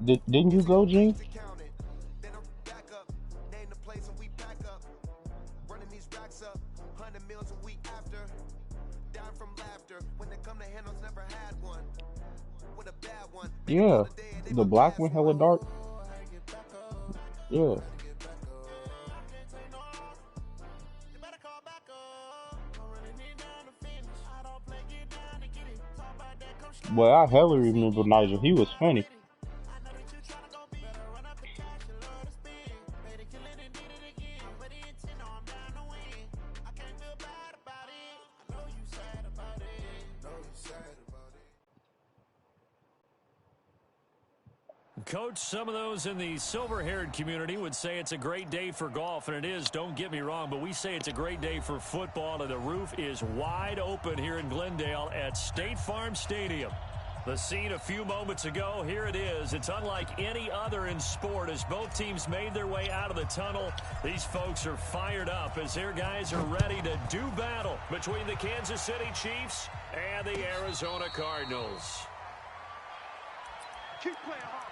Didn't you go, Gene? Yeah, the black one hella dark. Yeah. Well, I hella remember Nigel. He was funny. Coach, some of those in the silver-haired community would say it's a great day for golf, and it is, don't get me wrong, but we say it's a great day for football, and the roof is wide open here in Glendale at State Farm Stadium. The scene a few moments ago, here it is. It's unlike any other in sport as both teams made their way out of the tunnel. These folks are fired up as their guys are ready to do battle between the Kansas City Chiefs and the Arizona Cardinals. Keep playing hard.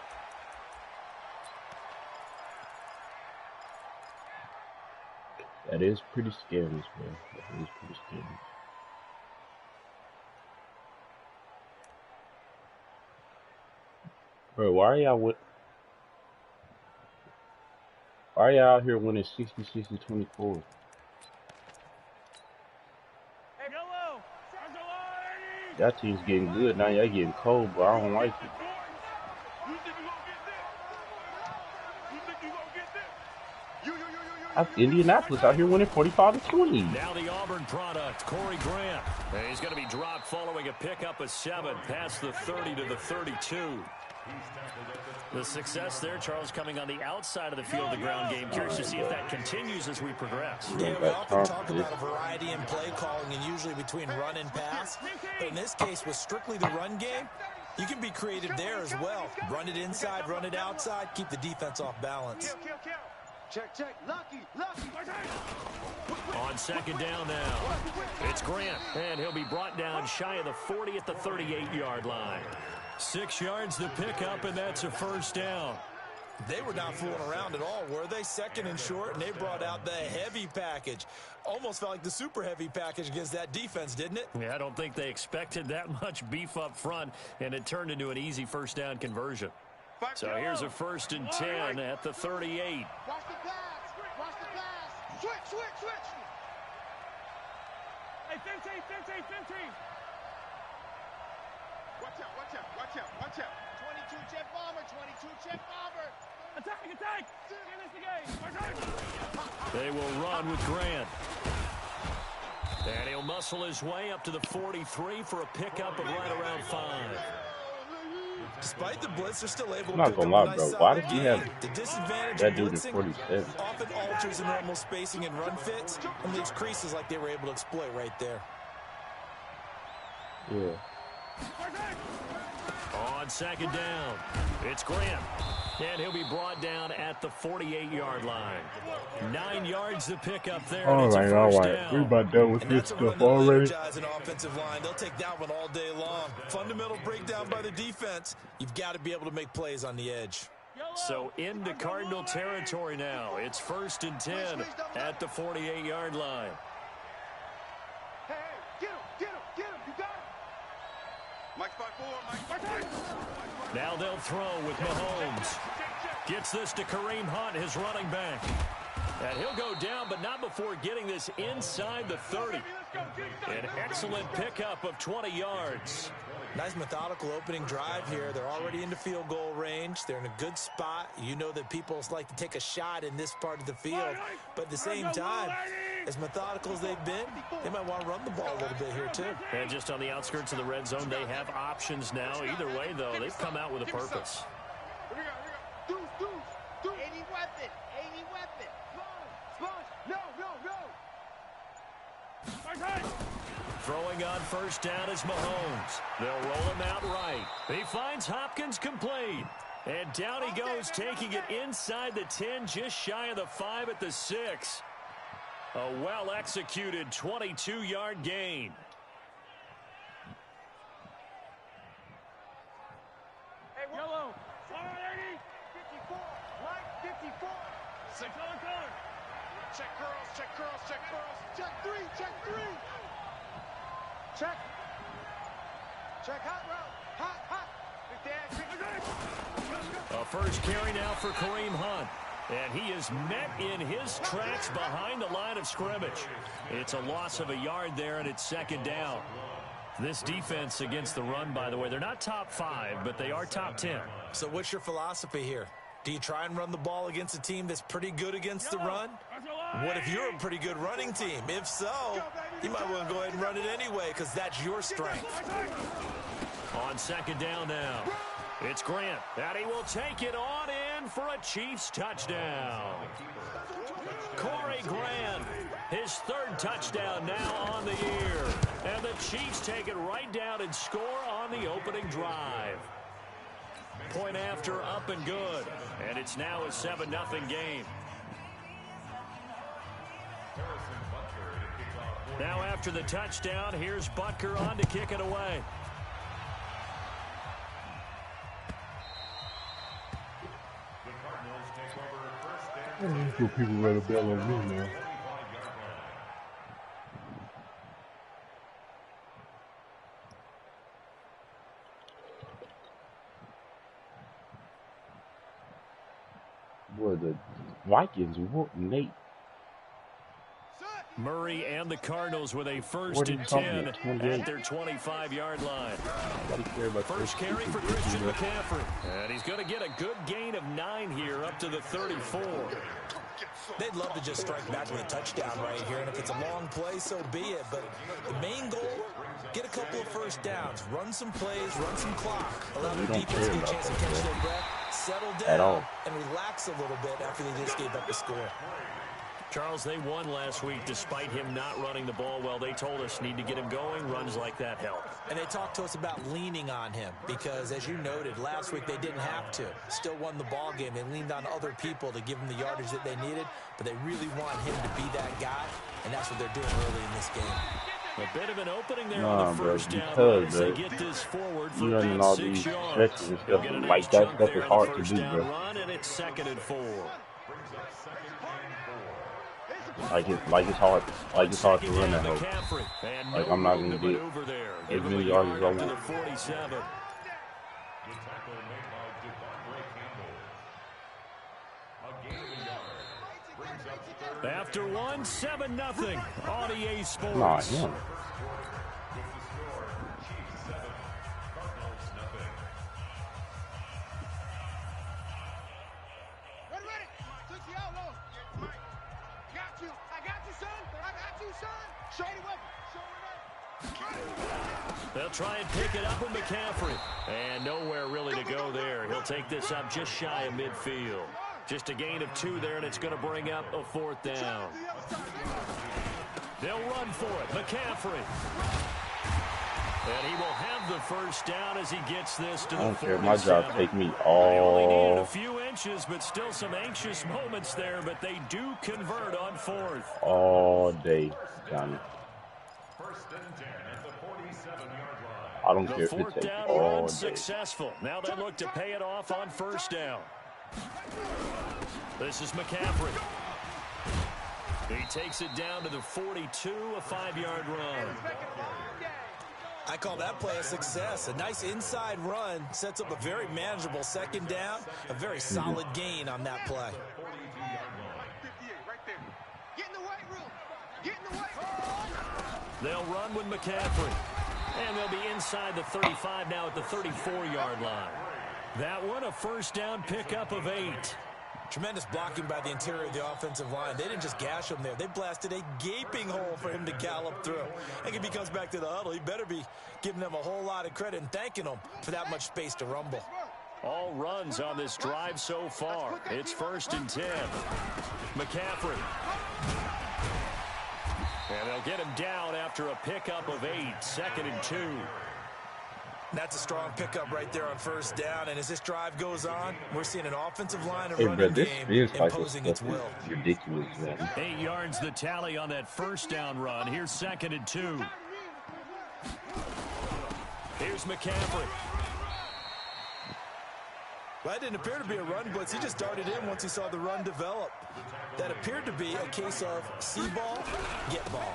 That is pretty scary, man. That is pretty scary. Bro, why are y'all out here winning 66-24? That team's getting good. Now y'all getting cold, but I don't like it. Indianapolis out here winning 45-20. Now the Auburn product, Corey Grant. He's going to be dropped following a pickup of 7 past the 30 to the 32. The success there, Charles, coming on the outside of the field, the ground game. Curious to see if that continues as we progress. Yeah, we often talk about a variety in play calling and usually between run and pass. But in this case, with strictly the run game, you can be creative there as well. Run it inside, run it outside, keep the defense off balance. Check, check. Lucky. On second down now, it's Grant, and he'll be brought down shy of the 40 at the 38-yard line. 6 yards the pickup, and that's a first down. They were not fooling around at all, were they? Second and short, and they brought out the heavy package. Almost felt like the super heavy package against that defense, didn't it? Yeah, I don't think they expected that much beef up front, and it turned into an easy first down conversion. So here's a 1st and 10 at the 38. Watch the pass. Switch. Hey, 15. Watch out. 22 jet bomber. Attack. They will run with Grant. And he'll muscle his way up to the 43 for a pickup of right around 5. Despite the blitz, they're still able to I'm not gonna lie, bro. Why did you have the disadvantage that of dude at blitzing 47? often alters the normal spacing and run fits and leaves creases like they were able to exploit right there. Yeah. On second down, it's Grant. And he'll be brought down at the 48-yard line. 9 yards to pick up there. All right. We're about done with this stuff already. An offensive line. They'll take that one all day long. Fundamental breakdown by the defense. You've got to be able to make plays on the edge. So into Cardinal territory now. It's 1st and 10 at the 48-yard line. Hey, get him. You got it. Mike's by 4. Now they'll throw with Mahomes. Gets this to Kareem Hunt, his running back. And he'll go down, but not before getting this inside the 30. An excellent pickup of 20 yards. Nice methodical opening drive here. They're already into field goal range. They're in a good spot. You know that people like to take a shot in this part of the field. But at the same time, as methodical as they've been, they might want to run the ball a little bit here too. And just on the outskirts of the red zone, they have options now. Either way, though, they've come out with a purpose. Here we go. Deuce. Any weapon. No. Throwing on first down is Mahomes. They'll roll him out right. He finds Hopkins complete. And down he goes, taking it inside the 10, just shy of the 5 at the 6. A well-executed 22-yard gain. Yellow. 54. Right, 54. Six on color. Check curls, check curls, check curls. Check three, check three. Check. Check hot route. Hot, hot. Big dad, A first carry now for Kareem Hunt. And he is met in his tracks behind the line of scrimmage. It's a loss of a yard there, and it's second down. This defense against the run, by the way, they're not top 5, but they are top 10. So what's your philosophy here? Do you try and run the ball against a team that's pretty good against the run? What if you're a pretty good running team? If so, you might want to go ahead and run it anyway because that's your strength. On second down now, it's Grant, and he will take it on in for a Chiefs touchdown. Corey Grant, his third touchdown now on the year. And the Chiefs take it right down and score on the opening drive. Point after, up and good. And it's now a 7-0 game. Now after the touchdown, here's Butker on to kick it away. People run a bell on me now. Boy, the Vikings whooped Nate. Murray and the Cardinals with a first and 10 at their 25-yard line. First carry for Christian McCaffrey. And he's going to get a good gain of 9 here up to the 34. They'd love to just strike back with a touchdown right here, and if it's a long play, so be it. But the main goal, get a couple of first downs, run some plays, run some clock, allow the defense to get a chance to catch their breath, settle down, and relax a little bit after they just gave up a score. Charles, they won last week despite him not running the ball well. They told us need to get him going. Runs like that help. And they talked to us about leaning on him because, as you noted, last week they didn't have to. Still won the ball game. They leaned on other people to give them the yardage that they needed, but they really want him to be that guy, and that's what they're doing early in this game. A bit of an opening there on the first down. They get this forward for running all these stretches and stuff like that. Stuff is hard to do, bro. Run, and it's 2nd and 4. Like it's hard to run that hole. Like I'm not gonna get as many yards as I want. After 1, 7-0 on EA Sports. Nah, yeah. They'll try and pick it up with McCaffrey. And nowhere really to go there. He'll take this up just shy of midfield. Just a gain of 2 there, and it's going to bring up a 4th down. They'll run for it. McCaffrey. And he will have the first down as he gets this to the 47. I don't care. My job take me They only needed a all few inches, but still some anxious moments there. But they do convert on 4th. day, Johnny. I don't care if it takes all day. Successful. Now they look to pay it off on first down. This is McCaffrey. He takes it down to the 42, a 5-yard run. I call that play a success. A nice inside run sets up a very manageable second down. A very solid gain on that play. They'll run with McCaffrey. And they'll be inside the 35 now at the 34-yard line. That one, a first down pickup of 8. Tremendous blocking by the interior of the offensive line. They didn't just gash him there. They blasted a gaping hole for him to gallop through. I think if he comes back to the huddle, he better be giving them a whole lot of credit and thanking them for that much space to rumble. All runs on this drive so far. It's 1st and 10. McCaffrey. And they'll get him down after a pickup of 8, 2nd and 2. That's a strong pickup right there on first down. And as this drive goes on, we're seeing an offensive line and running game imposing its will. Ridiculous, man. 8 yards the tally on that first down run. Here's 2nd and 2. Here's McCaffrey. Well, that didn't appear to be a run blitz. He just darted in once he saw the run develop. That appeared to be a case of see ball, get ball.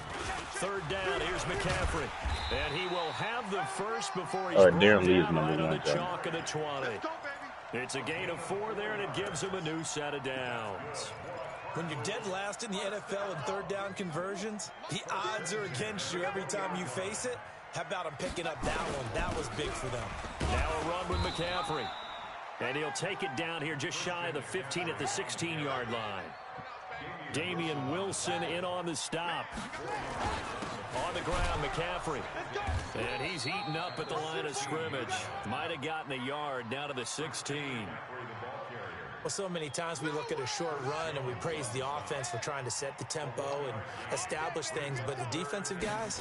Third down, here's McCaffrey. And he will have the first before he's Darren Lee is down right number on the 1. chalk of the 20. It's a gain of 4 there, and it gives him a new set of downs. When you're dead last in the NFL in third down conversions, the odds are against you every time you face it. How about him picking up that one? That was big for them. Now a run with McCaffrey. And he'll take it down here just shy of the 15 at the 16-yard line. Damian Wilson in on the stop. On the ground, McCaffrey. And he's heating up at the line of scrimmage. Might have gotten a yard down to the 16. Well, so many times we look at a short run and we praise the offense for trying to set the tempo and establish things, but the defensive guys,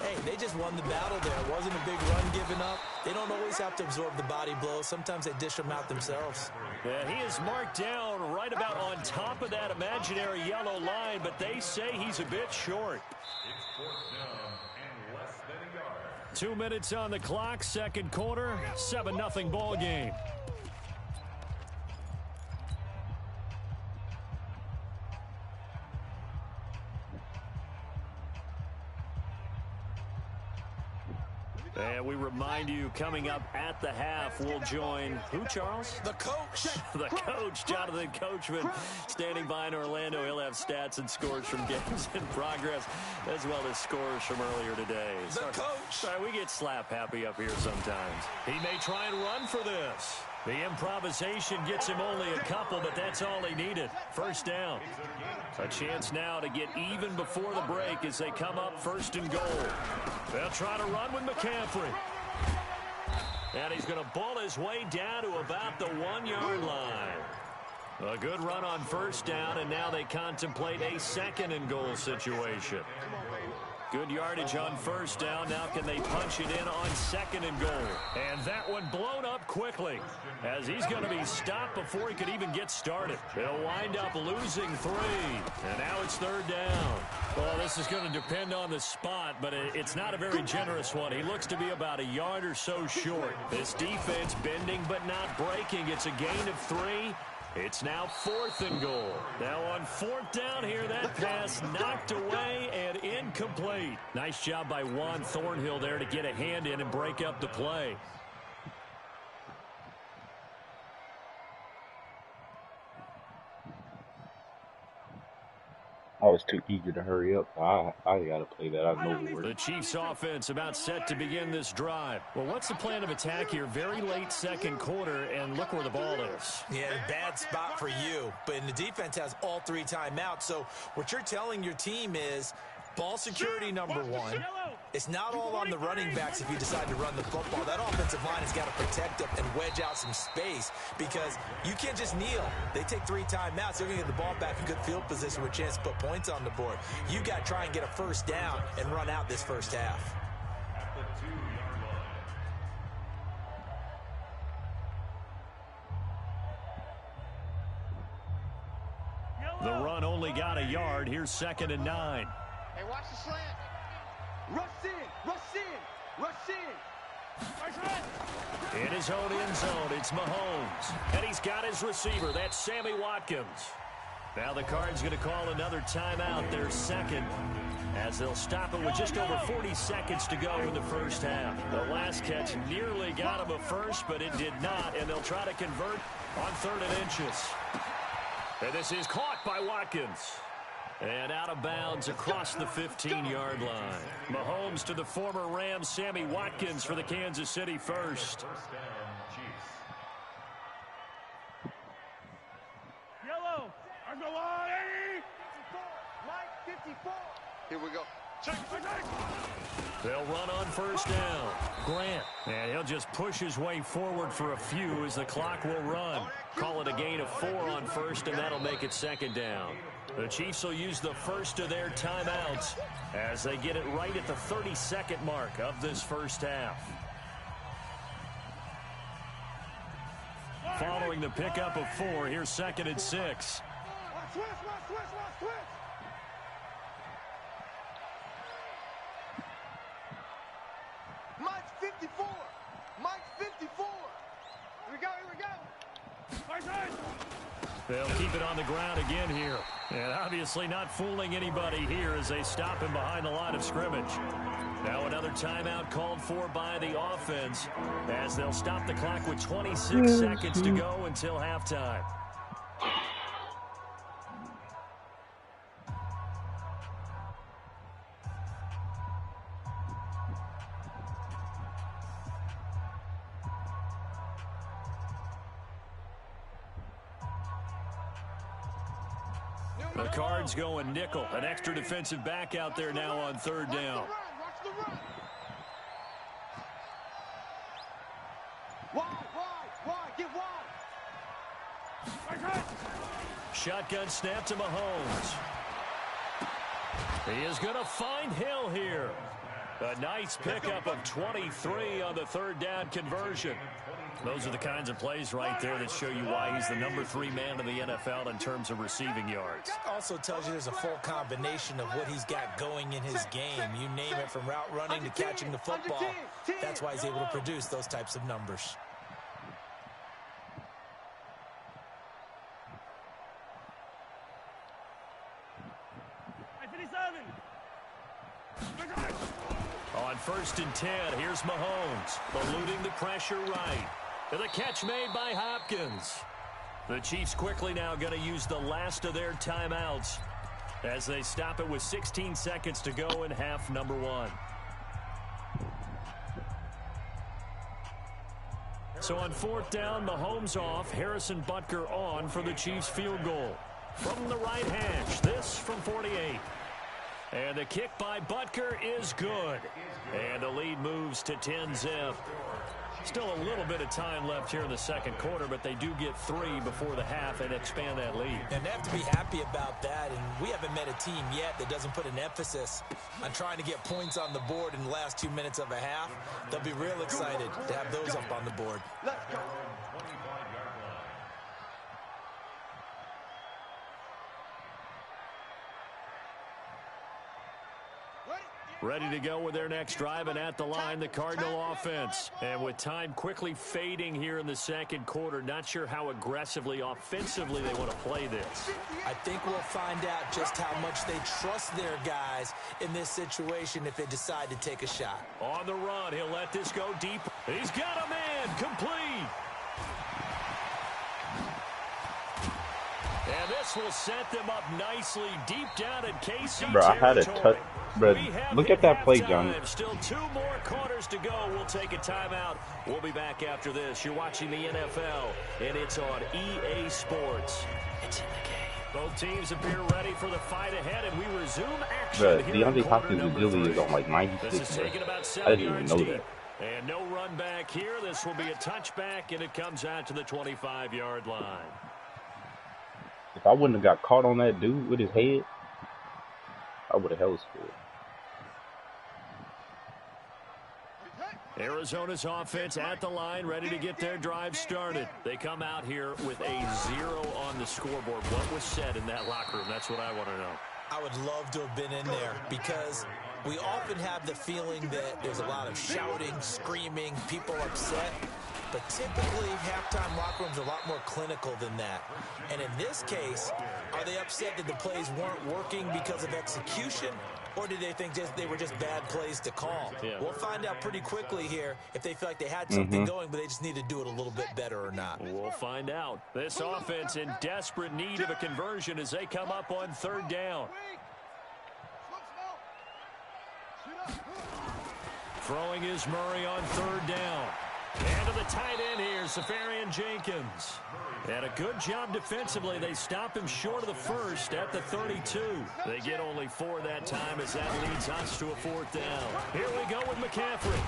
hey, they just won the battle there. It wasn't a big run given up. They don't always have to absorb the body blows. Sometimes they dish them out themselves. Yeah, he is marked down right about on top of that imaginary yellow line, but they say he's a bit short. 2 minutes on the clock, second quarter, 7-0 ball game. And we remind you, coming up at the half, we'll join who, Charles? The coach. The coach, Jonathan Coachman, standing by in Orlando. He'll have stats and scores from games in progress, as well as scores from earlier today. The coach. Sorry, we get slap happy up here sometimes. He may try and run for this. The improvisation gets him only a couple, but that's all he needed. First down. A chance now to get even before the break as they come up first and goal. They'll try to run with McCaffrey. And he's going to bull his way down to about the 1-yard line. A good run on first down, and now they contemplate a second and goal situation. Good yardage on first down. Now can they punch it in on second and goal? And that one blown up quickly as he's going to be stopped before he could even get started. They'll wind up losing 3. And now it's third down. Well, this is going to depend on the spot, but it's not a very generous one. He looks to be about a yard or so short. This defense bending but not breaking. It's a gain of 3. It's now 4th and goal. Now on 4th down here, that pass knocked away and incomplete. Nice job by Juan Thornhill there to get a hand in and break up the play. I was too eager to hurry up. I got to play that. I know where. The Chiefs offense about set to begin this drive. Well, what's the plan of attack here? Very late second quarter, and look where the ball is. Yeah, bad spot for you. But the defense has all 3 timeouts. So what you're telling your team is ball security number 1. It's not all on the running backs if you decide to run the football. That offensive line has got to protect up and wedge out some space because you can't just kneel. They take 3 timeouts. They're going to get the ball back in good field position with a chance to put points on the board. You got to try and get a first down and run out this first half. The run only got a yard. Here's 2nd and 9. Hey, watch the slant. Rush in, rush in, rush in. In his own end zone, it's Mahomes. And he's got his receiver. That's Sammy Watkins. Now the Cards going to call another timeout, their second, as they'll stop it with just over 40 seconds to go in the first half. The last catch nearly got him a first, but it did not, and they'll try to convert on 3rd and inches. And this is caught by Watkins. And out of bounds across the 15-yard line. Mahomes to the former Rams, Sammy Watkins for the Kansas City first. Yellow. I'm going on. 54. Here we go. Check. They'll run on first down. Grant. And he'll just push his way forward for a few as the clock will run. Call it a gain of 4 on first, and that'll make it 2nd down. The Chiefs will use the first of their timeouts as they get it right at the 32nd mark of this first half. Following the pickup of 4, here's 2nd and 6. Switch. Mike's 54. Mike's 54. Here we go. They'll keep it on the ground again here. And obviously not fooling anybody here as they stop him behind the line of scrimmage. Now another timeout called for by the offense as they'll stop the clock with 26 seconds to go until halftime. The Cards going nickel. An extra defensive back out there now on third down. Shotgun snap to Mahomes. He is going to find Hill here. A nice pickup of 23 on the third down conversion. Those are the kinds of plays right there that show you why he's the #3 man in the NFL in terms of receiving yards. Also tells you there's a full combination of what he's got going in his game. You name it, from route running to catching the football. That's why he's able to produce those types of numbers. On 1st and 10, here's Mahomes, eluding the pressure right. And the catch made by Hopkins. The Chiefs quickly now going to use the last of their timeouts as they stop it with 16 seconds to go in half number 1. So on 4th down, Mahomes off, Harrison Butker on for the Chiefs field goal. From the right hash, this from 48. And the kick by Butker is good. And the lead moves to 10-zip. Still a little bit of time left here in the second quarter, but they do get 3 before the half and expand that lead. And they have to be happy about that. And we haven't met a team yet that doesn't put an emphasis on trying to get points on the board in the last 2 minutes of a half. They'll be real excited to have those up on the board. Let's go. Ready to go with their next drive, and at the line, the Cardinal offense. And with time quickly fading here in the second quarter, not sure how aggressively, offensively they want to play this. I think we'll find out just how much they trust their guys in this situation if they decide to take a shot. On the run, he'll let this go deep. He's got a man, complete. And this will set them up nicely deep down in KC Bro, I had a territory. Bro, look at that play, John. Still 2 more quarters to go. We'll take a timeout. We'll be back after this. You're watching the NFL, and it's on EA Sports. It's in the game. Both teams appear ready for the fight ahead, and we resume action. Bro, DeAndre Hopkins' agility is on like 96. This is taking about 7 I didn't even yards know deep. that. And no run back here. This will be a touchback, and it comes out to the 25-yard line. If I wouldn't have got caught on that dude with his head, I would have held scared. Arizona's offense at the line, ready to get their drive started. They come out here with a 0 on the scoreboard. What was said in that locker room? That's what I want to know. I would love to have been in there because we often have the feeling that there's a lot of shouting, screaming, people upset. But typically, halftime locker rooms are a lot more clinical than that. And in this case, are they upset that the plays weren't working because of execution? Or did they think they were just bad plays to call? Yeah. We'll find out pretty quickly here if they feel like they had something going, but they just need to do it a little bit better or not. We'll find out. This offense in desperate need of a conversion as they come up on 3rd down. Throwing is Murray on 3rd down. And to the tight end here, Safarian Jenkins. And a good job defensively. They stop him short of the first at the 32. They get only 4 that time as that leads us to a 4th down. Here we go with McCaffrey.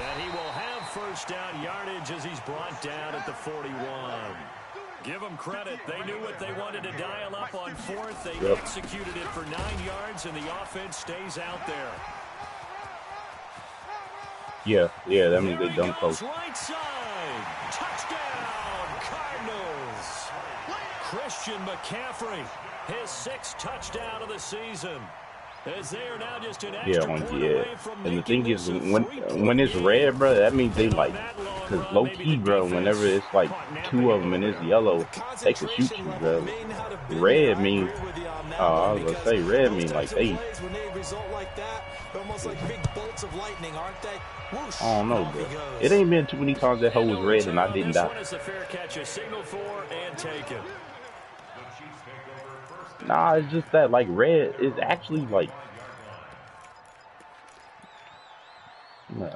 And he will have 1st down yardage as he's brought down at the 41. Give them credit. They knew what they wanted to dial up on 4th. They executed it for 9 yards, and the offense stays out there. Yeah, that means they done close. Right side. Touchdown, Cardinals. Christian McCaffrey, his 6th touchdown of the season. As they are now just an extra point away from and the thing is, when it's red, bro, that means they like Cause low key, bro, whenever it's like two of them and it's yellow, they can shoot you, bro. Red mean, I was gonna say red mean like they. I don't know, bro. It ain't been too many times that hoe was red and I didn't die. Nah, it's just that like red is actually like, nah.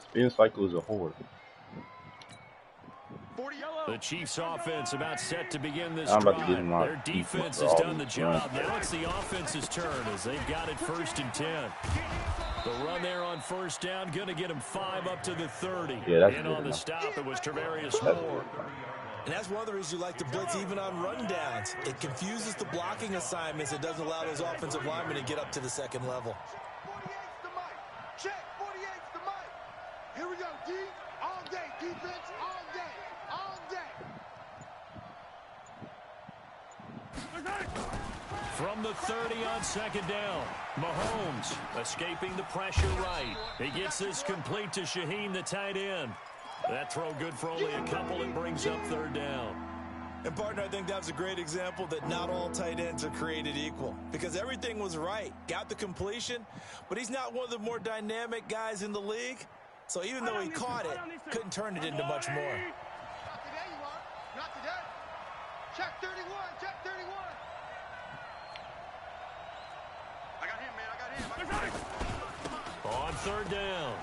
Spin cycle is a horde. The Chiefs' offense about set to begin this I'm about drive. to get Their defense has done the job. Now it's the offense's turn as they've got it 1st and 10. The run there on 1st down, going to get him 5 up to the 30. Yeah, that's and good on the enough. stop, it was Travarius Moore. And that's one of the reasons you like to blitz even on rundowns. It confuses the blocking assignments. It doesn't allow those offensive linemen to get up to the second level. 48's the mic. Check, 48's the mic. Here we go, D. All day, defense, all day, all day. From the 30 on 2nd down, Mahomes escaping the pressure right. He gets this complete to Shaheen, the tight end. That throw good for only a couple and brings up 3rd down. And, partner, I think that was a great example that not all tight ends are created equal because everything was right. Got the completion, but he's not one of the more dynamic guys in the league. So even though he caught it, couldn't turn it into much more. Not today, you want. Not today. Check 31, check 31. I got him, man, I got him. On 3rd down,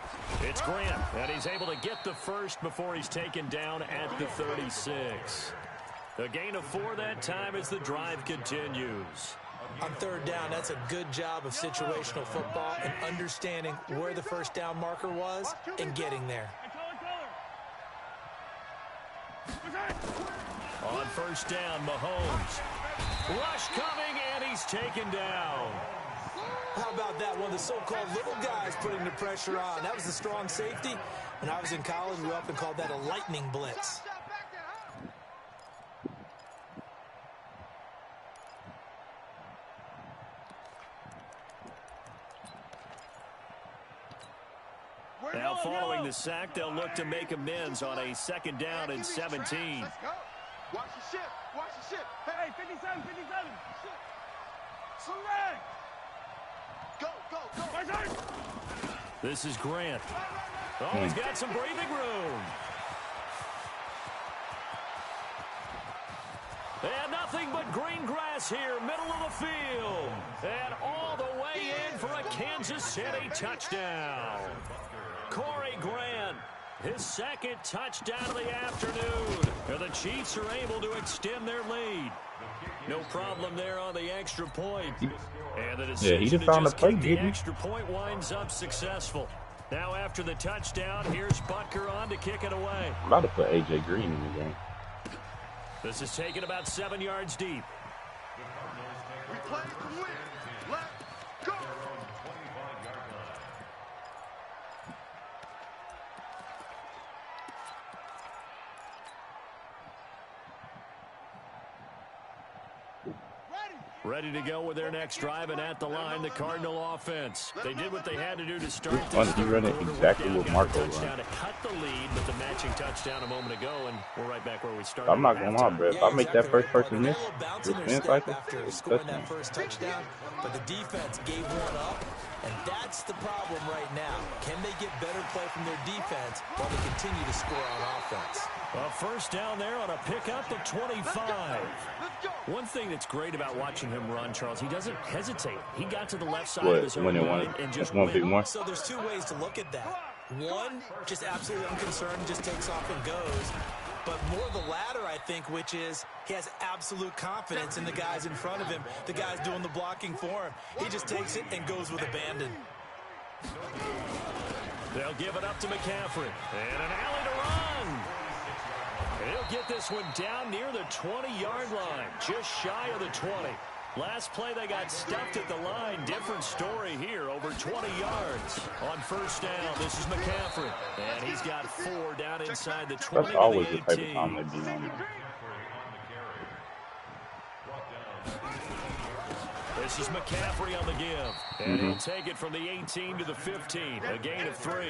it's Grant, and he's able to get the first before he's taken down at the 36. A gain of 4 that time as the drive continues. On 3rd down, that's a good job of situational football and understanding where the 1st down marker was and getting there. On 1st down, Mahomes. Rush coming, and he's taken down. How about that? One of the so-called little guys putting the pressure on. That was the strong safety. When I was in college, we often called that a lightning blitz. Now following the sack, they'll look to make amends on a 2nd down and 17. Let's go. Watch the ship. Watch the ship. Hey, 57, 57. Select. Go, go, go. This is Grant. Oh, he's got some breathing room. And nothing but green grass here, middle of the field. And all the way in for a Kansas City touchdown. Corey Grant, his 2nd touchdown of the afternoon. And the Chiefs are able to extend their lead. No problem there on the extra point. And the decision he just found a play, the extra point winds up successful. Now after the touchdown, here's Butker on to kick it away. I'm about to put AJ Green in the game. This is taken about 7 yards deep. We play to win. Let's go. Ready to go with their next drive, and at the line, the Cardinal offense. They did what they had to do to start this. He ran it exactly what Marco ran. To cut the lead with the matching touchdown a moment ago, and we're right back where we started. I'm not gonna lie, bro. If I make that first person miss, the spin cycle after scoring that first touchdown, but the defense gave one up, and that's the problem right now. Can they get better play from their defense while they continue to score on offense? A 1st down there on a pickup of 25. One thing that's great about watching him run, Charles, he doesn't hesitate. He got to the left side of his own line and just went. So there's 2 ways to look at that. One, just absolutely unconcerned, just takes off and goes. But more the latter, I think, which is he has absolute confidence in the guys in front of him, the guys doing the blocking for him. He just takes it and goes with abandon. They'll give it up to McCaffrey. And an alley to run. He'll get this one down near the 20-yard line, just shy of the 20. Last play, they got stuffed at the line. Different story here, over 20 yards. On 1st down, this is McCaffrey. And he's got 4 down inside the 20. That's always the type of time they be on. The This is McCaffrey on the give. And he'll take it from the 18 to the 15. A gain of 3.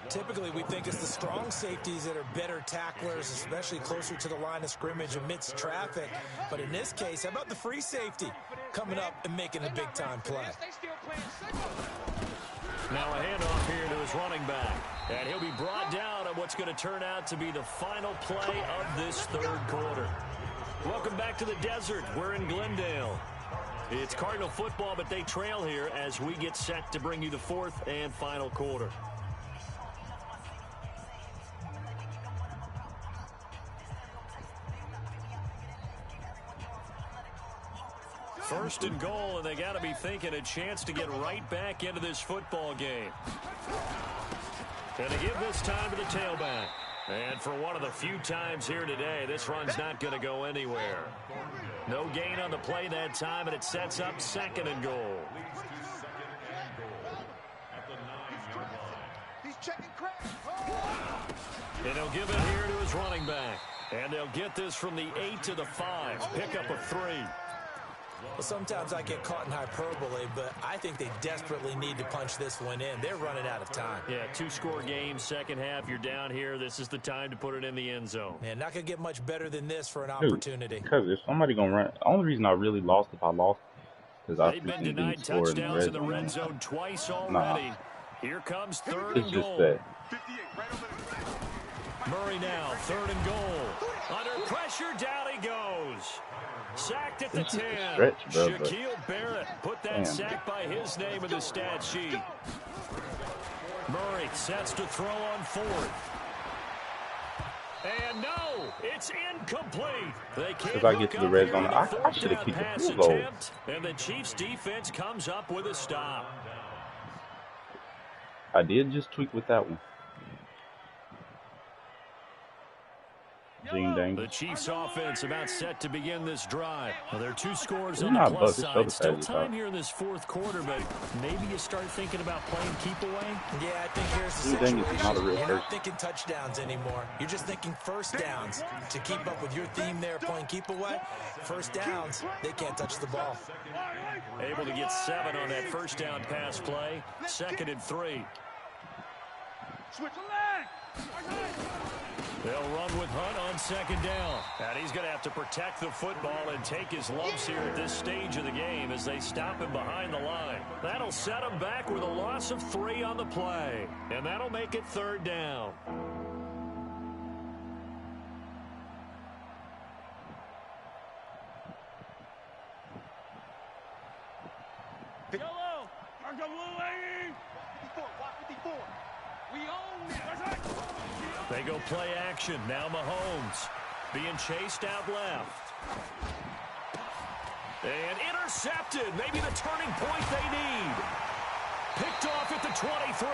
Typically, we think it's the strong safeties that are better tacklers, especially closer to the line of scrimmage amidst traffic. But in this case, how about the free safety coming up and making a big-time play? Now a handoff here to his running back. And he'll be brought down on what's going to turn out to be the final play of this third quarter. Welcome back to the desert. We're in Glendale. It's Cardinal football, but they trail here as we get set to bring you the fourth and final quarter. First and goal, and they got to be thinking a chance to get right back into this football game. And they give this time to the tailback. And for one of the few times here today, this run's not going to go anywhere. No gain on the play that time, and it sets up second and goal. And they'll give it here to his running back. And they'll get this from the 8 to the 5. Pickup of 3. Well, sometimes I get caught in hyperbole, but I think they desperately need to punch this one in. They're running out of time. Yeah, 2-score game, second half. You're down here. This is the time to put it in the end zone. Man, not going to get much better than this for an opportunity. Because if somebody going to run, the only reason I really lost if I lost is They've been denied touchdowns in the red zone twice already. Here comes third and goal. Murray now, third and goal. Under pressure, down he goes. Sacked at the 10. Shaquille Barrett put that sack by his name in the stat sheet. Murray sets to throw on fourth. And no, it's incomplete. They can't if I get to the red zone, I should have kicked the field goal. And the Chiefs defense comes up with a stop. I did just tweak with that one. The Chiefs offense about set to begin this drive. Well, there are 2 scores on the plus side. Still time here in this fourth quarter, but maybe you start thinking about playing keep away. Yeah, I think here's the situation. You're not thinking touchdowns anymore. You're just thinking first downs. To keep up with your theme there, playing keep away, first downs, they can't touch the ball. Able to get 7 on that first down pass play. Second and 3. Switch a leg. They'll run with Hunt on second down. And he's going to have to protect the football and take his lumps here at this stage of the game as they stop him behind the line. That'll set him back with a loss of 3 on the play. And that'll make it third down. Yellow. Mark the blue lane. 54. Block 54. We own it. They go play action. Now Mahomes being chased out left. And intercepted. Maybe the turning point they need. Picked off at the 23.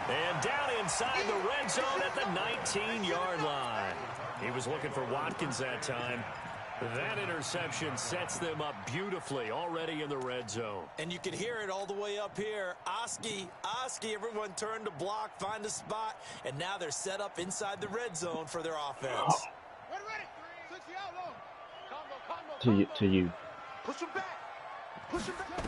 And down inside the red zone at the 19-yard line. He was looking for Watkins that time. That interception sets them up beautifully already in the red zone. And you can hear it all the way up here. Oski, everyone turned to block, find a spot, and now they're set up inside the red zone for their offense. To you. Push him back. Push him back.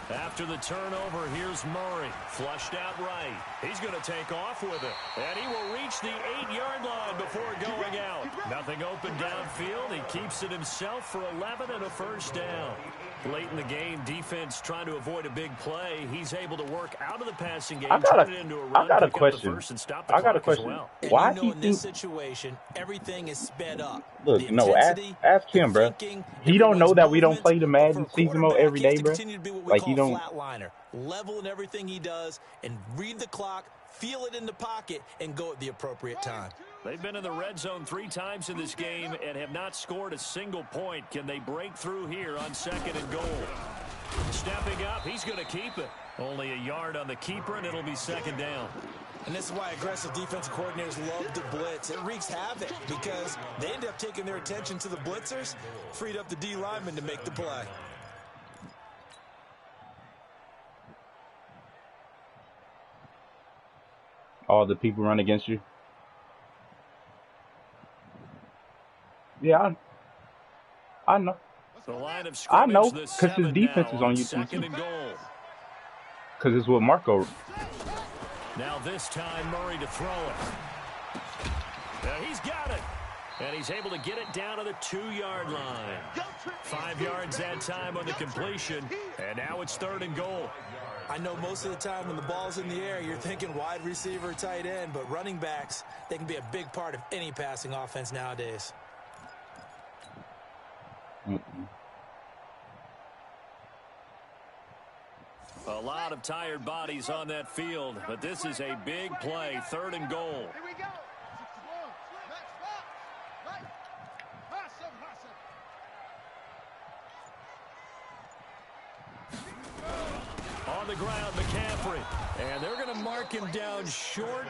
After the turnover, here's Murray. Flushed out right. He's going to take off with it. And he will reach the 8-yard line before going out. Nothing open downfield. He keeps it himself for 11 and a first down. Late in the game, defense trying to avoid a big play. He's able to work out of the passing game, turn it into a run, I got a question. I got a question. Well. Why do you think in this situation, everything is sped up? Look, no, ask him, bro. He don't know that we don't play the Madden season mode every day, bro. Like, he don't. Flatliner. Level in everything he does and read the clock, feel it in the pocket, and go at the appropriate time. They've been in the red zone 3 times in this game and have not scored a single point. Can they break through here on second and goal? Stepping up, he's going to keep it. Only a yard on the keeper, and it'll be second down. And this is why aggressive defensive coordinators love to blitz. It wreaks havoc because they end up taking their attention to the blitzers, freed up the D lineman to make the play. All the people run against you. Yeah, I know. The line of I know, scrimmage, the because his 7 defense now is on on YouTube too. 2nd and goal. Because it's with Marco. Now this time Murray to throw it. He's got it. And he's able to get it down to the 2-yard line. 5 yards that time on the completion. And now it's 3rd and goal. I know most of the time when the ball's in the air, you're thinking wide receiver, tight end, but running backs, they can be a big part of any passing offense nowadays. A lot of tired bodies on that field, but this is a big play, 3rd and goal. Here we go. On the ground, McCaffrey. And they're going to mark him down short,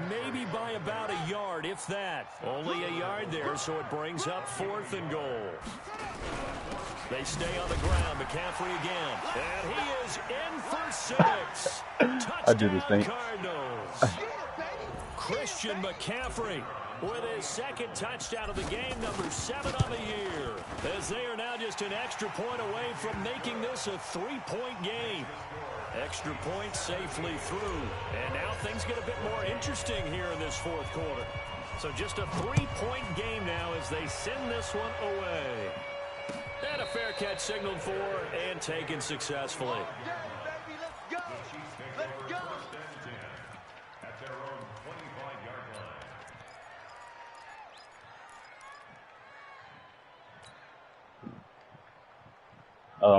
maybe by about a yard, if that. Only a yard there, so it brings up 4th and goal. They stay on the ground. McCaffrey again. And he is in for 6. I do the same. Cardinals. Christian McCaffrey with his 2nd touchdown of the game, number 7 on the year. As they are now just an extra point away from making this a 3-point game. Extra point safely through. And now things get a bit more interesting here in this 4th quarter. So just a 3-point game now as they send this one away. And a fair catch signaled for and taken successfully.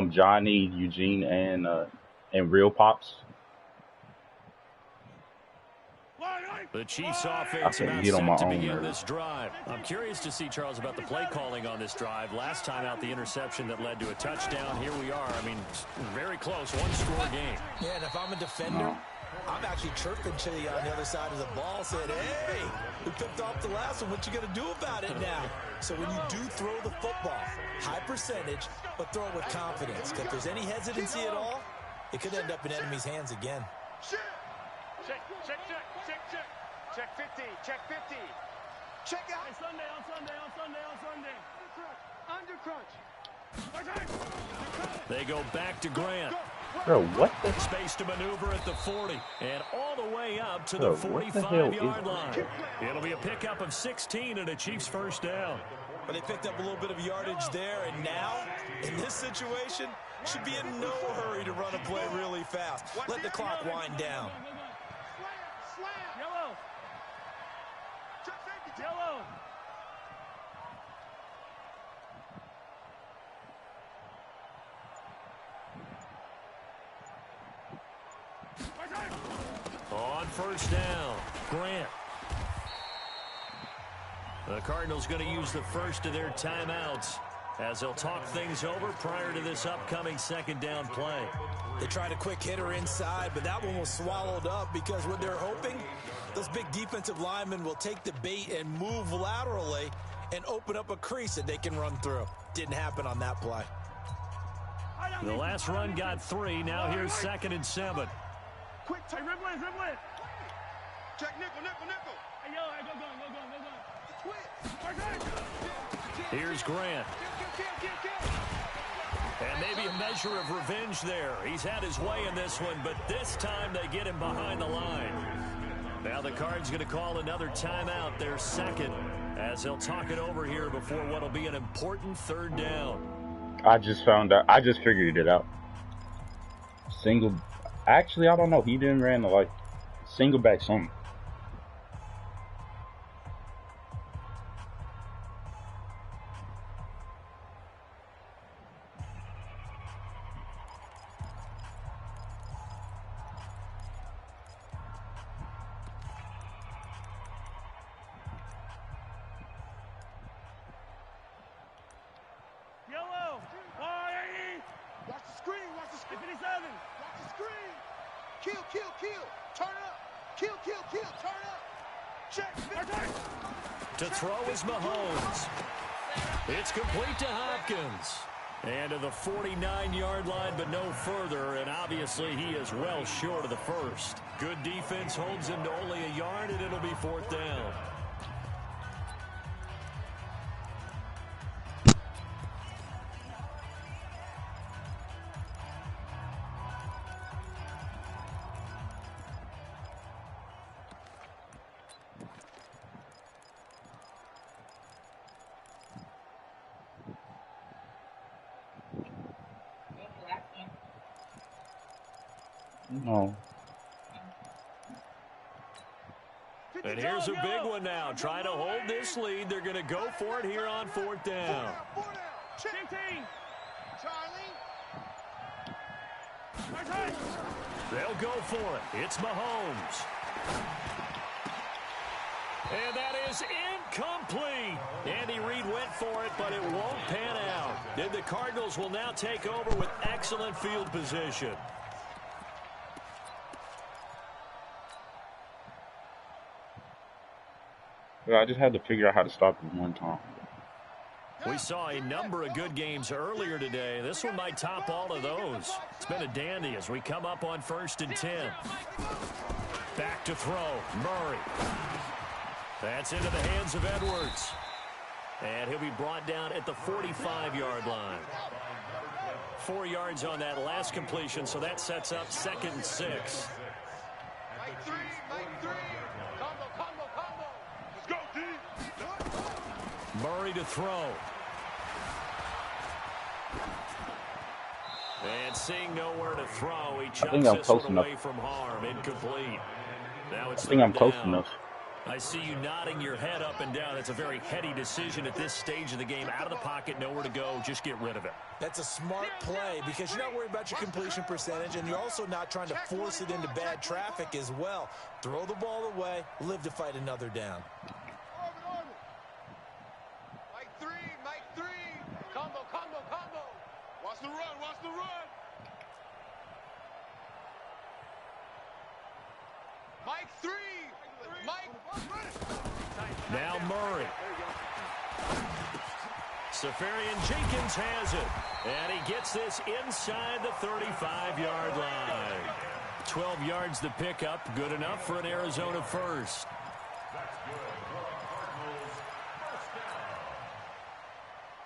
Johnny, Eugene, and Real Pops. The Chiefs offense about set to begin this drive. I'm curious to see, Charles, about the play calling on this drive. Last time out, the interception that led to a touchdown. Here we are. I mean, very close, 1-score game. Yeah, and if I'm a defender, I'm actually chirping to you on the other side of the ball, saying, hey, we picked off the last one. What you going to do about it now? So when you do throw the football, high percentage, but throw it with confidence. Because if there's any hesitancy at all, it could end up in enemy's hands again. Check, check, check, check, check. Check 50, check 50. Check out. Hey, Sunday, on Sunday, on Sunday, on Sunday. Under crunch. They go back to Grant. Bro, what the? Space to maneuver at the 40. And all the way up to the 45-yard line. It'll be a pickup of 16 and a Chiefs 1st down. But they picked up a little bit of yardage there, and now, in this situation, should be in no hurry to run a play really fast. Let the clock wind down. Yellow. Yellow. On 1st down, Grant. The Cardinals going to use the first of their timeouts as they'll talk things over prior to this upcoming 2nd down play. They tried a quick hitter inside, but that one was swallowed up because what they're hoping, those big defensive linemen will take the bait and move laterally and open up a crease that they can run through. Didn't happen on that play. The last run got 3. Now here's 2nd and 7. Quick, take rip it. Check nickel. Hey, yo, go. Here's Grant. And maybe a measure of revenge there. He's had his way in this one, but this time they get him behind the line. Now the Cards going to call another timeout, their 2nd, as they'll talk it over here before what'll be an important 3rd down. I just found out. I just figured it out. Actually, I don't know. He didn't run like single back something. To throw is Mahomes. It's complete to Hopkins. And to the 49-yard line, but no further. And obviously, he is well short of the first. Good defense holds him to only a yard, and it'll be 4th down. No. And here's a big one now. Trying to hold this lead. They're going to go for it here on 4th down. 15. Charlie. They'll go for it. It's Mahomes. And that is incomplete. Andy Reid went for it, but it won't pan out. And the Cardinals will now take over with excellent field position. Yeah, I just had to figure out how to stop him one time. We saw a number of good games earlier today. This one might top all of those. It's been a dandy as we come up on 1st and 10. Back to throw. Murray. That's into the hands of Edwards. And he'll be brought down at the 45-yard line. 4 yards on that last completion, so that sets up 2nd and 6. Make three. Combo. Let's go, D. Murray to throw. And seeing nowhere to throw, he chucks this one away from harm. Incomplete. Now it's I think I'm close enough. I see you nodding your head up and down. That's a very heady decision at this stage of the game. Out of the pocket, nowhere to go. Just get rid of it. That's a smart play because you're not worried about your completion percentage, and you're also not trying to force it into bad traffic as well. Throw the ball away, live to fight another down. Make three. Combo. Watch the run. Mike 3. Now Murray. Safarian Jenkins has it. And he gets this inside the 35-yard line. 12 yards to pick up. Good enough for an Arizona first.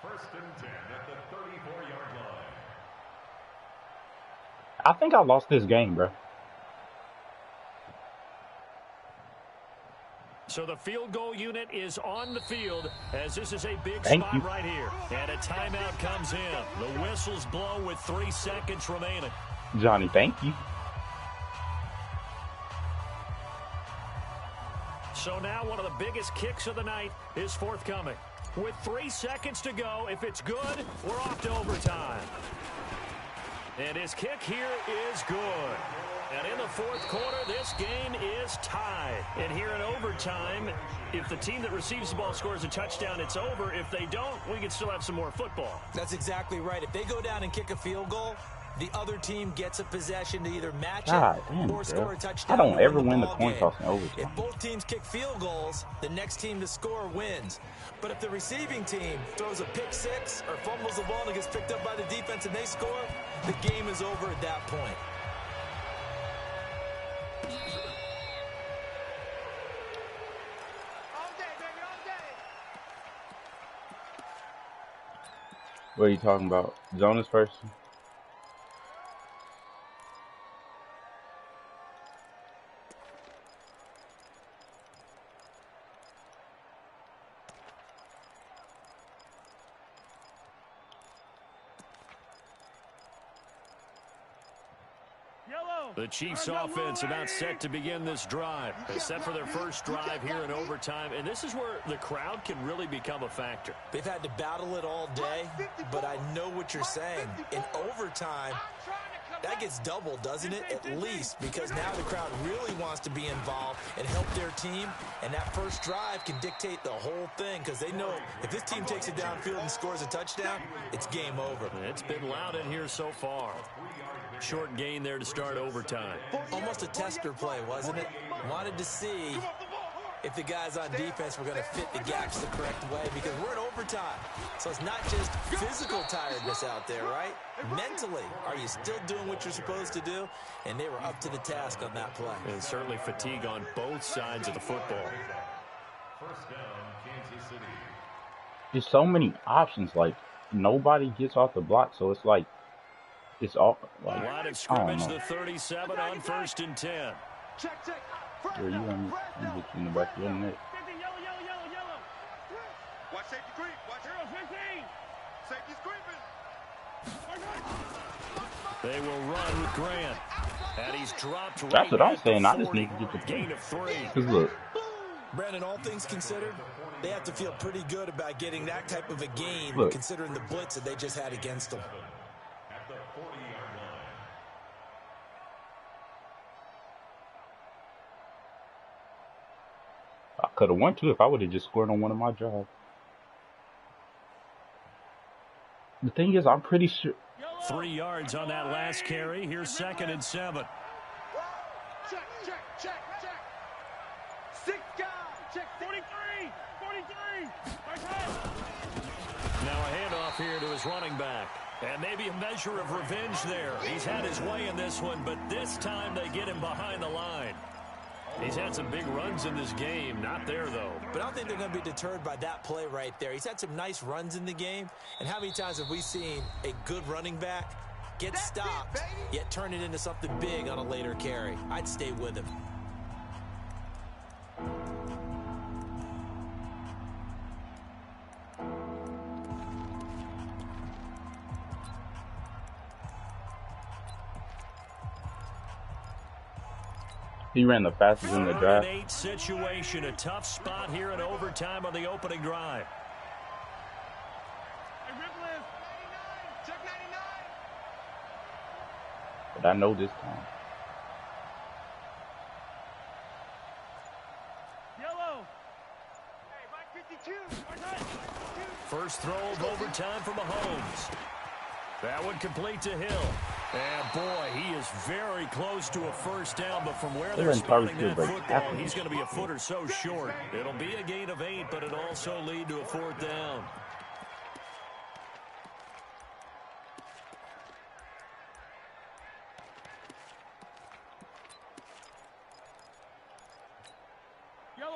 First and 10 at the 34-yard line. I think I lost this game, bro. So the field goal unit is on the field as this is a big Thank spot you. right here. And a timeout comes in. The whistles blow with 3 seconds remaining. Johnny, thank you. So now one of the biggest kicks of the night is forthcoming. With 3 seconds to go, if it's good, we're off to overtime. And his kick here is good. And in the 4th quarter, this game is tied. And here in overtime, if the team that receives the ball scores a touchdown, it's over. If they don't, we can still have some more football. That's exactly right. If they go down and kick a field goal, the other team gets a possession to either match it or score a touchdown. I don't ever win the coin toss in overtime. If both teams kick field goals, the next team to score wins. But if the receiving team throws a pick six or fumbles the ball and gets picked up by the defense and they score, the game is over at that point. What are you talking about? Jonas first? The Chiefs offense about set to begin this drive. They're set for their first drive here in overtime, and this is where the crowd can really become a factor. They've had to battle it all day, but I know what you're saying. In overtime, that gets doubled, doesn't it? At least, because now the crowd really wants to be involved and help their team, and that first drive can dictate the whole thing because they know if this team takes it downfield and scores a touchdown, it's game over. It's been loud in here so far. Short gain there to start overtime. Almost a tester play, wasn't it? Wanted to see if the guys on defense were going to fit the gaps the correct way because we're in overtime. So it's not just physical tiredness out there, right? Mentally, are you still doing what you're supposed to do? And they were up to the task on that play. And certainly fatigue on both sides of the football. First down, Kansas City. There's so many options. Like, nobody gets off the block, so it's like, it's all like, Line of scrimmage, the 37 on 1st and 10. Check. Where you want me to get you in the back of your neck? Watch safety creep. Watch 15. Safety's creeping. They will run with Grant. And he's dropped That's right what I'm at the saying. I just 40. need to get the Gain of 3. Cause look, Brandon, all things considered, they have to feel pretty good about getting that type of a gain, look. considering the blitz that they just had against them. At the 40-yard line. I could have won too if I would have just scored on one of my drives. The thing is, I'm pretty sure. 3 yards on that last carry. Here's 2nd and 7. Check, check, check, check. 6 guys. Check 43. 43. Now a handoff here to his running back. And maybe a measure of revenge there. He's had his way in this one, but this time they get him behind the line. He's had some big runs in this game. Not there, though. But I don't think they're going to be deterred by that play right there. He's had some nice runs in the game. And how many times have we seen a good running back get stopped, yet turn it into something big on a later carry? I'd stay with him. He ran the fastest in the draft. 8 situation, a tough spot here in overtime on the opening drive. Check 99. But I know this time. Yellow. Hey, Mike 52. First throw of overtime for Mahomes. That one complete to Hill. And boy, he is very close to a first down, but from where they're spotting that football, he's going to be a foot or so short. It'll be a gain of 8, but it'll also lead to a 4th down.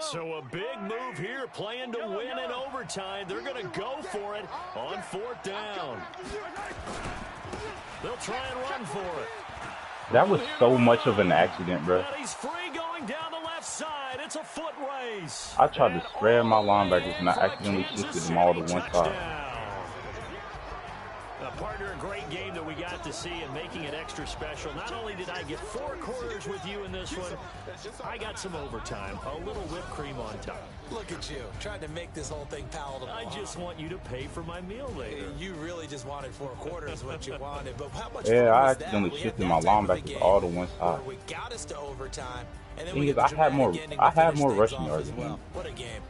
So a big move here, playing to win in overtime. They're going to go for it on 4th down. They'll try and run for it. That was so much of an accident, bro. And he's free going down the left side. It's a foot race. I tried to spread my linebackers and I accidentally shifted them all to one side. Partner, a great game that we got to see and making it extra special. Not only did I get 4 quarters with you in this one, I got some overtime, a little whipped cream on top. Look at you, trying to make this whole thing palatable. I just want you to pay for my meal later. You really just wanted 4 quarters what you wanted, but how much Yeah, fun I was that? accidentally We had shifted that my type of a linebackers game all to one side. where we got us to overtime, and then Thing we is, get the I had more- dramatic ending I to had finish more things rushing off yards as than well. him. What a game.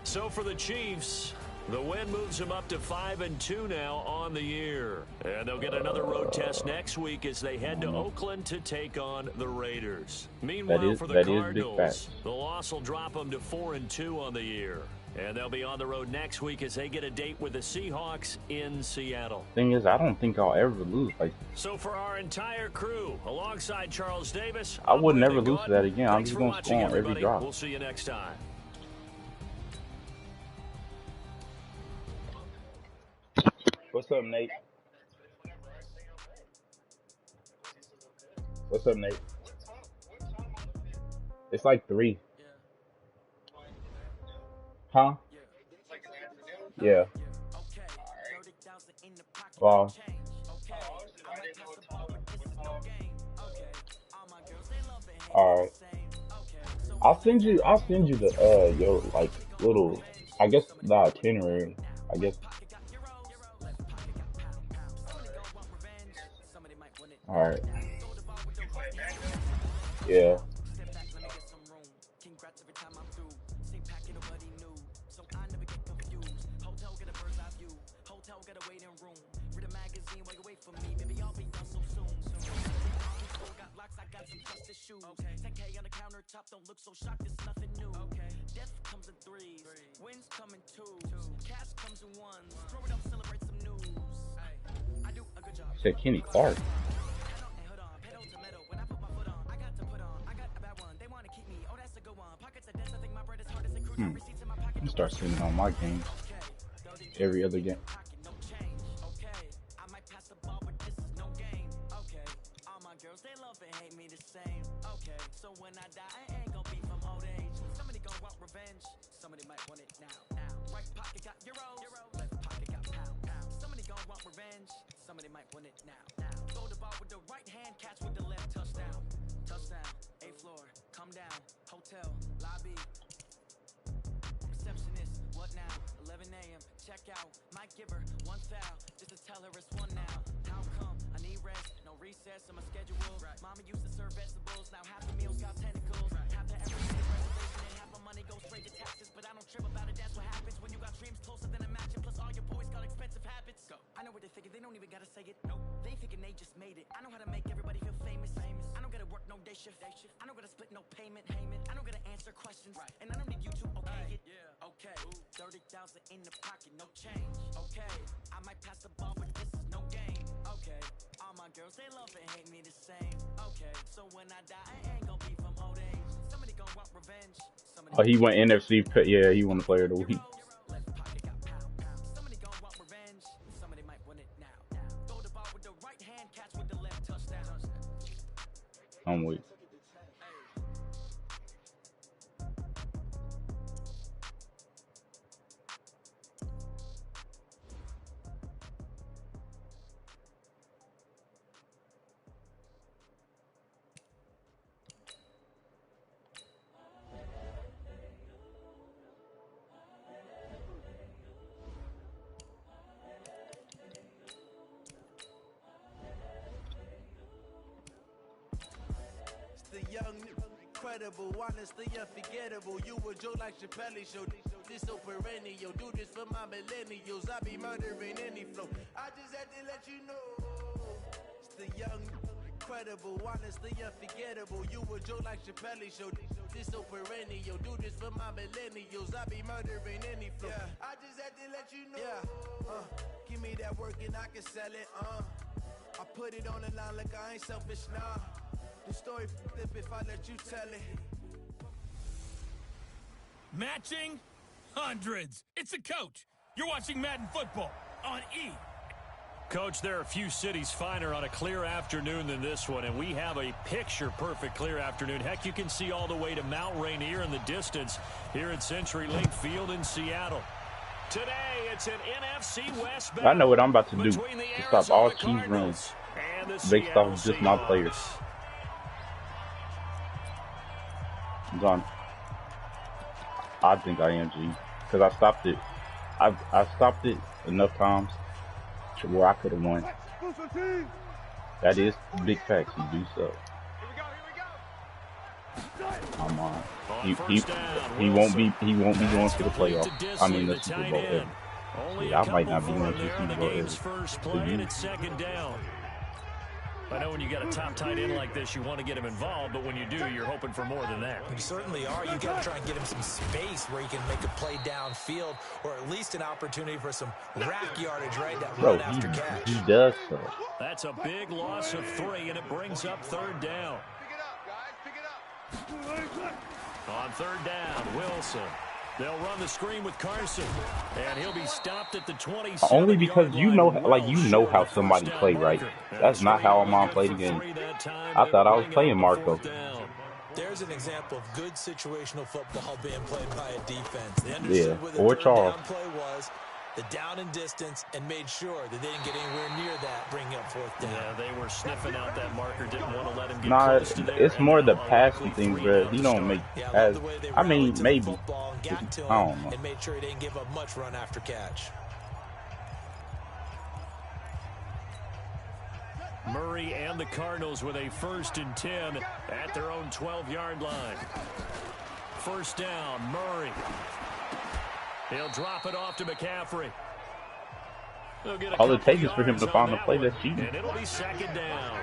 So for the Chiefs, the win moves them up to 5-2 now on the year. And they'll get another road test next week as they head to Oakland to take on the Raiders. Meanwhile, for the Cardinals, the loss will drop them to 4-2 on the year. And they'll be on the road next week as they get a date with the Seahawks in Seattle. Thing is, I don't think I'll ever lose. Like, So for our entire crew, alongside Charles Davis, I would I'm never Brendan lose to that again. I'm Thanks just for gonna watching, score on every everybody. drop. We'll see you next time. What's up, Nate? What's up, Nate? It's like 3. Huh? Yeah. Well, alright. I'll send you the your like little, I guess, the itinerary. I guess. Alright. Yeah. Don't look so shocked, it's nothing new. Death comes in 3s, wins come in 2s, cash comes in 1s. Throw it up, celebrate some news. I do a good job. Said Kenny Clark. I'm gonna start sending on my games. Every other game. So when I die, I ain't gonna be from old age. Somebody gonna want revenge. Somebody might want it now. Right pocket got euros, left pocket got pound. Somebody gonna want revenge. Somebody might want it now. Throw the ball with the right hand, catch with the left. Touchdown. Touchdown. 8th floor. Come down. Hotel. Lobby. Receptionist. What now? 11 a.m. Check out. Might give her 1 foul. Just to tell her it's 1 now. How come? I need rest. No recess on my schedule. Mama used to serve vegetables. Now half the meals got tentacles. Half the everything is reservation and half my money goes straight to taxes. But I don't trip about it. That's what happens when you got dreams closer than a match. And plus all your boys got expensive habits. Go. I know what they're thinking. They don't even gotta say it. Nope. They thinking they just made it. I know how to make everybody feel famous. I don't gotta work no day shift. I don't gotta split no payment. I don't gotta answer questions. And I don't need you to okay it. Okay. 30,000 in the pocket, no change. Okay. I might pass the ball, but this is no game. Okay. All my girls, they love and hate me the same. Okay. So when I die, I ain't gonna be from old age. Somebody gonna want revenge. Oh, he went NFC. Yeah, he won the Player of the Week. Left pocket got pound. Somebody gonna want revenge. Somebody might win it now. Throw the ball with the right hand, catch with the left. Touchdown. I'm weak. The young, incredible, honestly unforgettable. You a joke like Chappelle show. This so perennial. Do this for my millennials. I be murdering any flow. I just had to let you know. It's the young, incredible, honestly unforgettable. You a joke like Chappelle show. This so perennial. Do this for my millennials. I be murdering any flow. Yeah. I just had to let you know. Yeah. Give me that work and I can sell it. I put it on the line like I ain't selfish, nah. The story flip if I let you tell it. Matching hundreds. It's a coach. You're watching Madden football on E. Coach, there are a few cities finer on a clear afternoon than this one, and we have a picture-perfect clear afternoon. Heck, you can see all the way to Mount Rainier in the distance here at CenturyLink Field in Seattle. Today, it's an NFC West battle. I know what I'm about to do to stop all cheese runs based off just my players. Gone. I think I am G because I stopped it. I stopped it enough times to where I could have won. That is big facts. He do so. I'm on. He won't be going to the playoff. I mean the Super Bowl ever. Yeah, I might not be going to the Super Bowl ever. First play and it's second down. I know when you got a top tight end like this, you want to get him involved, but when you do, you're hoping for more than that. You certainly are. You got to try and get him some space where he can make a play downfield, or at least an opportunity for some rack yardage, right? That run after catch. He does so. That's a big loss of 3, and it brings up third down. Pick it up, guys. Pick it up. On third down, Wilson. They'll run the screen with Carson, and he'll be stopped at the 27. Only because you know how somebody play, right? That's not how Amon played the game. I thought I was playing Marco. There's an example of good situational football being played by a defense. They understood where the or third Charles. down play was, the down and distance, and made sure that they didn't get anywhere near that, bringing up fourth down. Yeah, they were sniffing out that marker, didn't want to let him get close to there. It's more the passing thing, bro. He don't make as. I mean, maybe. I don't know. And made sure he didn't give up much run after catch. Murray and the Cardinals with a 1st and 10 at their own 12-yard line. First down, Murray. He'll drop it off to McCaffrey. All it takes is for him to find a play that's cheating. And it'll be second down.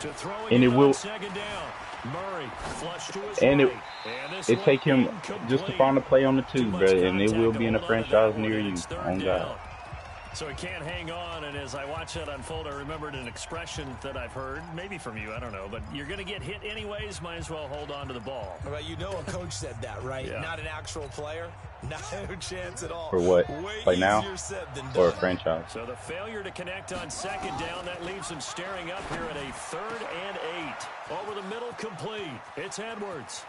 To throw and it will. Second down. Murray flush to his And right. it take him just to find a play on the 2, bro, and it will be in a franchise near you. On God. So he can't hang on, and as I watch that unfold, I remembered an expression that I've heard, maybe from you, I don't know, but you're going to get hit anyways, might as well hold on to the ball. Well, you know a coach said that, right? Yeah. Not an actual player. No chance at all. For what? Way Play now? Or a done. franchise? So the failure to connect on second down, that leaves him staring up here at a 3rd and 8. Over the middle, complete. It's Edwards.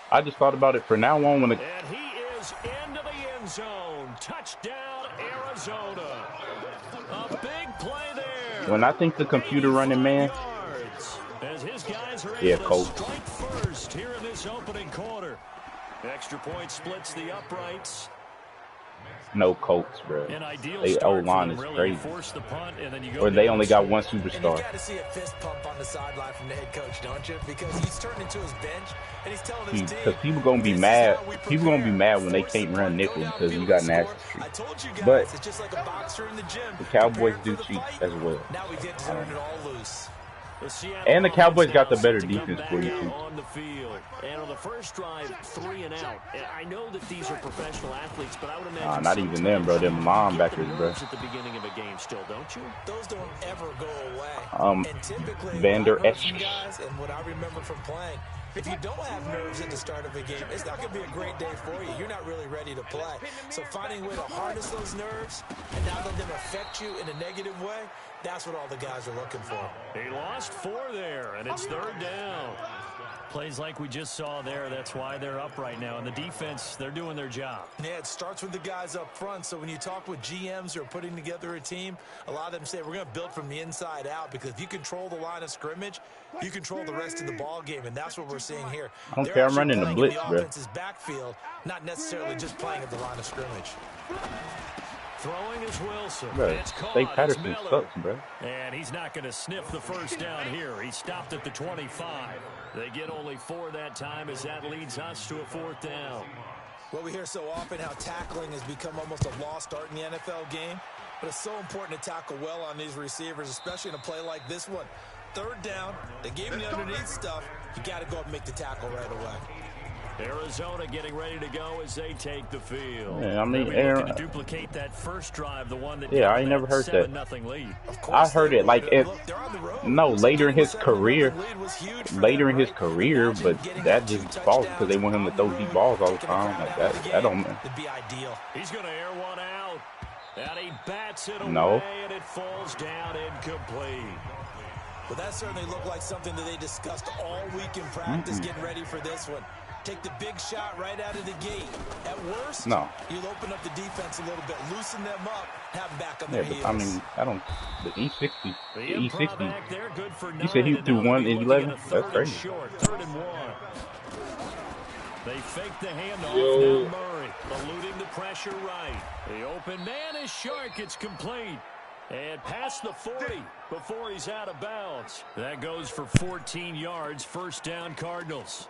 I just thought about it for now on when And he is into the end zone. Touchdown, Arizona. Arizona. A big play there. When I think the computer running, man. As his guys are Yeah, able to Colts. strike first here in this opening quarter. Extra point splits the uprights. No Colts, bro. An ideal They start O-line for them, is really. crazy. You force the punt, and then you go Or they down only the got stretch. one And you superstar. got to see a fist pump on the sideline from the head coach, don't you? Because he's turning to his bench and he's telling his team. Because people gonna be mad. People gonna be mad when they can't run nickel because you got an action streak. I told you guys, But it's just like a boxer in the gym. the Cowboys preparing do for the cheat fight. as well. Now we get to turn it all loose. And the Cowboys got the better To come defense back for you out too. on the field. And on the first drive, 3 and out. And I know that these are professional athletes, but I would imagine Not even them, bro. Them linebackers, bro. at the beginning of a game still, don't you? Those don't ever go away. And typically, Vander what I've heard from Esch. guys and what I remember from playing, if you don't have nerves at the start of a game, it's not going to be a great day for you. You're not really ready to play. So finding a way to harness those nerves and not let them affect you in a negative way, that's what all the guys are looking for. He lost 4 there, and it's 3rd down. Plays like we just saw there, that's why they're up right now. And the defense, they're doing their job. Yeah, it starts with the guys up front. So when you talk with GMs who are putting together a team, a lot of them say we're going to build from the inside out, because if you control the line of scrimmage, you control the rest of the ball game, and that's what we're seeing here. I don't care. I'm running the blitz, in the bro. offense's backfield, not necessarily just playing at the line of scrimmage. Throwing is Wilson. Bro, It's caught. State It's Patterson Miller. sucks, bro. And he's not going to sniff the first down here. He stopped at the 25. They get only 4 that time, as that leads us to a 4th down. Well, we hear so often how tackling has become almost a lost art in the NFL game. But it's so important to tackle well on these receivers, especially in a play like this one. 3rd down, they gave him the underneath stuff. You got to go up and make the tackle right away. Arizona getting ready to go as they take the field. Yeah, I mean, looking Aaron. to duplicate that first drive, the one that Yeah, I ain't never heard that. 7-0 lead. I heard it like if later in his career, but that just falls because they want him to throw deep balls all the time. Like that don't. Be ideal. He's going to air one out, and he bats it away, No. and it falls down incomplete. Well, that certainly looked like something that they discussed all week in practice, getting ready for this one. Take the big shot right out of the gate. At worst, No. you'll open up the defense a little bit, loosen them up, have them back on Yeah, their but heels. I mean, I don't. The E60, the improv E60. back there, good for You said he 9, threw and now 1 they'll in be 11? looking at a That's 3rd crazy. and short, 3rd and 1. They fake the handoff. Now Murray eluding the pressure right. The open man is Shark. It's complete. And past the 40 before he's out of bounds. That goes for 14 yards. 1st down, Cardinals.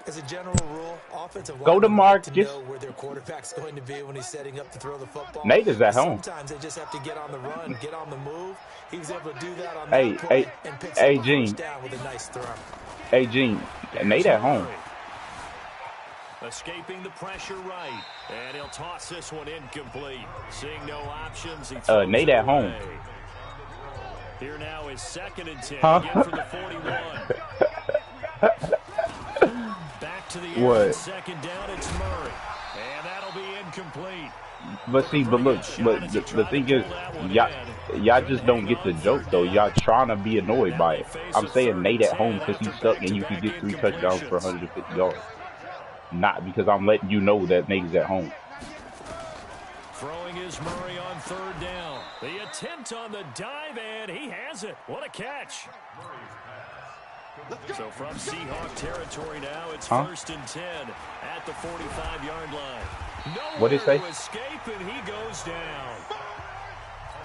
As a general rule, offensive Go to linemen Mark, like to just- know where their quarterback's going to be when he's setting up to throw the football. Nate is at home. Sometimes they just have to get on the run, get on the move. He was able to do that on Hey, that play hey, and pick hey, up the Gene. first down with a nice throw. Hey, Gene, Nate at home. Escaping the pressure right. And he'll toss this one incomplete. Seeing no options, he throws Nate it at home. away. Here now is 2nd and 10. Huh? Again from the 41. Back to the air. What? 2nd down, it's Murray. And that'll be incomplete. But see, but look, but the thing is, y'all just don't get the joke though. Y'all trying to be annoyed by it. I'm saying Nate at home because he's stuck and you can get 3 touchdowns for 150 yards. Not because I'm letting you know that Nate is at home. Throwing is Murray on 3rd down. The attempt on the dive, and he has it. What a catch. So from Seahawk territory now, it's 1st and 10 at the 45-yard line. What'd it say? Nowhere to escape, and he goes down.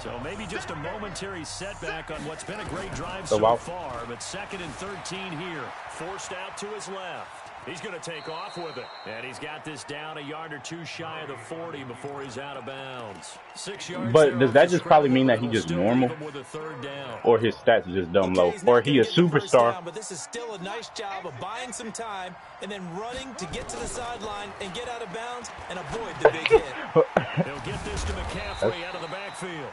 So maybe just a momentary setback on what's been a great drive so far, but 2nd and 13 here. Forced out to his left. He's going to take off with it. And he's got this down a yard or 2 shy of the 40 before he's out of bounds. 6 yards. But does that just probably mean that he's just normal? Or his stats are just dumb low? Or he a superstar? But this is still a nice job of buying some time and then running to get to the sideline and get out of bounds and avoid the big hit. He'll get this to McCaffrey out of the backfield.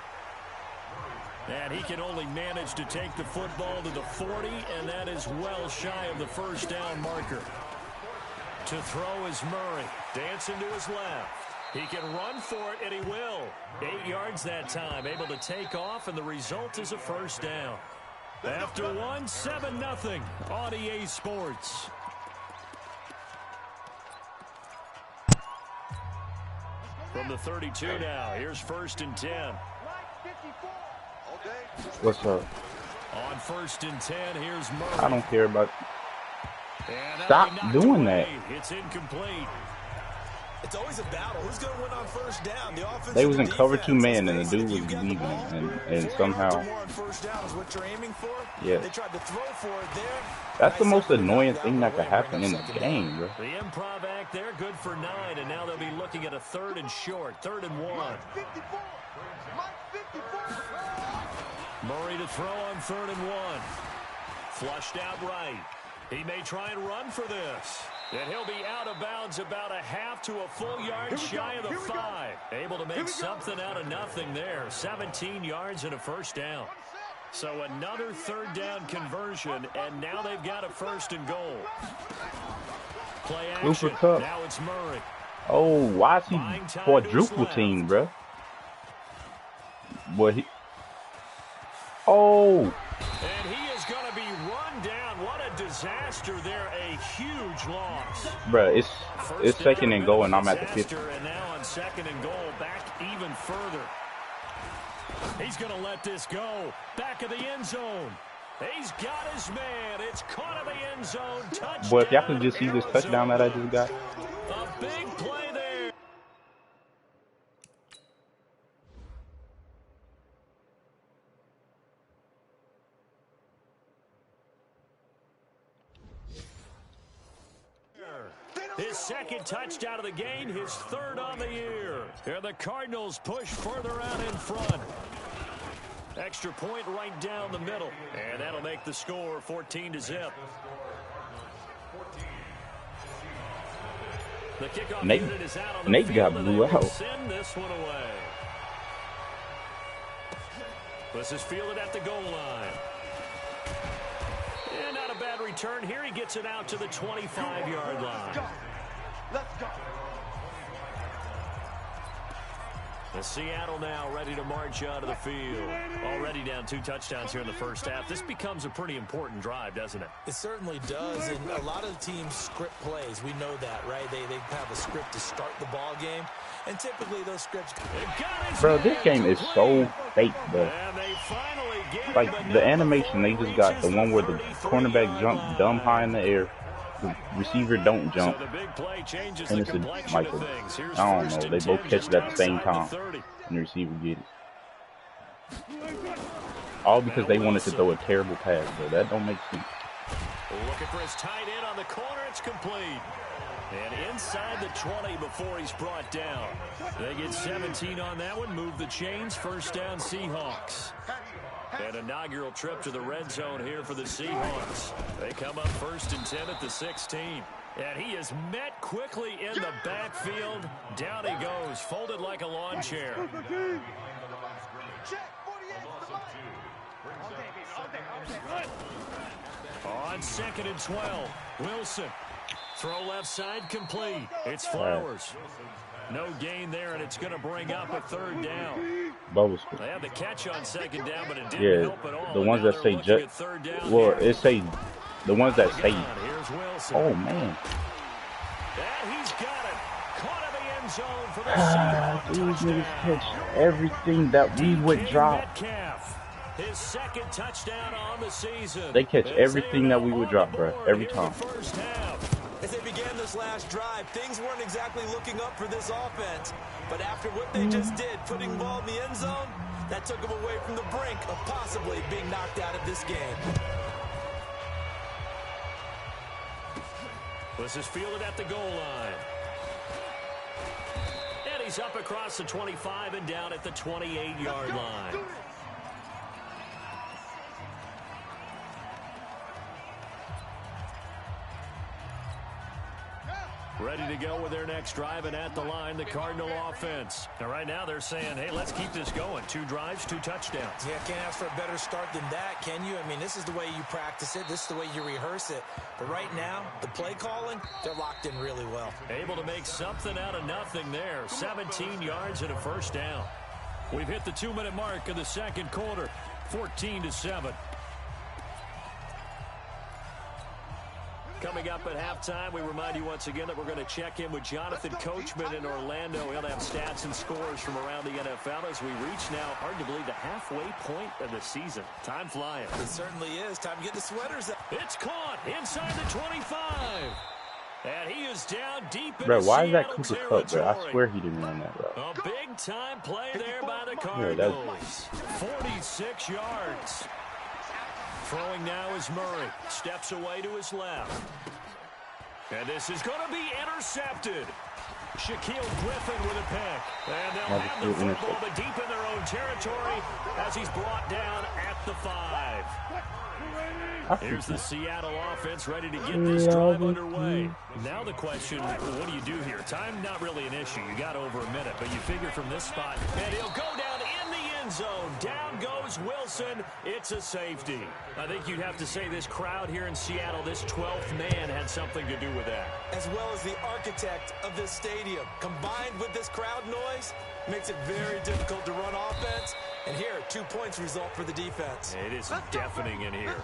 And he can only manage to take the football to the 40, and that is well shy of the 1st down marker. To throw is Murray. Dancing to his left. He can run for it, and he will. 8 yards that time. Able to take off, and the result is a 1st down. After 1, 7-0 on EA Sports. From the 32 now, here's 1st and 10. What's up? On 1st and 10, here's Murray. I don't care about. Stop doing that. It's incomplete. It's always a battle. Who's going to win on 1st down? The offense. They was in cover 2 man, and the dude was leaving, and somehow. On 1st down is what you're aiming for. Yeah. They tried to throw for it there. That's the most annoying thing that could happen in the game, bro. The improv act there, good for 9, and now they'll be looking at a 3rd and short, 3rd and 1. Murray to throw on 3rd and 1. Flushed out right. He may try and run for this. And he'll be out of bounds about a half to a full yard shy of the 5. Able to make something out of nothing there. 17 yards and a 1st down. So another 3rd down conversion, and now they've got a 1st and goal. Play action. Now it's Murray. Oh, why is he quadruple team, bro? What he? Oh. And he is going to be run down. What a disaster there. A huge loss. Bruh, it's 2nd and goal, and I'm at the 50. And now on 2nd and goal, back even further. He's going to let this go. Back of the end zone. He's got his man. It's caught in the end zone. Touchdown. Boy, if y'all could just see this touchdown that I just got. A big play there. His 2nd touchdown of the game, his 3rd on the year. And the Cardinals push further out in front. Extra point right down the middle. And that'll make the score 14-0. The kickoff unit is out on the Nate field, got blew out. Send this one away. This is fielded at the goal line. And not a bad return. Here he gets it out to the 25-yard line. Let's go. The Seattle now ready to march out of the field. Already down 2 touchdowns here in the 1st half. This becomes a pretty important drive, doesn't it? It certainly does, and a lot of the teams script plays. We know that, right? They have a script to start the ball game, and typically those scripts. Bro, this game is so fake, bro. Like, the animation, they just got the one where the cornerback jumped dumb high in the air. The receiver don't jump. And it's like I don't know, they both catch it at the same time. And the receiver get it. All because they wanted to throw a terrible pass, but that don't make sense. Looking for his tight end on the corner, it's complete. And inside the 20 before he's brought down. They get 17 on that one, move the chains, 1st down Seahawks. An inaugural trip to the red zone here for the Seahawks. They come up 1st and 10 at the 16. And he is met quickly in the backfield. Down he goes, folded like a lawn chair. On 2nd and 12, Wilson. Throw left side complete. It's Flowers. No gain there, and it's going to bring up a 3rd down. They had the catch on 2nd down, but it didn't help at all. The ones that say well, it say the ones that say. Oh man. And he's got it. Caught in the end zone for the These niggas catch everything that we would drop. His 2nd touchdown on the season. They catch everything that we would drop, bro. Every time. As they began this last drive, things weren't exactly looking up for this offense. But after what they just did, putting the ball in the end zone, that took them away from the brink of possibly being knocked out of this game. This is fielded at the goal line. And he's up across the 25 and down at the 28-yard line. Ready to go with their next drive, and at the line, the Cardinal offense. And right now they're saying, hey, let's keep this going. 2 drives, 2 touchdowns. Yeah, can't ask for a better start than that, can you? I mean, this is the way you practice it. This is the way you rehearse it. But right now, the play calling, they're locked in really well. Able to make something out of nothing there. 17 yards and a 1st down. We've hit the 2-minute mark in the 2nd quarter. 14-7. Coming up at halftime, we remind you once again that we're going to check in with Jonathan Coachman in Orlando. He'll have stats and scores from around the NFL as we reach now, hard to believe, the halfway point of the season. Time flying. It certainly is. Time to get the sweaters up. It's caught inside the 25. And he is down deep in Bro, why is that Seattle Cooper Kupp, bro? I territory. swear he didn't run that route. A big-time play there by the Yeah, Cardinals. 46 yards. Throwing now is Murray. Steps away to his left. And this is going to be intercepted. Shaquille Griffin with a pick. And they'll have the football but deep in their own territory as he's brought down at the 5. Here's the Seattle offense ready to get this drive underway. Now the question, what do you do here? Time not really an issue. You got over a minute, but you figure from this spot, and he'll go down in the end zone. Down goes Wilson. It's a safety. I think you'd have to say this crowd here in Seattle, this 12th man had something to do with that. As well as the architect of this stadium, combined with this crowd noise, makes it very difficult to run offense. And here, 2 points result for the defense. It is deafening in here.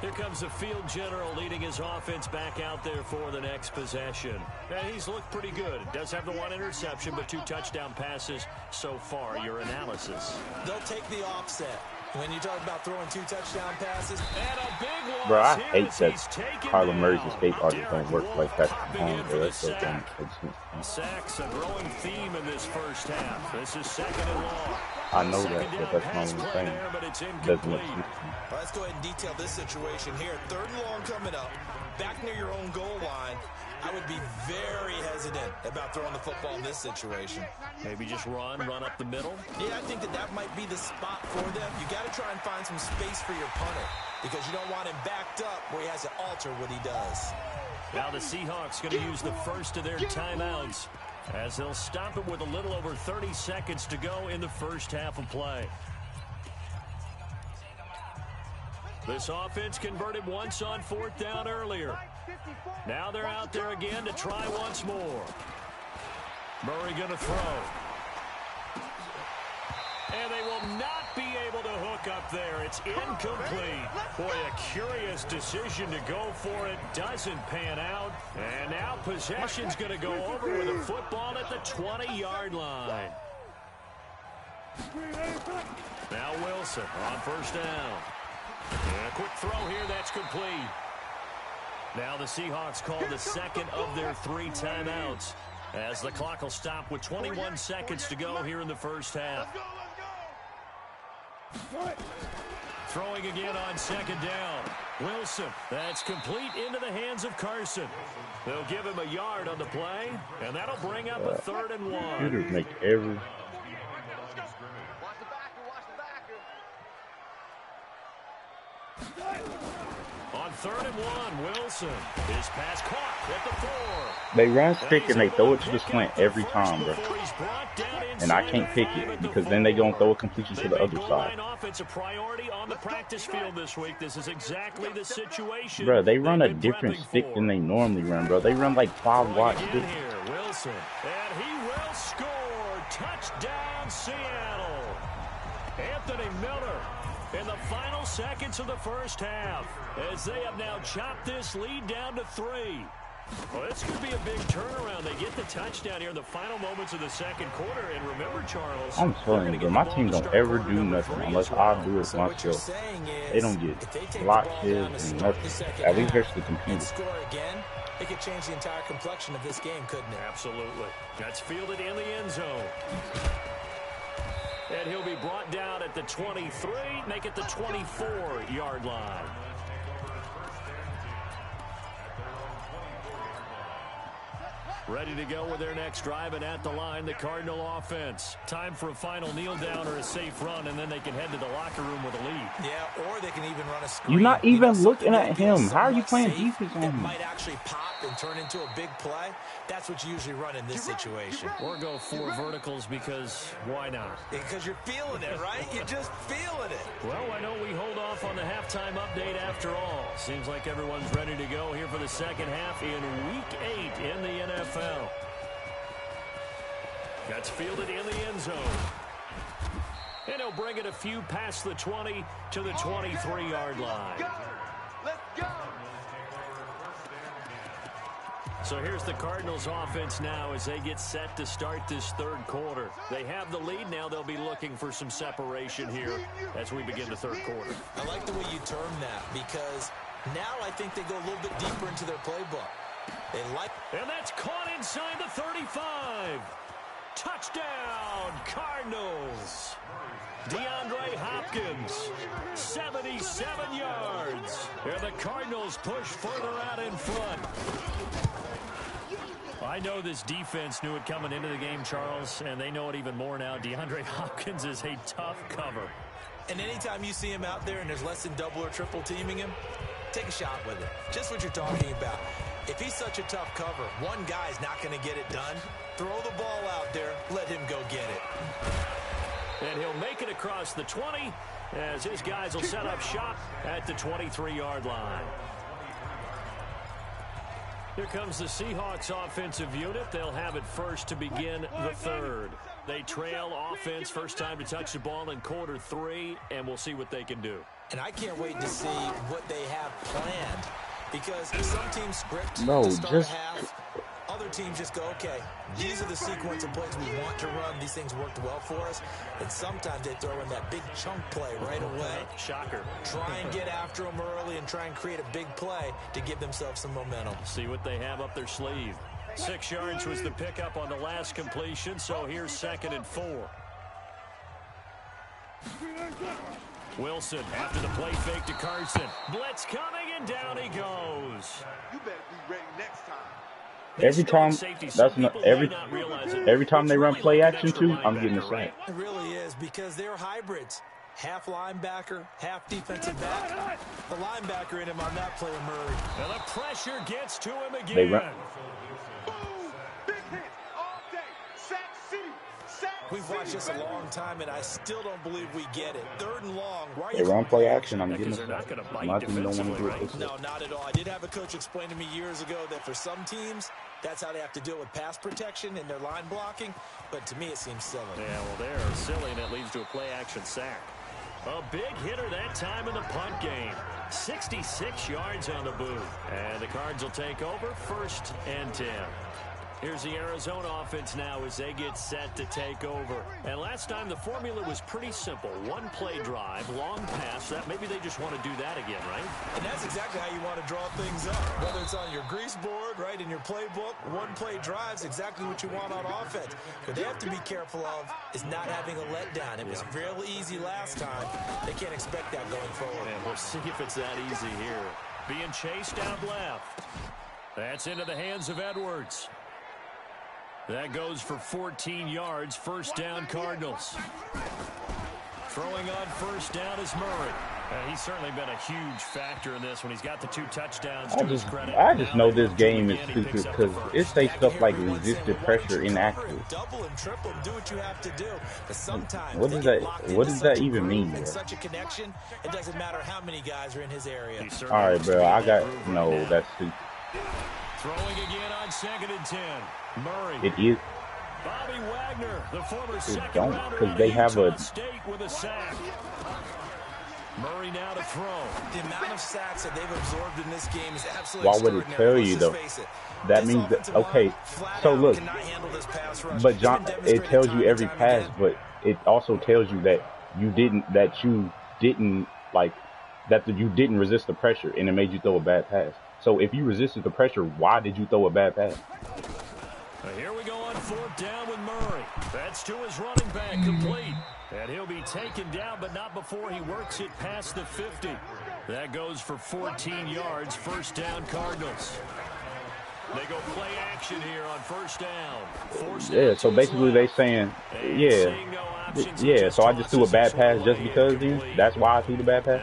Here comes the field general leading his offense back out there for the next possession. And he's looked pretty good. Does have the 1 interception, but 2 touchdown passes so far. Your analysis. They'll take the offset. When you talk about throwing 2 touchdown passes. And a big one. Bro, I hate that Kyler Murray's escape artists don't work like that. That's so dumb. Sacks a growing theme in this first half. This is 2nd and long. I know that, but that's not what I'm saying. Doesn't make sense. Let's go ahead and detail this situation here. 3rd and long coming up. Back near your own goal line. I would be very hesitant about throwing the football in this situation. Maybe just run up the middle? Yeah, I think that might be the spot for them. You got to try and find some space for your punter because you don't want him backed up where he has to alter what he does. Now the Seahawks going to use the first of their timeouts as they'll stop it with a little over 30 seconds to go in the first half of play. This offense converted once on 4th down earlier. Now they're out there again to try once more. Murray going to throw. And they will not be able to hook up there. It's incomplete. Boy, a curious decision to go for it. Doesn't pan out. And now possession's going to go over with a football at the 20-yard line. Now Wilson on 1st down. And a quick throw here, that's complete. Now the Seahawks call the 2nd of their 3 timeouts as the clock will stop with 21 seconds to go here in the first half. Throwing again on 2nd down. Wilson, that's complete into the hands of Carson. They'll give him a yard on the play, and that'll bring up a 3rd and 1. Computers make every... On 3rd and 1, Wilson. His pass caught at the 4. They run stick and they throw it to the slant every time, bro. And I can't pick it because then they gonna throw a completion to the other side. Offense a priority on the practice field this week. This is exactly the situation. Bro, they run a different stick than they normally run, bro. They run like 5-watt stick. Wilson, and he will score. Touchdown, Seattle. Anthony Miller in the final seconds of the first half as they have now chopped this lead down to 3. Well, this could be a big turnaround. They get the touchdown here in the final moments of the 2nd quarter. And remember, Charles, I'm telling you, bro, my team don't ever do nothing unless I do it myself. They don't get block kills and nothing. At least there's the computer. Score again, it could change the entire complexion of this game, couldn't it? Absolutely. That's fielded in the end zone. And he'll be brought down at the 23, make it the 24-yard line. Ready to go with their next drive, and at the line, the Cardinal offense. Time for a final kneel down or a safe run, and then they can head to the locker room with a lead. Yeah, or they can even run a screen. You're not even looking at him. How are you playing defense on him? Might actually pop and turn into a big play. That's what you usually run in this situation. Or go 4 verticals because why not? Because you're feeling it, right? You're just feeling it. Well, I know we hold off on the halftime update after all. Seems like everyone's ready to go here for the second half in Week 8 in the NFL. That's fielded in the end zone. And he'll bring it a few past the 20 to the 23-yard line. Let's go. So here's the Cardinals offense now as they get set to start this third quarter. They have the lead now. They'll be looking for some separation here as we begin the third quarter. I like the way you term that because now I think they go a little bit deeper into their playbook. And that's caught inside the 35. Touchdown, Cardinals. DeAndre Hopkins, 77 yards. And the Cardinals push further out in front. I know this defense knew it coming into the game, Charles, and they know it even more now. DeAndre Hopkins is a tough cover. And anytime you see him out there and there's less than double or triple teaming him, take a shot with it. Just what you're talking about. If he's such a tough cover, one guy's not going to get it done. Throw the ball out there. Let him go get it. And he'll make it across the 20 as his guys will set up shop at the 23-yard line. Here comes the Seahawks offensive unit. They'll have it first to begin the third. They trail offense, first time to touch the ball in quarter 3, and we'll see what they can do. And I can't wait to see what they have planned because some teams script to start half. Other teams just go, okay, these are the sequence of plays we want to run. These things worked well for us. And sometimes they throw in that big chunk play right away. Shocker. Try and get after them early and try and create a big play to give themselves some momentum. See what they have up their sleeve. 6 yards was the pickup on the last completion, so here's 2nd and 4. Wilson after the play fake to Carson. Blitz coming, and down he goes. You better be ready next time. Every time, every time they run play action too, I'm getting a sack. It really is because they're hybrids. Half linebacker, half defensive back. The linebacker in him on that play, Murray. And the pressure gets to him again. They run. Boom! Big hit all day. Sack City. Sack We've watched this a long time, and I still don't believe we get it. 3rd and long. Why are They you run play action, I'm getting a not sack. going to bite My team don't want to defensively, do it right? this way. No, not at all. I did have a coach explain to me years ago that for some teams, that's how they have to deal with pass protection and their line blocking. But to me, it seems silly. Yeah, well, they're silly, and it leads to a play-action sack. A big hitter that time in the punt game. 66 yards on the boot. And the Cards will take over 1st and 10. Here's the Arizona offense now as they get set to take over. And last time the formula was pretty simple. 1 play drive, long pass. That maybe they just want to do that again, right? And that's exactly how you want to draw things up. Whether it's on your grease board, right, in your playbook, 1 play drive's exactly what you want on offense. What they have to be careful of is not having a letdown. It was real easy last time. They can't expect that going forward. And we'll see if it's that easy here. Being chased out left. That's into the hands of Edwards. That goes for 14 yards. 1st down, Cardinals. Throwing on 1st down is Murray. He's certainly been a huge factor in this when he's got the 2 touchdowns to his credit. I just know this game is stupid because it says stuff like resisted pressure inactive. Double and triple and do what you have to do. But sometimes What does that even mean? Bro? Such a connection, it doesn't matter how many guys are in his area. All right, bro. That's stupid. Throwing again on 2nd and 10. Murray. It is. Bobby Wagner, the former It second don't rounder because out they of have Utah a. State with a sack. Murray now to throw. The amount of sacks that they've absorbed in this game is absolutely Why would it tell you though? That means that okay. So look, but John, it tells you every pass, but it also tells you that you didn't resist the pressure, and it made you throw a bad pass. So if you resisted the pressure, why did you throw a bad pass? Here we go on 4th down with Murray. That's to his running back, complete. And he'll be taken down, but not before he works it past the 50. That goes for 14 yards. 1st down, Cardinals. They go play action here on 1st down. Yeah, so basically they saying, yeah, so I just threw a bad pass just because then? That's why I threw the bad pass?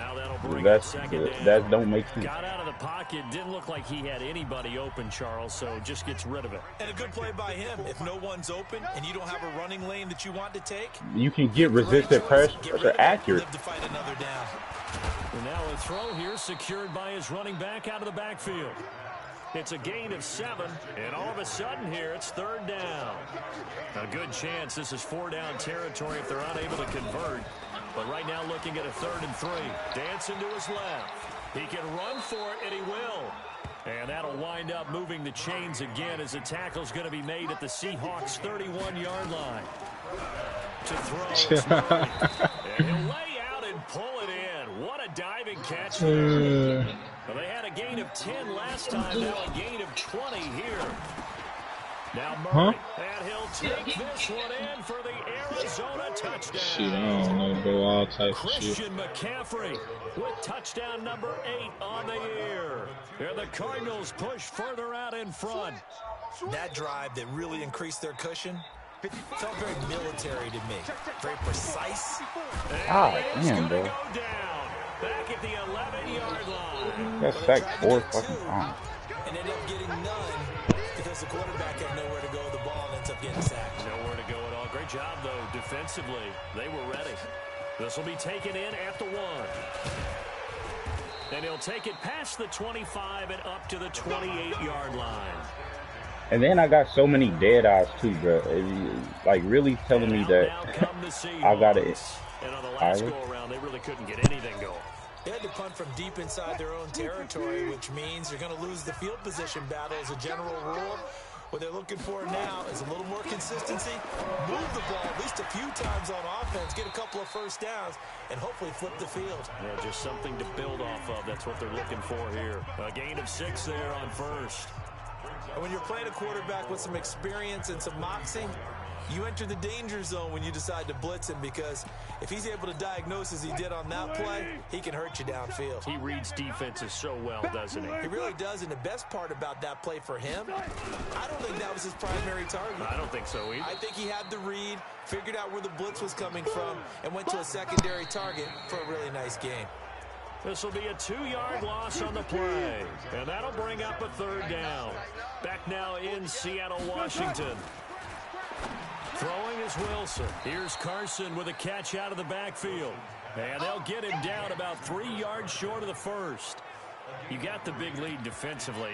That don't make sense. Got out of the pocket. Didn't look like he had anybody open, Charles, so just gets rid of it. And a good play by him. If no one's open and you don't have a running lane that you want to take, you can get resisted pressure accurate. to fight another down. And now a throw here secured by his running back out of the backfield. It's a gain of 7, and all of a sudden here, it's 3rd down. A good chance this is 4-down territory if they're unable to convert. But right now looking at a 3rd and 3. Dancing to his left. He can run for it, and he will. And that'll wind up moving the chains again as the tackle's going to be made at the Seahawks' 31-yard line. To throw. And he'll lay out and pull it in. What a diving catch there. Well, they had a gain of 10 last time, now a gain of 20 here. Now Murray, and he'll take this one in for the Arizona touchdown. Shit, I don't know, bro. All types of shit. Christian McCaffrey with touchdown number 8 on the year. And the Cardinals push further out in front. That drive that really increased their cushion felt very military to me. Very precise. Damn, bro. Back at the 11-yard line. That's sacked 4 fucking times. And ended up getting none because the quarterback had nowhere to go with the ball and ends up getting sacked. Nowhere to go at all. Great job, though, defensively. They were ready. This will be taken in at the 1. And he'll take it past the 25 and up to the 28-yard line. And then I got so many dead eyes, too, bro. Like, really telling me that I got it. And on the last go-around, they really couldn't get anything going. They had to punt from deep inside their own territory, which means you're going to lose the field position battle as a general rule. What they're looking for now is a little more consistency, move the ball at least a few times on offense, get a couple of first downs, and hopefully flip the field. Yeah, just something to build off of. That's what they're looking for here. A gain of 6 there on first. And when you're playing a quarterback with some experience and some moxie, you enter the danger zone when you decide to blitz him, because if he's able to diagnose as he did on that play, he can hurt you downfield. He reads defenses so well, doesn't he? He really does, and the best part about that play for him, I don't think that was his primary target. I don't think so either. I think he had the read, figured out where the blitz was coming from, and went to a secondary target for a really nice gain. This will be a 2-yard loss on the play, and that'll bring up a 3rd down. Back now in Seattle, Washington. Throwing is Wilson. Here's Carson with a catch out of the backfield. And they'll get him down about 3 yards short of the first. You got the big lead defensively.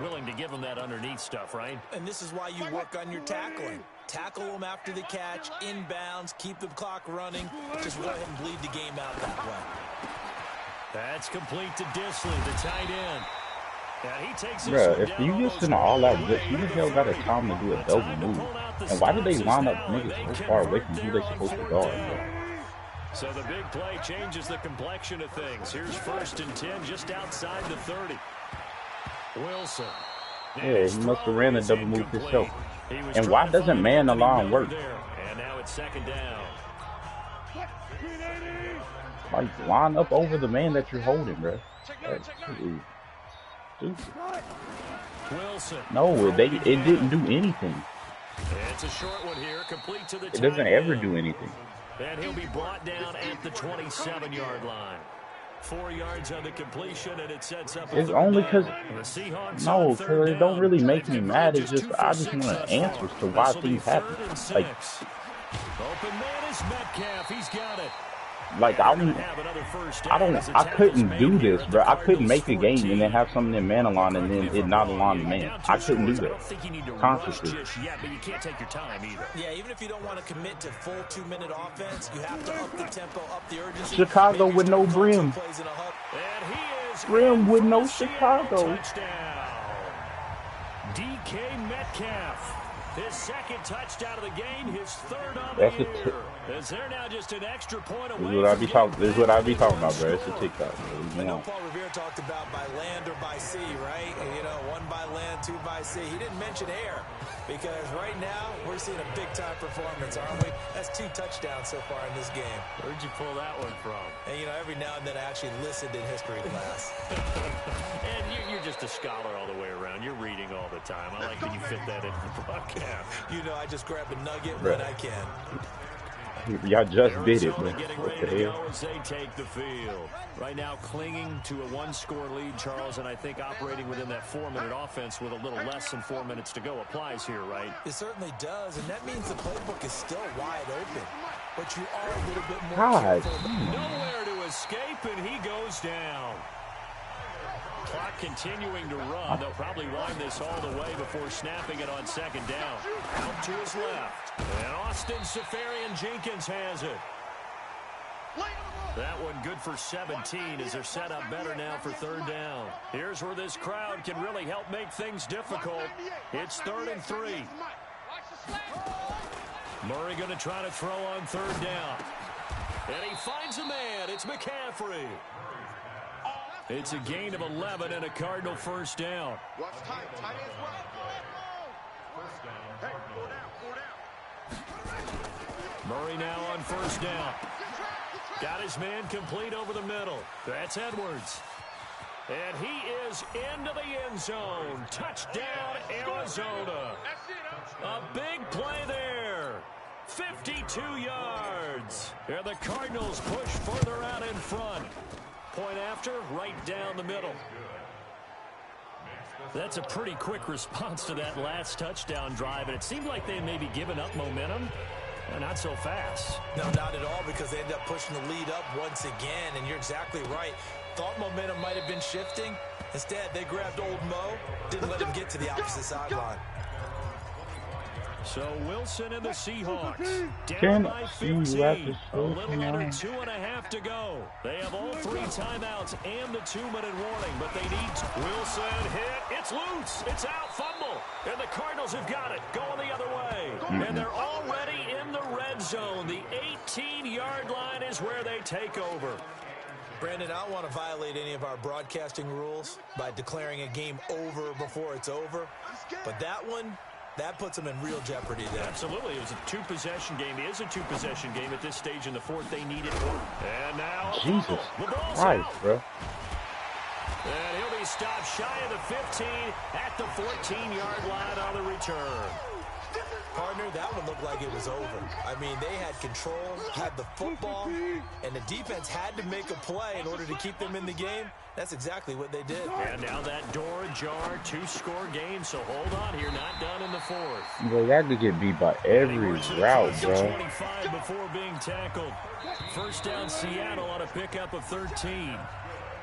Willing to give him that underneath stuff, right? And this is why you work on your tackling. Tackle them after the catch, inbounds, keep the clock running. Just let him bleed the game out that way. That's complete to Disley, the tight end. And he takes this Bruh, if you just in all that blitz, you just hell got a time to do a double move. And why did they line up niggas so far away from who they supposed to guard, bro? So the big play changes the complexion of things. Here's 1st and 10 just outside the 30. Wilson. Yeah, he must have ran a double move himself. And why doesn't man the line work? And now it's 2nd down. Like, line up over the man that you're holding, bro. That's stupid. Wilson. No, it didn't do anything. It's a short one here, complete to the It doesn't ever do anything. And he'll be brought down at the 27-yard line. 4 yards on the completion, and it sets up. It's only because it don't really make me mad. It's just I just want answers to why things happen. Like, open man is Metcalf. He's got it. Like I couldn't do this, bro. I couldn't make a game and then have something in man align and then it not align the man. I couldn't do that consciously. Yeah, but you can't take your time either. Yeah, even if you don't want to commit to full 2-minute offense, you have to up the tempo, up the urgency. Chicago with no brim. Brim with no Chicago. DK Metcalf. His 2nd touchdown of the game, his 3rd on the year. Is there now just an extra point away? This is what I be talking about, bro. It's a TikTok. I know Paul Revere talked about by land or by sea, right? And, 1 by land, 2 by sea. He didn't mention air because right now we're seeing a big-time performance, aren't we? That's 2 touchdowns so far in this game. Where'd you pull that one from? And, every now and then I actually listened in history class. And you're just a scholar all the way around. You're reading all the time. I like that you fit that into the broadcast. I just grab a nugget when I can. Y'all just did it, man. What the hell? As they take the field. Right now clinging to a 1-score lead, Charles, and I think operating within that 4-minute offense with a little less than 4 minutes to go applies here, right? It certainly does, and that means the playbook is still wide open. But you are a little bit more God. careful. Nowhere to escape, and he goes down. Clock continuing to run. They'll probably wind this all the way before snapping it on second down. Out to his left. And Austin Safarian-Jenkins has it. That one good for 17 as they're set up better now for third down. Here's where this crowd can really help make things difficult. It's 3rd and 3. Murray going to try to throw on third down. And he finds a man. It's McCaffrey. It's a gain of 11 and a Cardinal first down. Murray now on first down. Got his man complete over the middle. That's Edwards. And he is into the end zone. Touchdown, Arizona. A big play there. 52 yards. And the Cardinals push further out in front. Point after, right down the middle. That's a pretty quick response to that last touchdown drive. And it seemed like they had maybe given up momentum. Not so fast. No, not at all, because they ended up pushing the lead up once again. And you're exactly right. Thought momentum might have been shifting. Instead, they grabbed old Mo. Didn't let him get to the opposite sideline. So Wilson and the Seahawks down by 15. A little under 2.5 to go. They have all 3 timeouts and the 2-minute warning, but they need Wilson hit. It's loose. It's out. Fumble. And the Cardinals have got it. Going the other way. And they're already in the red zone. The 18-yard line is where they take over. Brandon, I don't want to violate any of our broadcasting rules by declaring a game over before it's over. But that one, that puts them in real jeopardy there. Absolutely. It was a 2-possession game. It is a 2-possession game at this stage in the fourth. They need it more. And now, Jesus Christ, bro. And he'll be stopped shy of the 15 at the 14-yard line on the return. Partner, that one looked like it was over. I mean, they had control, had the football, and the defense had to make a play in order to keep them in the game. That's exactly what they did. And now that door ajar, 2-score game, so hold on here, not done in the fourth. Bro, y'all could get beat by every route, bro. 25 before being tackled. First down, Seattle on a pickup of 13.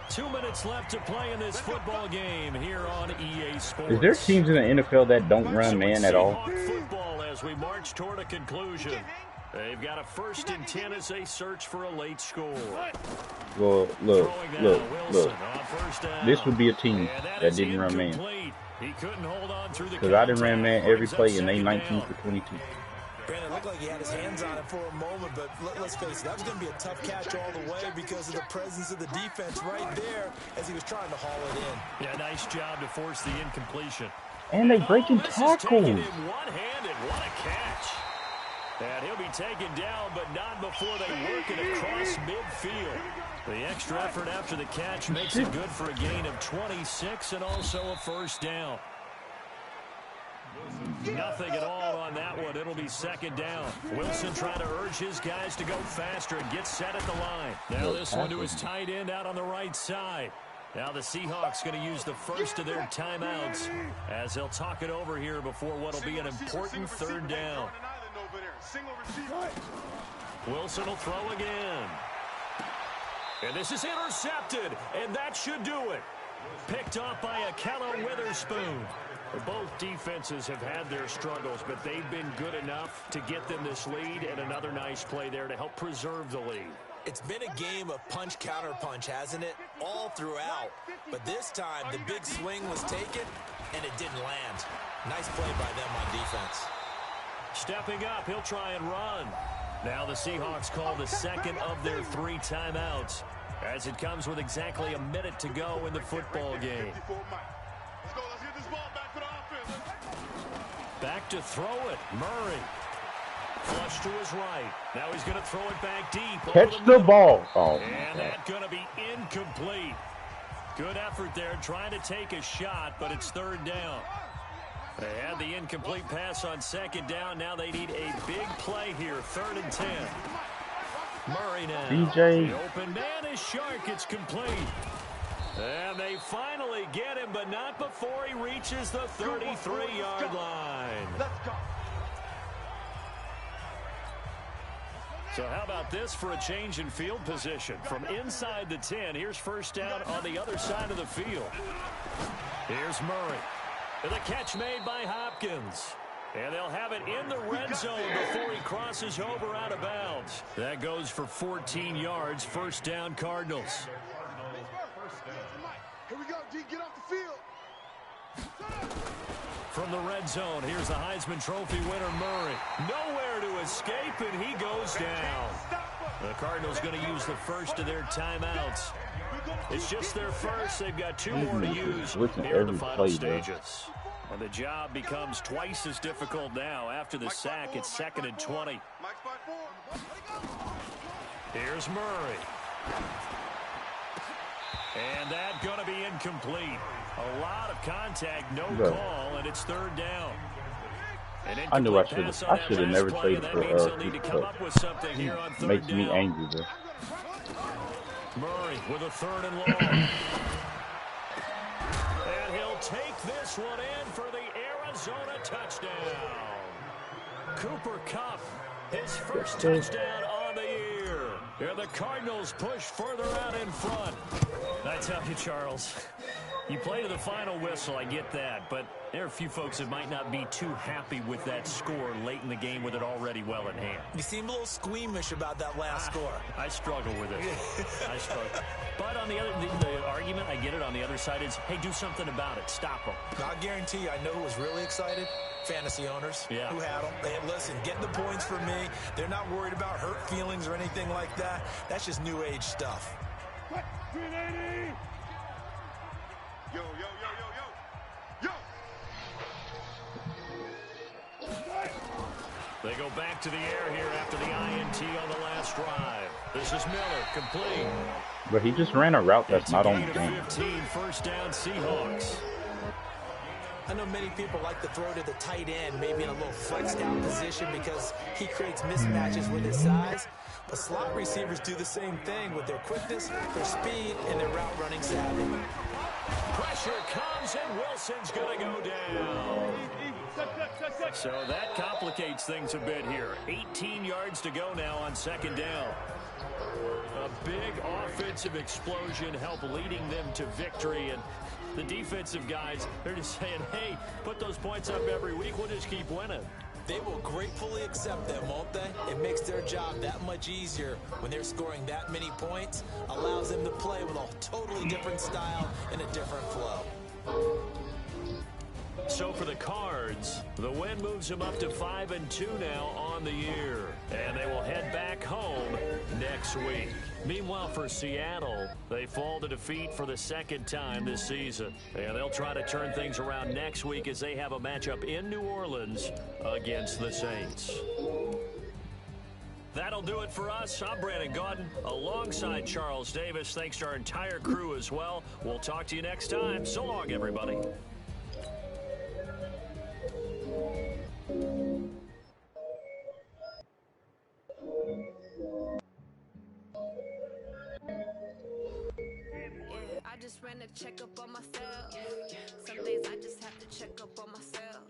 2 minutes left to play in this football game here on EA Sports. Is there teams in the NFL that don't run man at all? Football as we march toward a conclusion. They've got a 1st and 10 as they search for a late score. Well, look. This would be a team that didn't run man. He couldn't hold on through the because I didn't run man every play and they 19 for 22. Brandon, looked like he had his hands on it for a moment, but let's face it, that was going to be a tough catch all the way because of the presence of the defense right there as he was trying to haul it in. Yeah, nice job to force the incompletion. And they breaking tackles. One-handed, what a catch. And he'll be taken down, but not before they work it across midfield. The extra effort after the catch makes it good for a gain of 26 and also a first down. Nothing at all on that one. It'll be second down. Wilson trying to urge his guys to go faster and get set at the line. Now this one to his tight end out on the right side. Now the Seahawks going to use the first of their timeouts as they'll talk it over here before what will be an important third down. Wilson will throw again. And this is intercepted, and that should do it. Picked off by Akello Witherspoon. Both defenses have had their struggles, but they've been good enough to get them this lead, and another nice play there to help preserve the lead. It's been a game of punch-counter-punch, hasn't it? All throughout. But this time, the big swing was taken, and it didn't land. Nice play by them on defense. Stepping up, he'll try and run. Now the Seahawks call the second of their 3 timeouts as it comes with exactly a minute to go in the football game. Back to throw it, Murray. Flush to his right. Now he's going to throw it back deep. Catch the ball. Oh, and that's going to be incomplete. Good effort there, trying to take a shot, but it's third down. They had the incomplete pass on second down. Now they need a big play here, 3rd and 10. Murray now. DJ. The open man is Shark. It's complete. And they finally get him, but not before he reaches the 33-yard line. So how about this for a change in field position? From inside the 10, here's first down on the other side of the field. Here's Murray. And the catch made by Hopkins. And they'll have it in the red zone before he crosses over out of bounds. That goes for 14 yards. First down, Cardinals. Here we go, D. Get off the field. From the red zone, here's the Heisman Trophy winner, Murray. Nowhere to escape, and he goes down. The Cardinals going to use the first of their timeouts. It's just their first. They've got 2 more to use here in the final stages. And the job becomes twice as difficult now. After the sack, it's 2nd and 20. Here's Murray. And that's going to be incomplete. A lot of contact, no call, and it's 3rd down. I knew I should have never traded for It makes me angry, bro. Murray with a 3rd and long. And he'll take this one in for the Arizona touchdown. Cooper Kupp, his first touchdown on the year. And the Cardinals push further out in front. I tell you, Charles, you play to the final whistle, I get that, but there are a few folks that might not be too happy with that score late in the game with it already well in hand. You seem a little squeamish about that last score. I struggle with it. I struggle. But on the other, the argument, I get it, on the other side is, hey, do something about it. Stop them. I guarantee you, I know who was really excited. Fantasy owners who had them. They had, listen, get the points for me. They're not worried about hurt feelings or anything like that. That's just new age stuff. 380. Yo, yo, yo, yo, yo, yo. They go back to the air here after the INT on the last drive. This is Miller, complete. But he just ran a route that's not on the game. 15, first down, Seahawks. I know many people like to throw to the tight end, maybe in a little flexed out position because he creates mismatches with his size. But slot receivers do the same thing with their quickness, their speed, and their route running savvy. Pressure comes, and Wilson's going to go down. So that complicates things a bit here. 18 yards to go now on 2nd down. A big offensive explosion helped leading them to victory, and the defensive guys, they're just saying, hey, put those points up every week, we'll just keep winning. They will gratefully accept them, won't they? It makes their job that much easier when they're scoring that many points, allows them to play with a totally different style and a different flow. So for the Cards, the win moves them up to 5-2 now on the year. And they will head back home next week. Meanwhile, for Seattle, they fall to defeat for the 2nd time this season. And they'll try to turn things around next week as they have a matchup in New Orleans against the Saints. That'll do it for us. I'm Brandon Gaudin alongside Charles Davis. Thanks to our entire crew as well. We'll talk to you next time. So long, everybody. I just ran a checkup on myself. Some days I just have to check up on myself.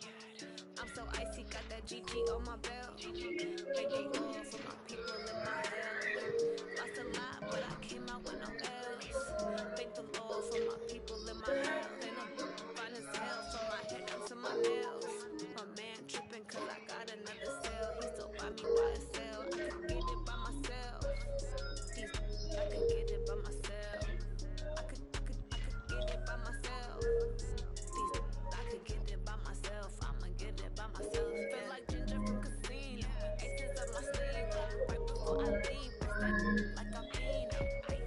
I'm so icy, got that GG on my belt. Thank the Lord for my people in my health. Lost a lot, but I came out with no L's. Thank the Lord for my people in my health. And I'm fine as hell from my head down to my nails. My man tripping cause I got another cell. He still buy me by himself. I could get it by myself. I could get it by myself. I could get it by myself. I could get it by myself. I'ma get it by myself. Feel like Ginger from Casino. Aces up my sleeve. Right before I leave. Like I'm Eno.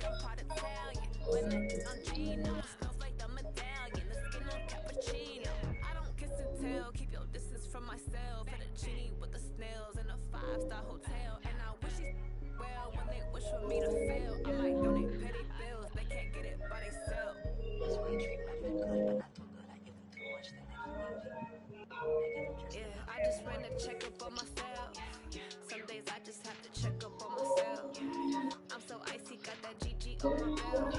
I'm part Italian. When I get on Gino. Smells like the medallion. The skin on cappuccino. I don't kiss and tell. Keep your distance from myself. Fettuccine with the snails in a 5-star hotel. And I wish these well when they wish for me to fail. I might donate petty bills. They can't get it by themselves. That's why you treat my friend good, but not too good. I give them too much, then they don't love you. Yeah, I just ran a checkup on myself. Some days I just have to check up on myself. I'm so icy, got that GG on my belt.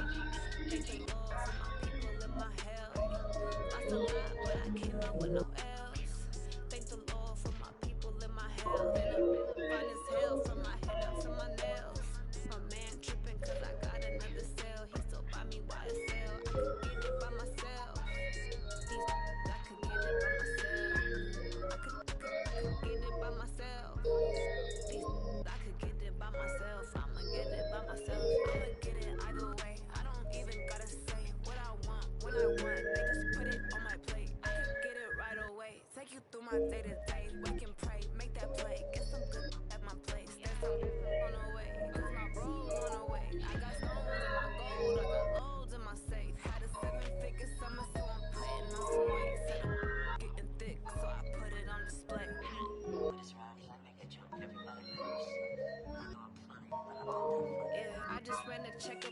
Thank the Lord for my people in my health. Lost a lot, but I came out with no L's. Thank the Lord for my people in my health. And I'm fine as hell from my head down to my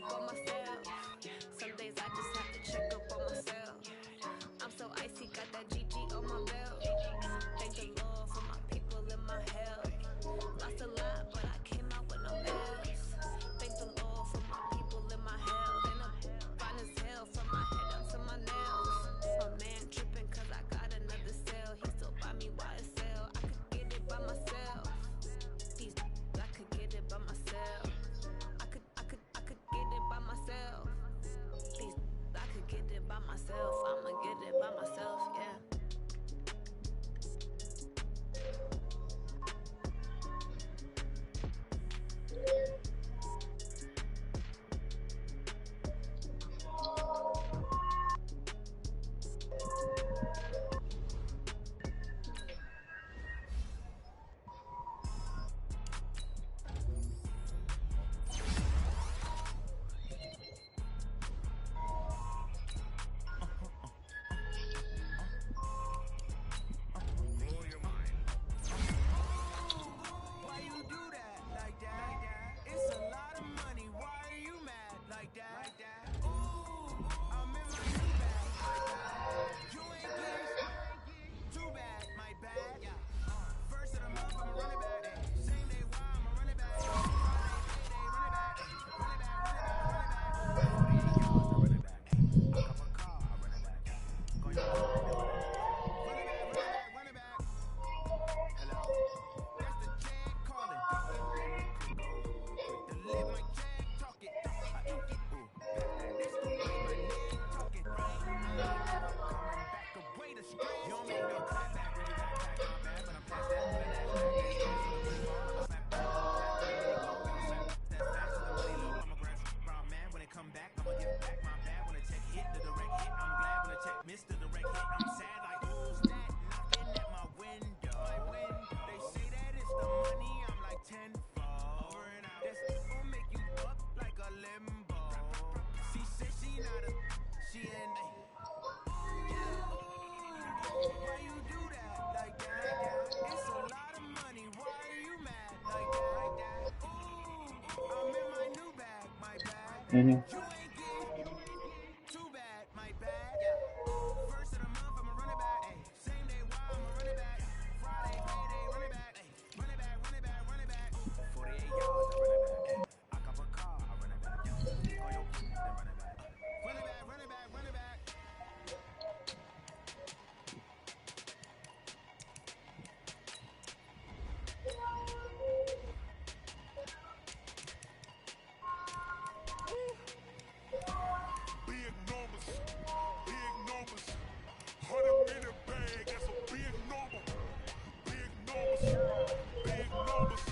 up on myself. Some days I just have to check up on myself. I'm so icy, got that GG on my belt. Thank the Lord for my people and my health. Lost a lot, but I came out with no L's. Thank the Lord for my people and my health. And I'm fine as hell from my head up to my nails. My man tripping cause I got another cell. He still buy me YSL. I could get it by myself. These I could get it by myself. I could get it by myself. These I could get it by myself. I'ma get it by myself, yeah. Why you do that like that? It's a lot of money. Why are you mad like that? Ooh, I'm in my new bag. You ain't get too bad, my bad. First of the month, I'ma run it back. Same day, why I'ma run it back. Friday, payday, run it back. Run it back, run it back, run it back. 48 yards, I run it back. I cop a car, I run it back. Go your run it back, run it back, run it back. Hello, that's the jag calling. Quick to let my jag talk it. Ooh, that's the way my name talking. Right, I ain't never coming back away to straight. You don't make no clap back when you got back my bad, but I'm past that. When the Nasdaq is close to the blue bar, I'ma slap back. That fast to the money low, I'm a ground man. When it come back, I'ma give back my bad. When the check hit, the direct hit, I'm glad. When the check missed, the direct hit, I'm sad. Like who's that knocking at my window? They say that it's the money, I'm like tenfold. Over and out. That's gon' make you up like a limbo. She said she not a, she in a. Why you do that like that? It's a lot of money. Why are you mad like that? Ooh, I'm in my new bag, my bad. You ain't get too bad, my bad. First of the month, I'ma run it back. Same day, why I'ma run it back. Friday, payday, run it back. Run it back, run it back, run it back. 48 yards, I run it back. I cop a car, I run it back. Go your then run it back. Run it back, run it back, run it back. Big numbers, big numbers. 100-minute bag, that's a big number. Big numbers, big numbers.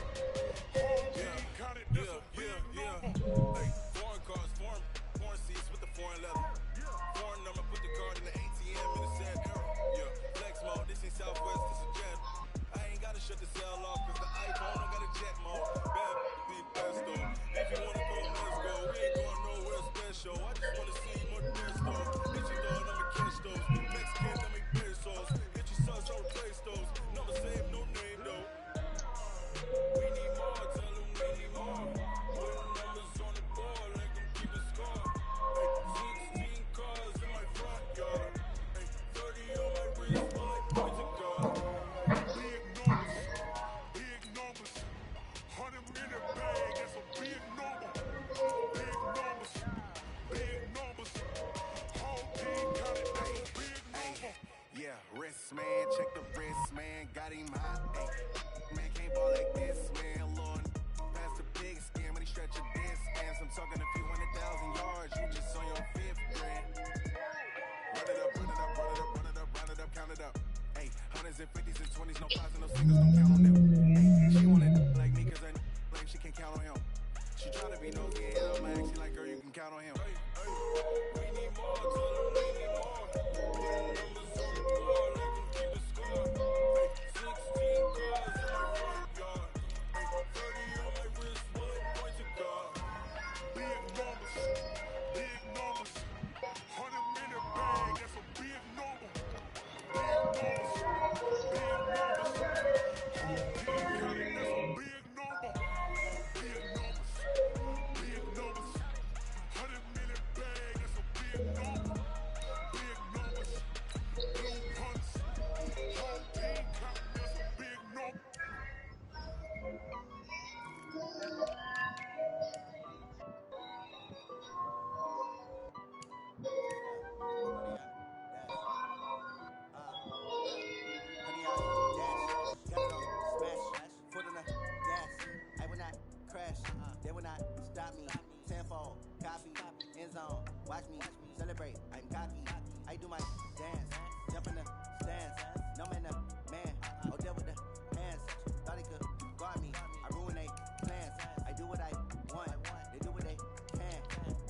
Whole team counted, that's a big number. Hey, foreign cars, foreign seats with the foreign leather. Foreign number, put the card in the ATM in the sad era. Yeah, flex mode, this ain't Southwest, this is Jet. I ain't gotta shut the cell off, cause the iPhone don't got a jet mode. Bad be pesto. If you wanna go, let's go. We ain't going nowhere special. I just wanna see more pesto. Hit you throwing on the cash those. Mexicans, I make pesos. Hit you sus, I'll replace those. Never save no name though. We need more, tell them we need more. Putting numbers on the board, like them keep a score. Hey, 16 cars in my front yard. Hey, 30 on my wrist, my points of God. Big numbers, big numbers. 100-minute bag, that's a big number. Big numbers, big numbers. Whole team counted, that's a big number. Yeah, wrist man, check the wrist man, got him hot. Ay, man can't ball like this, man. Lord, pass the big skin when he stretch a distance. I'm talking a few 100,000 yards, you just on your fifth grand. Run it up, run it up, run it up, run it up, run it up, count it up. Hey, hundreds and fifties and 20s, no fives and no singles, don't count on them. Hey, she wanted like me cause I like she can count on him. She try to be nosy, and I'm actually like, girl, you can count on him. We need more, tell them we need more. Putting numbers on the board, like them keep a score. Hey, 16 cars in my front yard. Hey, 30 on my wrist, my points of God. Big numbers, big numbers. 100-minute bag, that's a big number. Big numbers, big numbers. Whole team counted, that's a big number. Big numbers, big numbers. Watch me celebrate, I'm cocky. I do my dance, jump in the stands. No man, man, oh there with the hands. Thought he could guard me, I ruin they plans. I do what I want, they do what they can.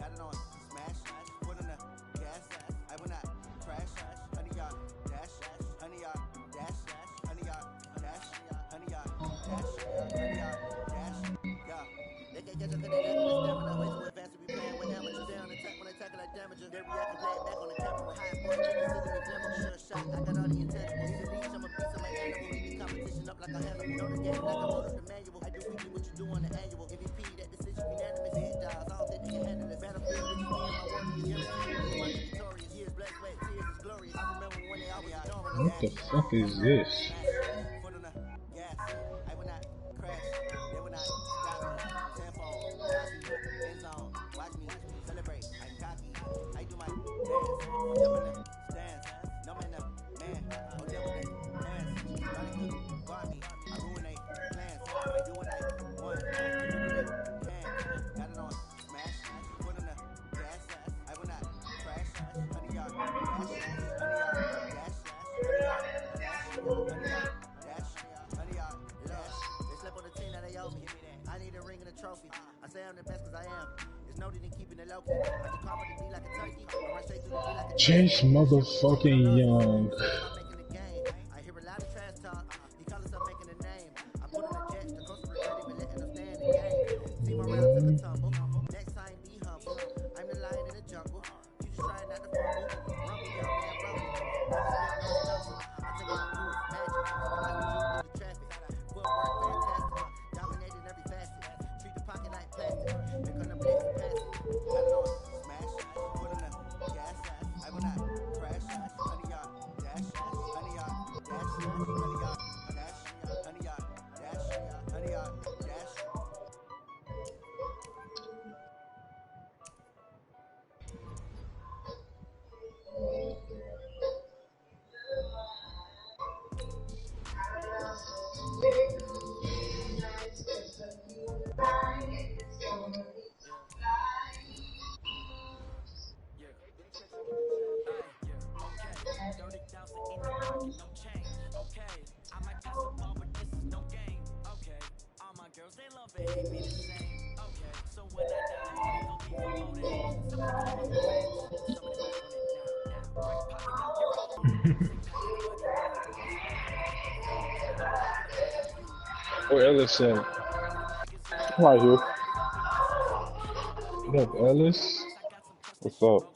Got it on smash, foot on the gas. I will not crash, honey yard dash, honey yard dash, honey yard dash, honey yard dash, honey yard dash. Yeah, they can't catch up 'cause they lacking the stamina. Way too advanced to be playing with amateurs. They on attack when they tackle like damager. They react and play it back on the camera. High sports, they consider me flammable. Sure shot, I got all the intangibles. Need a leash, I'm a beast, I'm an animal. Eat the competition up like a Hannibal. Know the game like I wrote up the manual. I do weekly what you do on the annual. MVP, that decision unanimous. Big dials, I don't think they can handle it. Battlefield, it's just me and my warriors. Guaranteed we about to victorious. Years black sweat, tears is glorious. I remember when they always ignoring us. What the fuck is this? Foot on the gas, I will not crash. They will not stop me. Tenfold, toss me, end zone. Watch me celebrate. I'm cocky. I do my dance. Jump in the stands. No man, man. Oh, there with the hands. Thought he could guard me. I ruin they plans. I do what I want. They do what they can. Got it on smash. Foot on the gas. I will not crash. Honey yard dash. Honey yard dash. Honey yard dash. Honey yard dash. Honey yard dash. They slept on the team that they owe me. I need a ring and a trophy. I say I'm the best 'cause I am. It's noted in keeping it low key. I can carve the D like a turkey. I run straight through the D like a Chase motherfucking Young. I hear a lot of trash talk. He call himself making a name. I put on the jets, the coast regret even letting them stay in the game. See my round took a tumble. Next time be humble. I'm the lion in the jungle. You just try not to fumble. Rumble, young man, rumble. I take my moves, magic. I can juke through the traffic. Footwork fantastic. Dominating every facet. Treat the pocket like plastic. They're gonna blitz and pass it. Got it on smash. Put on the gas. I will not crash. Honey yard dash. Honey yard dash. Honey yard dash. Honey yard dash. Honey yard dash. Where Ellis at? Right here. What up, Ellis? What's up?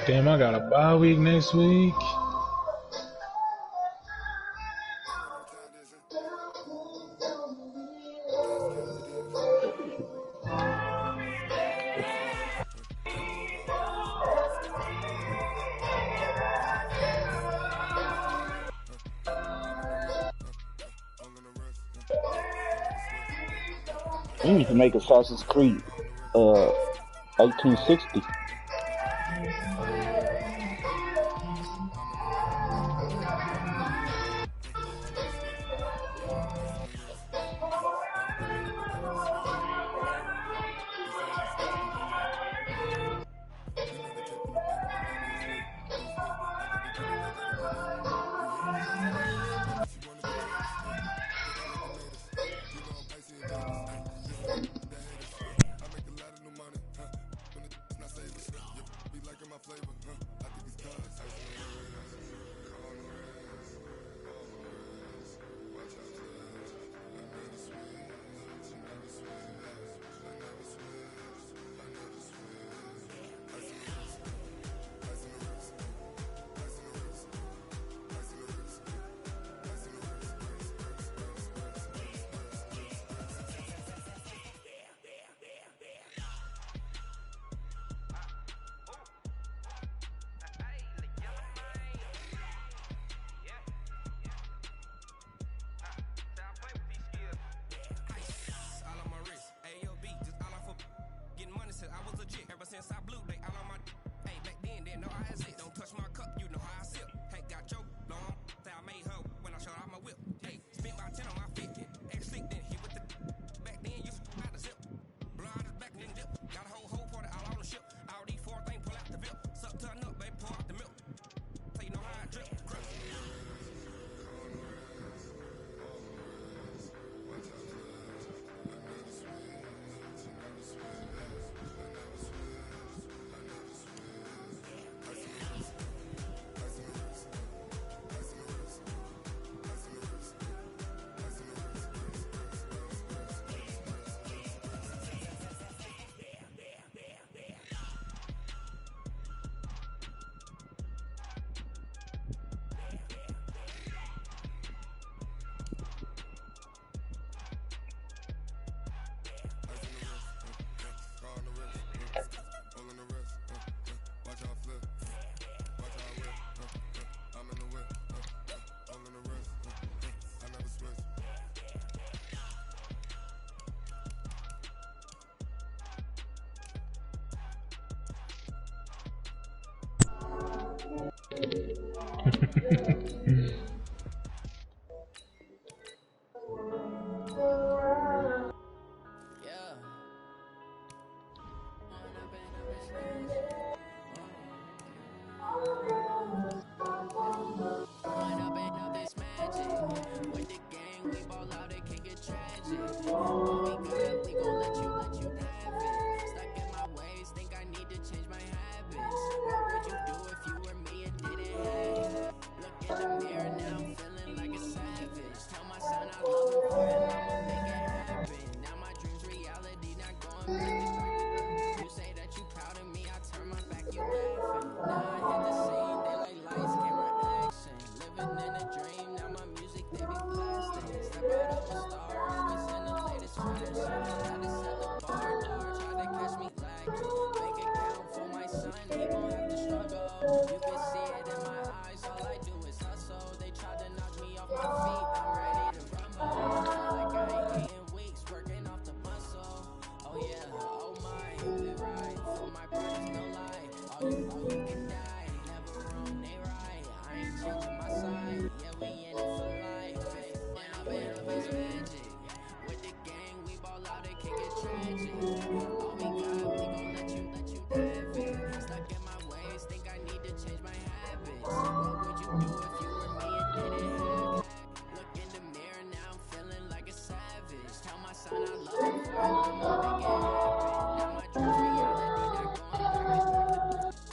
Damn, I got a bye week next week. They need to make Assassin's Creed 1860.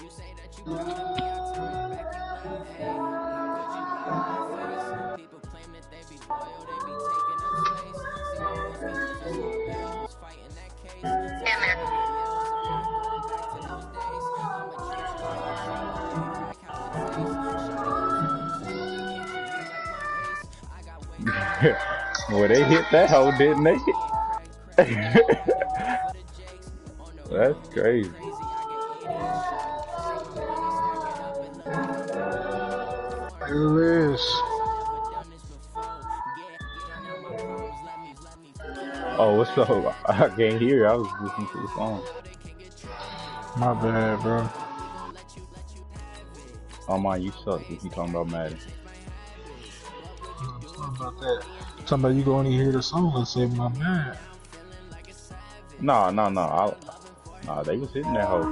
You say that you proud Well, they hit that hole, didn't they? That's crazy. It is. Oh, what's up? I can't hear. I was listening to the song. My bad, bro. Oh my, you suck if you talking about Madden. What about that? Talking about you can only hear the song and say my man. No, no, no. Nah, they was hitting that hole.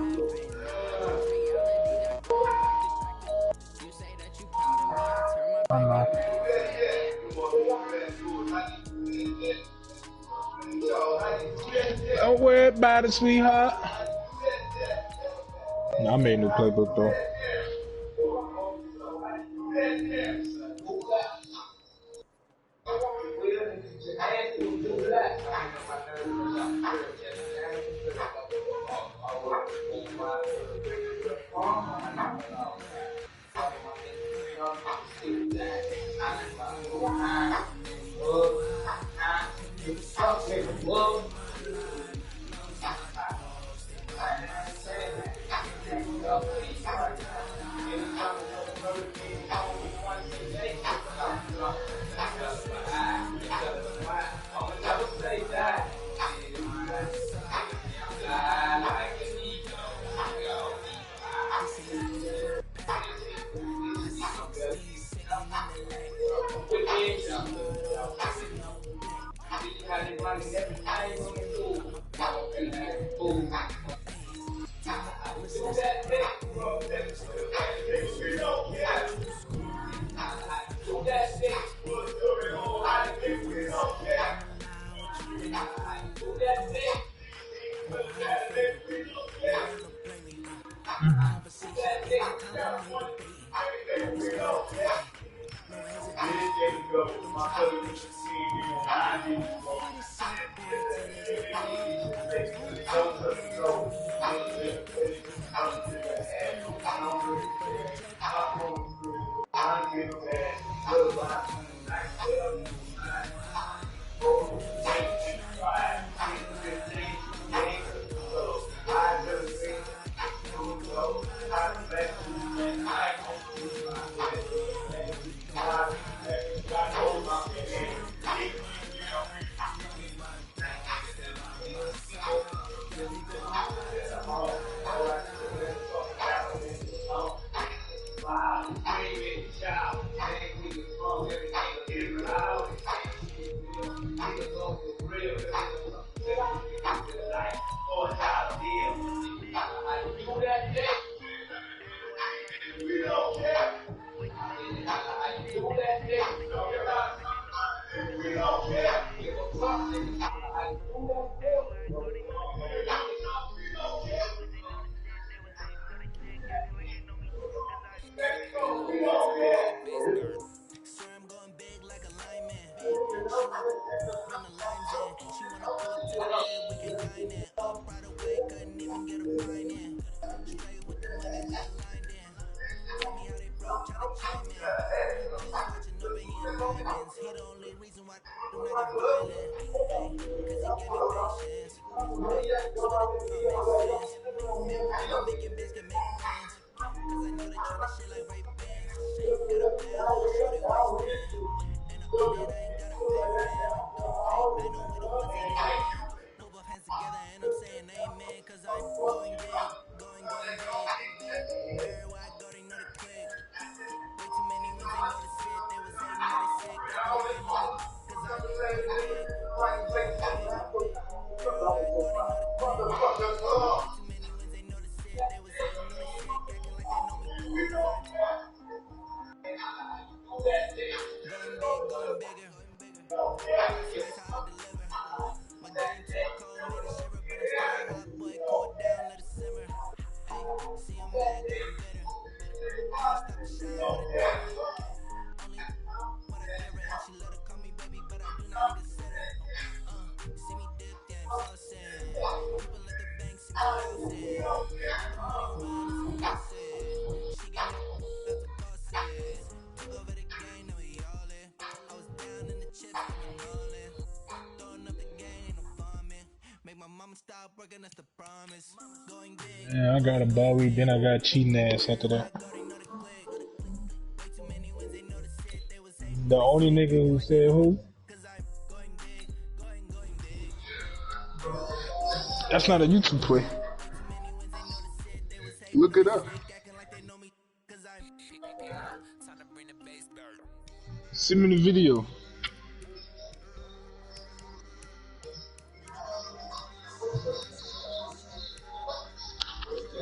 I know. Don't worry about it, sweetheart. No, I made a new playbook though. Yeah, I got a bye week, then I got cheating ass after that. The only nigga who said who? That's not a YouTube play. Look it up. Send me the video.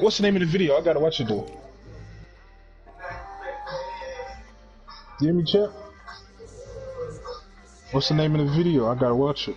What's the name of the video? I gotta watch it though. You hear me, chat? What's the name of the video? I gotta watch it.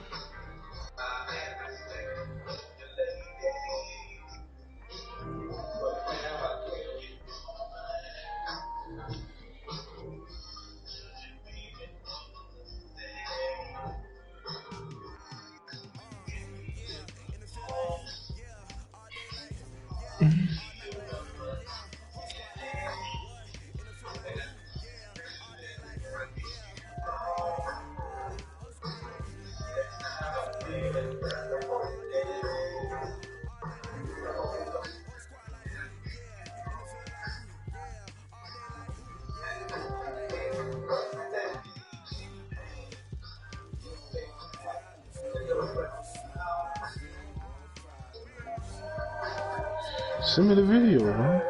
Send me the video, man.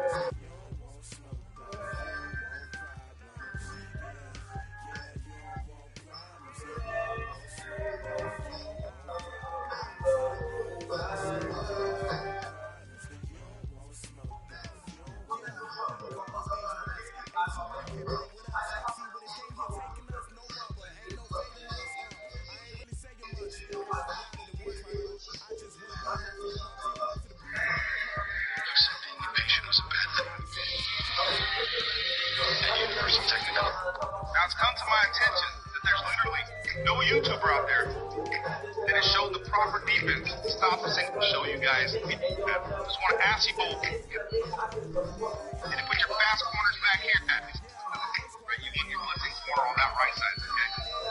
Now it's come to my attention that there's literally no YouTuber out there that has shown the proper defense to stop us and show you guys. I just want to ask you both. And you put your fast corners back here, right? You want your blitzing corner on that right side, okay?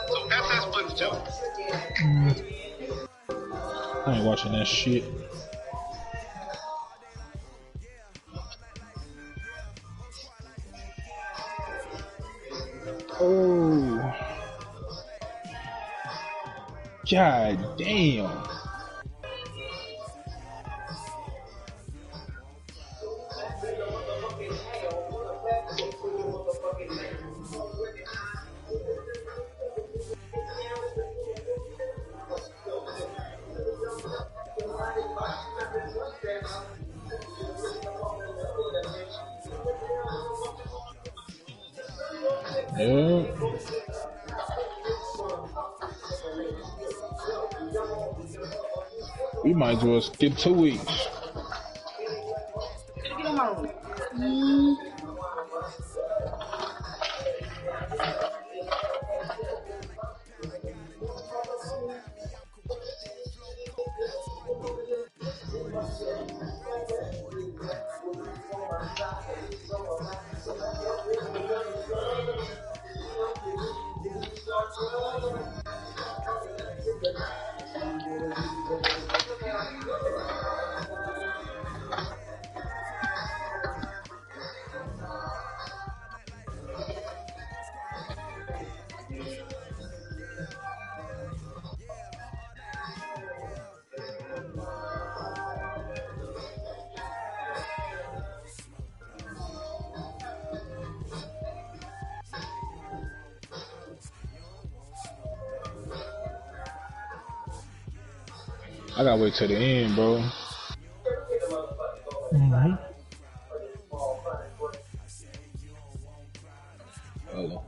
So SS blitz too. I ain't watching that shit. Oh. God damn. Yeah. We might as well skip 2 weeks. I gotta wait till the end, bro. Mm-hmm. Hello.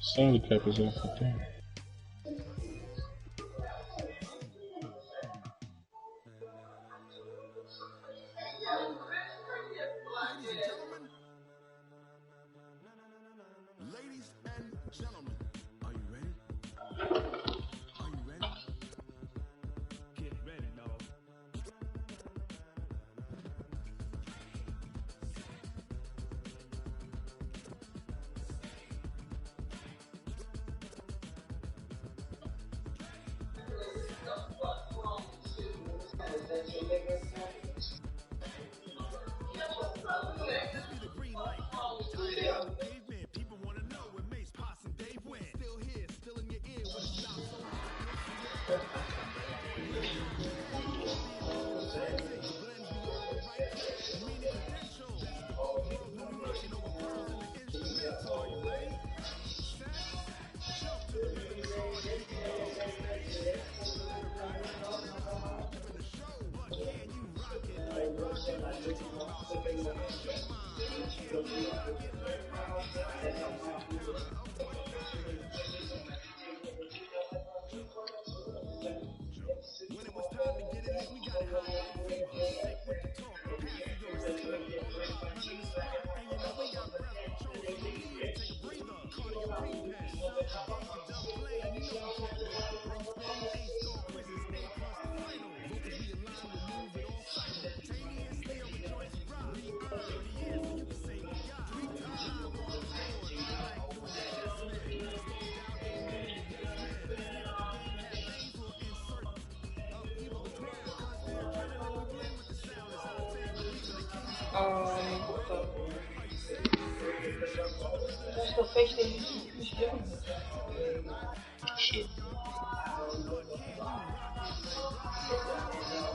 Stanley Cup is off the thing. Ladies and gentlemen, are you ready? This be the green light. Tired of hitting the pavement. People want to know where Mace, Pops, and Dave went. Still here, still in your ear with a style so hot. You'll see it all like a Mayday list. Being known as Jay-Z, blends me all in the right place. Meaning credentials. That's the old world when we rocking over pearls in the instrumental. Are you ready? Set. Jump to the rhythm is hard. Here you go. Stay in. Giving the show. But can you rock it like rockin'? What you talking about? Space out your mind. Can you rock it like rocket science? When it was time to get it lit, we got it hot like fever. Sick with the talk, passing your receiver. All about running the spot. And you know we got breath control, so no need to take a breather. Cardio pre-pen, out the gate, the dub flame. You know we can't wait. Bring spin, A-star quizzes, A-plus the final. Vocals we align, we'll move it all simultaneously over joints rock. We earn 30 years, so you can say we got 3 times live on the board. Like doing the chess man. Slow down, ain't moving the yes man. This year the game had lanes for insert upheaval the ground. Cause the adrenaline we blend with the sound is our thing. Leaving the kings of are you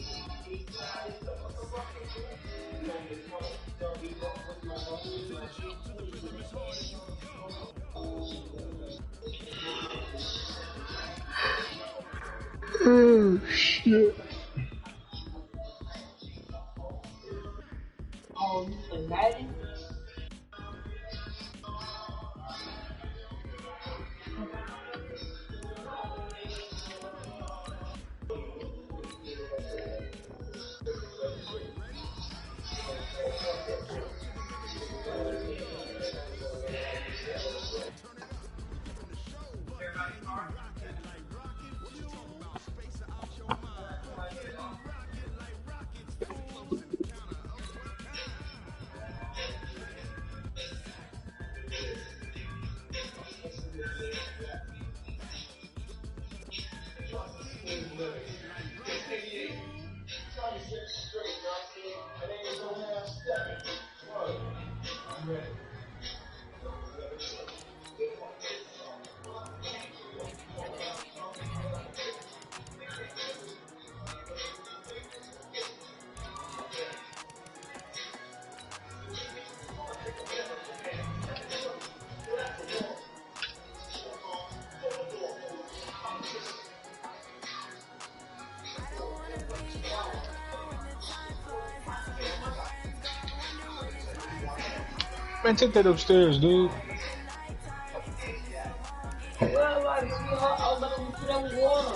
sick? Jump to the rhythm is hard. Shit. But can you rock it like rocket science? Space out your mind. Can you rock it like rockets? Slow motion counter of what kind? Then jump to the rhythm is hard and you can go. Oh shit. Oh, you said Madden? Man, take that upstairs, dude. Well, like, sweetheart, I was about to put up water.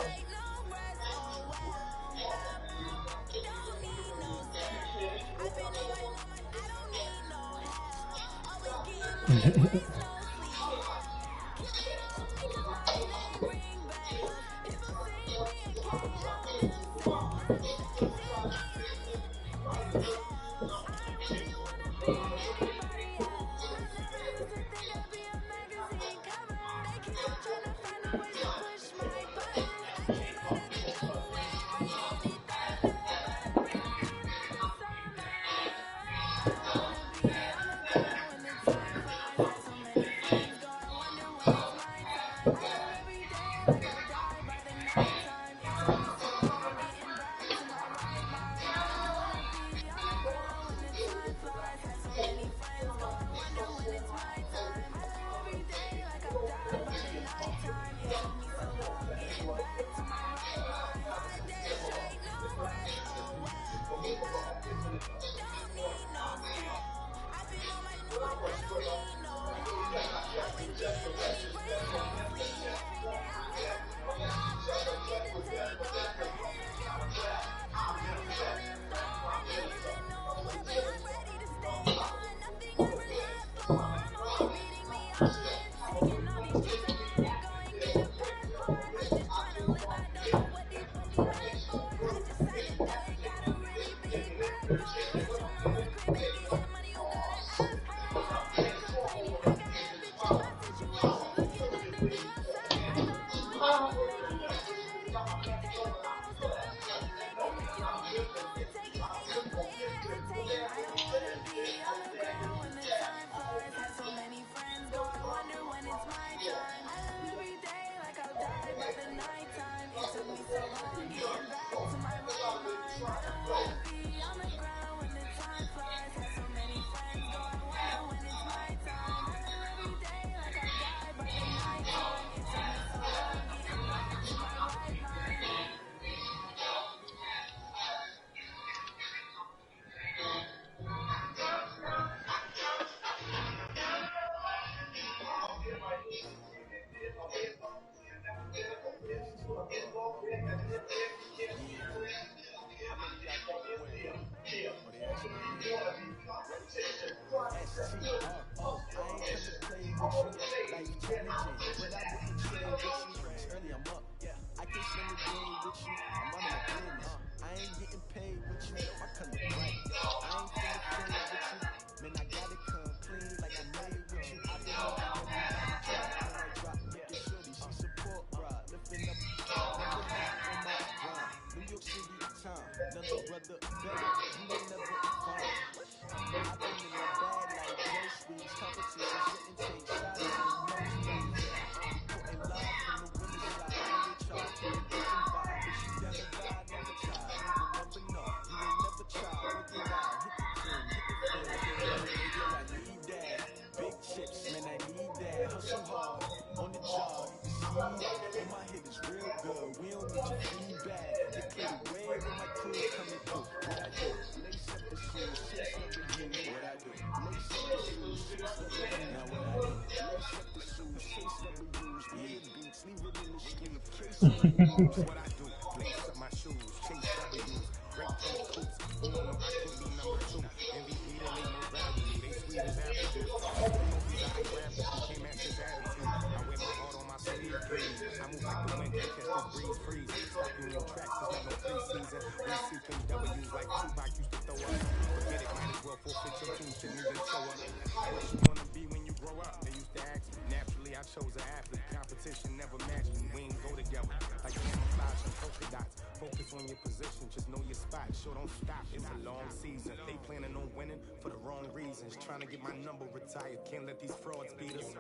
What I do, lace up my shoes, chase W's, great coach coops. Who don't know I could be number 2? MVP, they make most valuable. They sweet as apple juice. Who knows these are they rapidly can't match this attitude. I wear my heart on my sleeve, please. I move like the wind, can't catch this breeze, freeze. Stop you in your tracks, it's not no preseason. We seeking W's like Tupac used to throw up. Forget it, might as well forfeit your team, shouldn't even show up. What you wanna be when you grow up? They used to ask me. Naturally, I chose an athlete. Competition never matched me. We ain't go together. Like camouflage and polka dots. Focus on your position, just know your spot. Sure, don't stop. It's a long season. They planning on winning for the wrong reasons. Trying to get my number retired. Can't let these frauds beat us.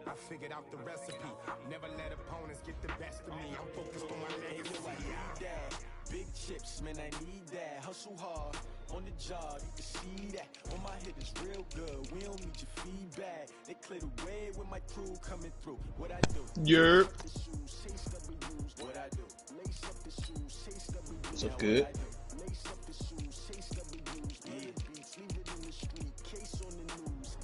I figured out the recipe. Never let opponents get the best of me. I'm focused on my legacy. Big chips, man, I need that. Hustle hard on the job, you can see that. On my hit is real good. We don't need your feedback. They clear the way with my crew coming through. What I do? Yerp. What I do? Lace up the shoes, chase W's. What's up, good? Lace up the shoes, chase W's. Yeah, beats, leave it in the street. Case on the news.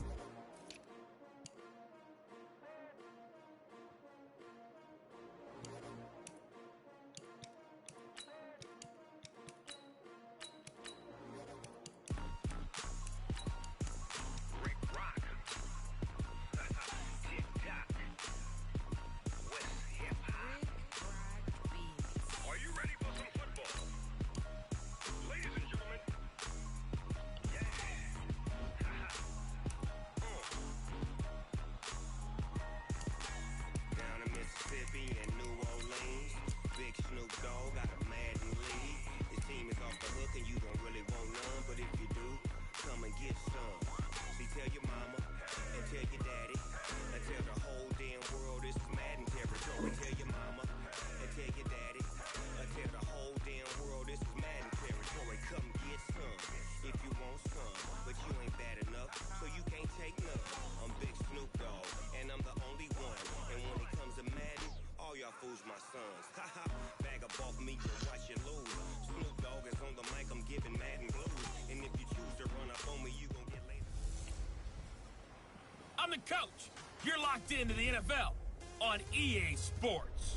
My sons, bag up off me and watch you lose. Snoop Dogg is on the mic, I'm giving Madden blues. And if you choose to run up on me, you gon' get laid. I'm the coach. You're locked into the NFL on EA Sports.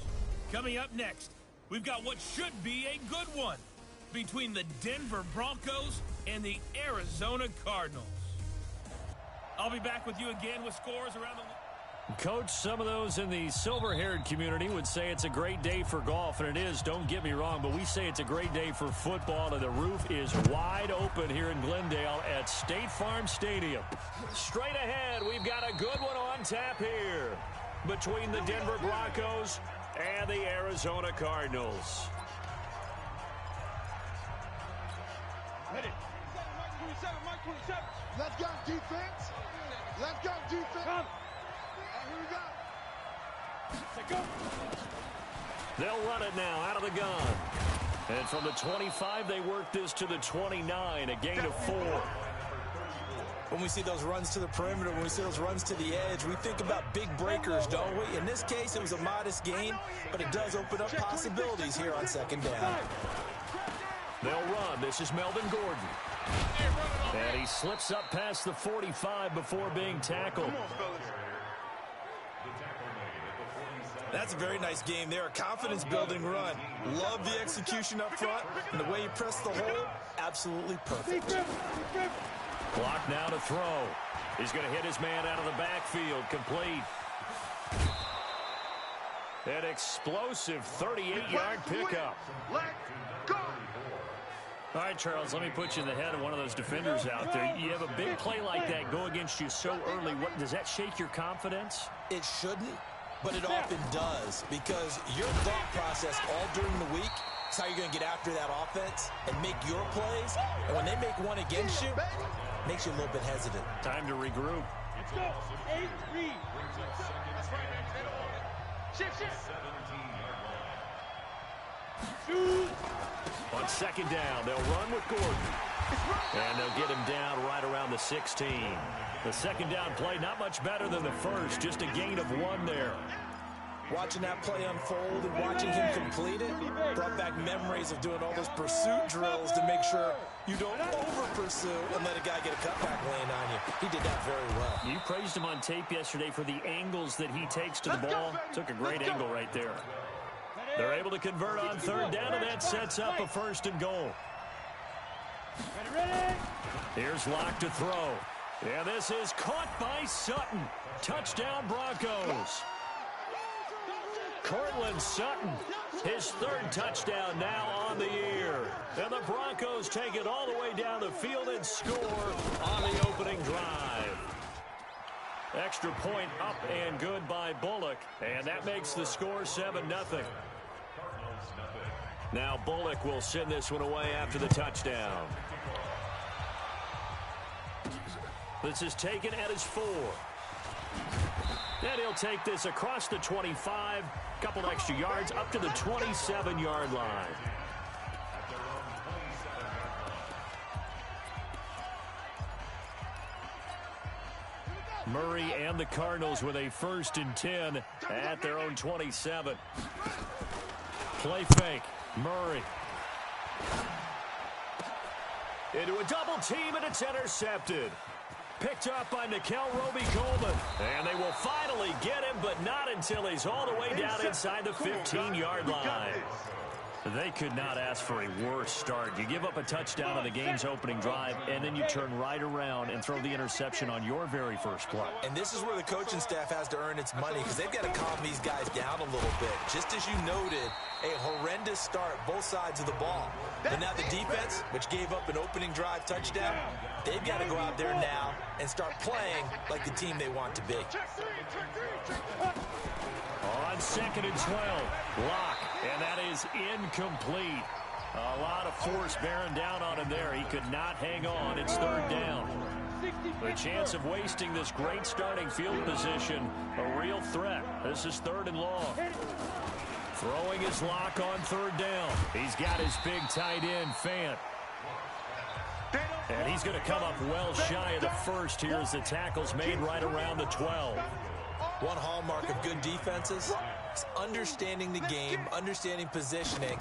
Coming up next, we've got what should be a good one between the Denver Broncos and the Arizona Cardinals. I'll be back with you again with scores around the league. Coach, some of those in the silver-haired community would say it's a great day for golf, and it is, don't get me wrong, but we say it's a great day for football, and the roof is wide open here in Glendale at State Farm Stadium. Straight ahead, we've got a good one on tap here between the Denver Broncos and the Arizona Cardinals. Ready. Mike 27. Let's go, defense. Let's go, defense. Come. Here we go. They'll run it now out of the gun. And from the 25, they work this to the 29, a gain of 4. When we see those runs to the perimeter, when we see those runs to the edge, we think about big breakers, don't we? In this case, it was a modest gain, but it does open up possibilities here on second down. They'll run. This is Melvin Gordon. And he slips up past the 45 before being tackled. That's a very nice game there. A confidence-building run. Love the execution up front. And the way you press the hole, absolutely perfect. Clock now to throw. He's going to hit his man out of the backfield. Complete. An explosive 38-yard pickup. All right, Charles, let me put you in the head of one of those defenders out there. You have a big play like that go against you so early. What, does that shake your confidence? It shouldn't, but it often does, because your thought process all during the week is how you're going to get after that offense and make your plays. And when they make one against you, it makes you a little bit hesitant. Time to regroup. Let's go. 8-3. Shift. On second down, they'll run with Gordon. And they'll get him down right around the 16. The second down play, not much better than the first, just a gain of 1 there. Watching that play unfold and watching him complete it brought back memories of doing all those pursuit drills to make sure you don't over-pursue and let a guy get a cutback lane on you. He did that very well. You praised him on tape yesterday for the angles that he takes to the ball. Took a great angle right there. They're able to convert on third down, and that sets up a 1st and goal. Here's Locke to throw. And this is caught by Sutton. Touchdown, Broncos. Cortland Sutton, his 3rd touchdown now on the year. And the Broncos take it all the way down the field and score on the opening drive. Extra point up and good by Bullock. And that makes the score 7-0. Now Bullock will send this one away after the touchdown. This is taken at his 4. And he'll take this across the 25, couple extra yards up to the 27-yard line. Murray and the Cardinals with a 1st and 10 at their own 27. Play fake. Murray. Into a double team, and it's intercepted. Picked up by Nickel Roby-Coleman. And they will finally get him, but not until he's all the way down inside the 15-yard line. They could not ask for a worse start. You give up a touchdown on the game's opening drive, and then you turn right around and throw the interception on your very first play. And this is where the coaching staff has to earn its money, because they've got to calm these guys down a little bit. Just as you noted, a horrendous start, both sides of the ball. And now the defense, which gave up an opening drive touchdown, they've got to go out there now and start playing like the team they want to be. On 2nd and 12, Locke, and that is incomplete. A lot of force bearing down on him there. He could not hang on. It's 3rd down. The chance of wasting this great starting field position, a real threat. This is 3rd and long. Throwing his Locke on 3rd down. He's got his big tight end, Fant. And he's going to come up well shy of the 1st here as the tackle's made right around the 12. One hallmark of good defenses is understanding the game, understanding positioning,